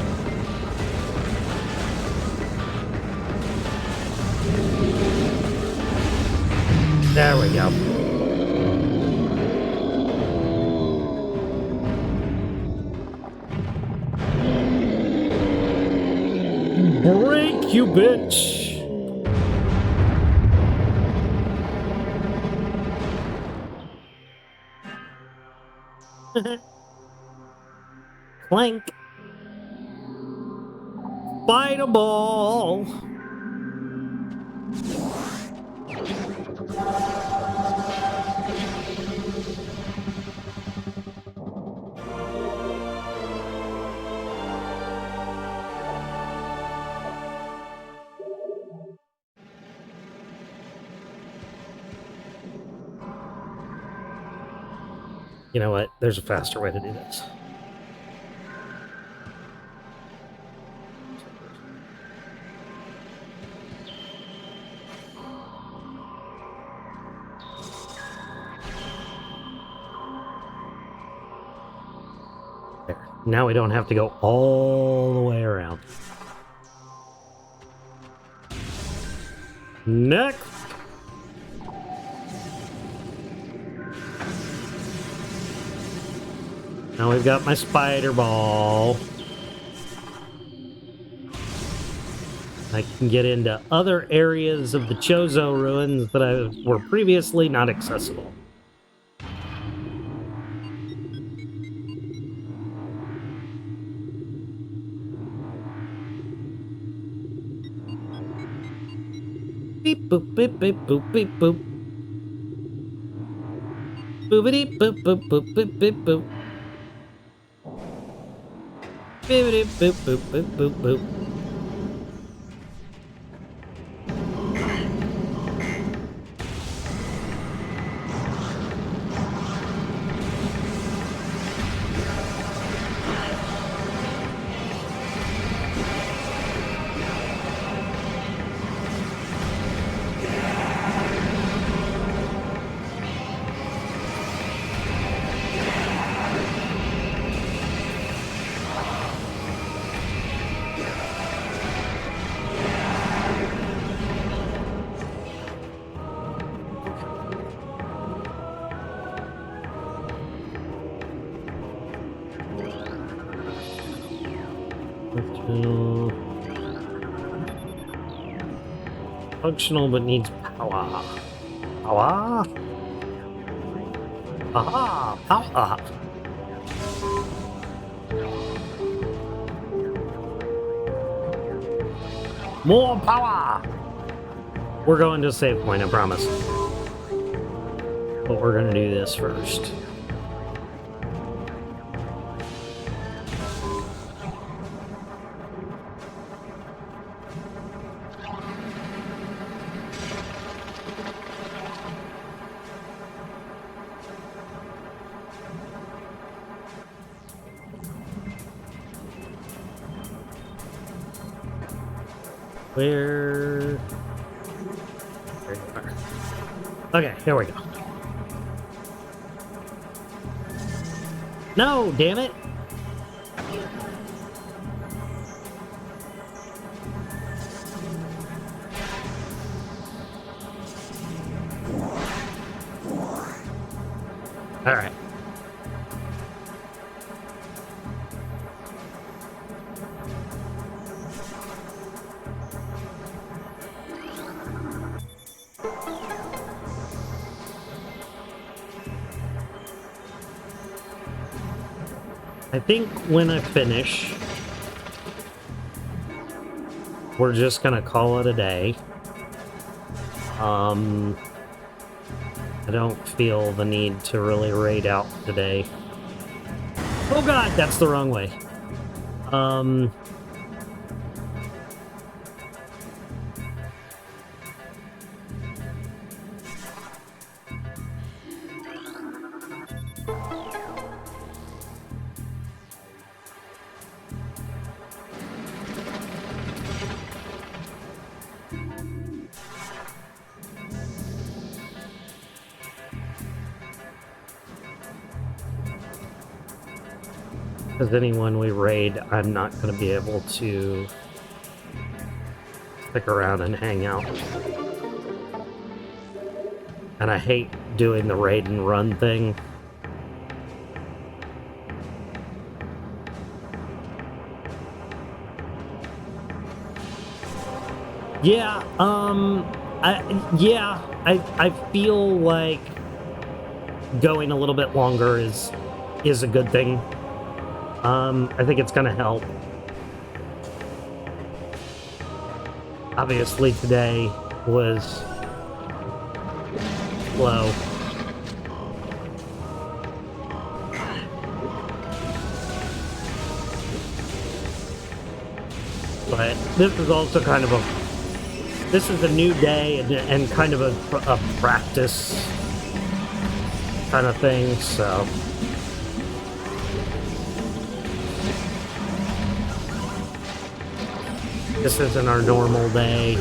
There we go. Break, you bitch! Clank. Fight a ball. You know what? There's a faster way to do this. There. Now we don't have to go all the way around. Next! Now we've got my spider ball. I can get into other areas of the Chozo ruins that were previously not accessible. Beep boop beep beep boop beep boop. Boopity boop boop boop boop beep boop. Boopity boop boop boop boop boop. Functional but needs power. Power? Aha! Power! More power! We're going to a save point, I promise. But we're gonna do this first. Where you are. Okay, here we go. No, damn it! All right. I think when I finish, we're just gonna call it a day. I don't feel the need to really raid out today. Oh god, that's the wrong way. Because anyone we raid, I'm not going to be able to stick around and hang out. And I hate doing the raid and run thing. Yeah, I feel like going a little bit longer is a good thing. I think it's gonna help. Obviously today was slow. But this is also kind of this is a new day and kind of a practice kind of thing, so. This isn't our normal day.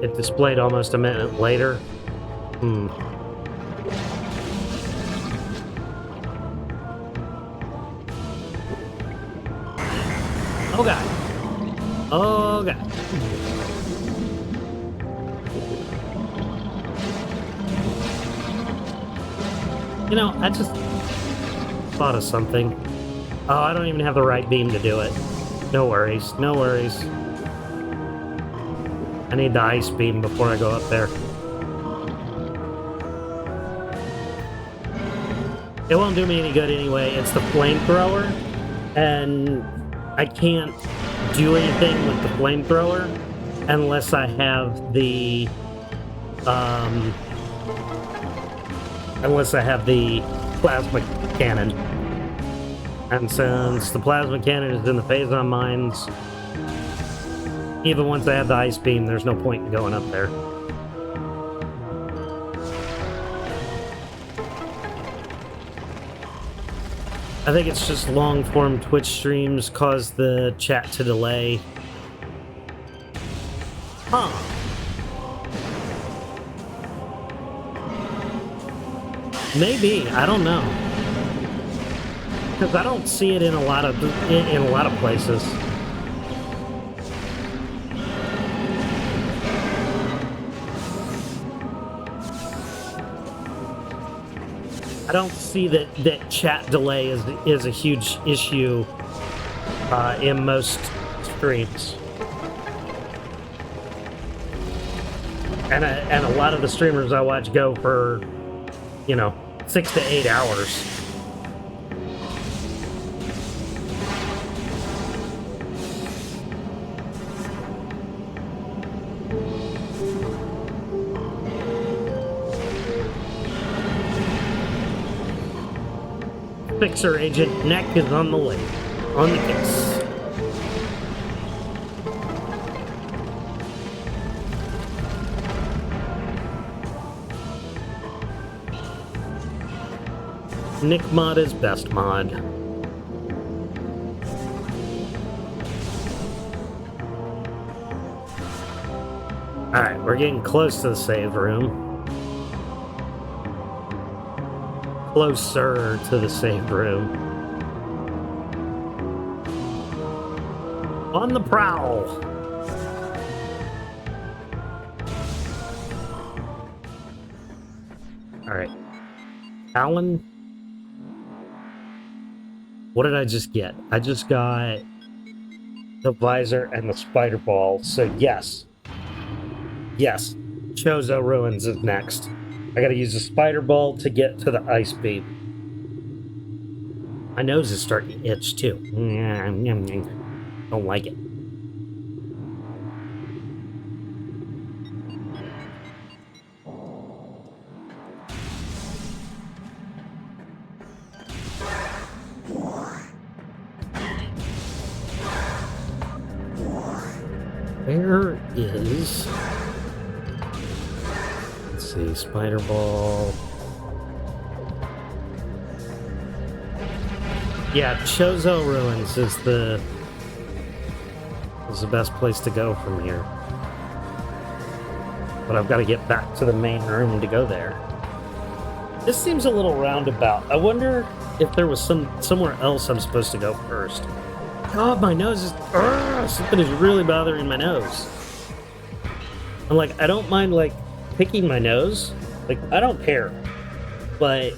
It displayed almost a minute later. Oh god. Oh god. You know, I just thought of something. Oh, I don't even have the right beam to do it. No worries, no worries. I need the ice beam before I go up there. It won't do me any good anyway. It's the flamethrower, and I can't do anything with the flamethrower unless I have the plasma cannon. And since the plasma cannon is in the phazon mines, even once I have the ice beam, there's no point in going up there. I think it's just long-form Twitch streams cause the chat to delay. Huh. Maybe, I don't know. Because I don't see it in a lot of places. don't see that chat delay is a huge issue in most streams. And a lot of the streamers I watch go for, 6 to 8 hours. Fixer Agent Neck is on the case. Nick mod is best mod. Alright, we're getting close to the save room. Closer to the save room. On the prowl. Alright. Alan? What did I just get? I just got the visor and the spider ball. So yes. Yes. Chozo Ruins is next. I gotta use the spider ball to get to the ice beam. My nose is starting to itch too. Don't like it. Where is... Let's see, spider ball. Yeah, Chozo Ruins is the best place to go from here. But I've got to get back to the main room to go there. This seems a little roundabout. I wonder if there was somewhere else I'm supposed to go first. God, my nose is... something is really bothering my nose. I'm like, I don't mind, like, picking my nose. Like, I don't care. But...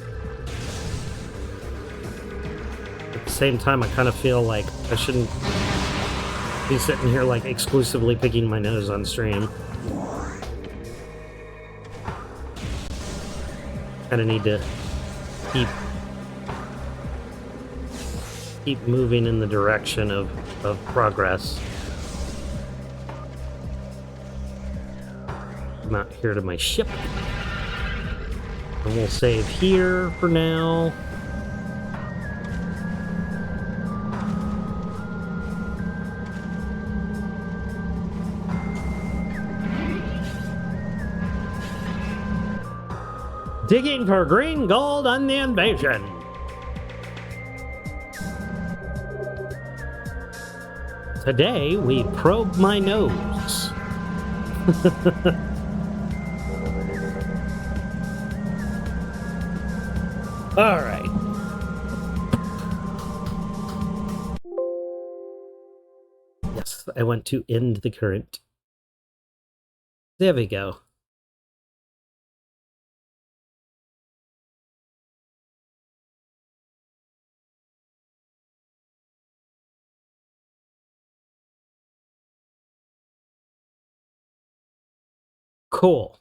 at the same time, I kind of feel like I shouldn't be sitting here, like, exclusively picking my nose on stream. Kind of need to keep moving in the direction of progress. I'm out here to my ship. And we'll save here for now. Digging for green gold on the invasion. Today, we probe my nose. All right. Yes, I want to end the current. There we go. Cool.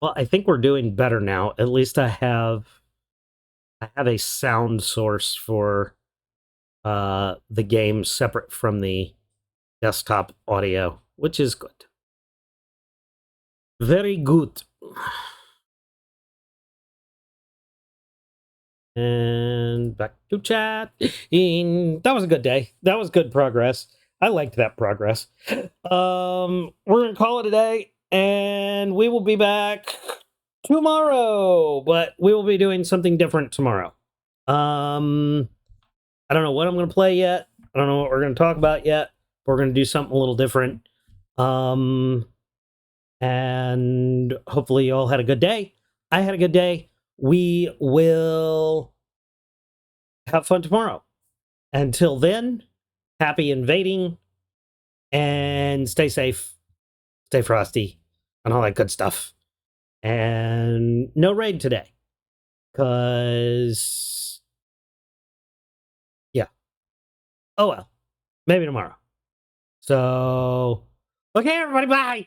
Well, I think we're doing better now. At least I have a sound source for the game separate from the desktop audio, which is good. Very good. And back to chat. That was a good day. That was good progress. I liked that progress. We're gonna call it a day. And we will be back tomorrow, but we will be doing something different tomorrow. I don't know what I'm going to play yet. I don't know what we're going to talk about yet. We're going to do something a little different. And hopefully you all had a good day. I had a good day. We will have fun tomorrow. Until then, happy invading and stay safe, stay frosty, and all that good stuff. And no raid today. Because, yeah. Oh well. Maybe tomorrow. So, okay, everybody, bye.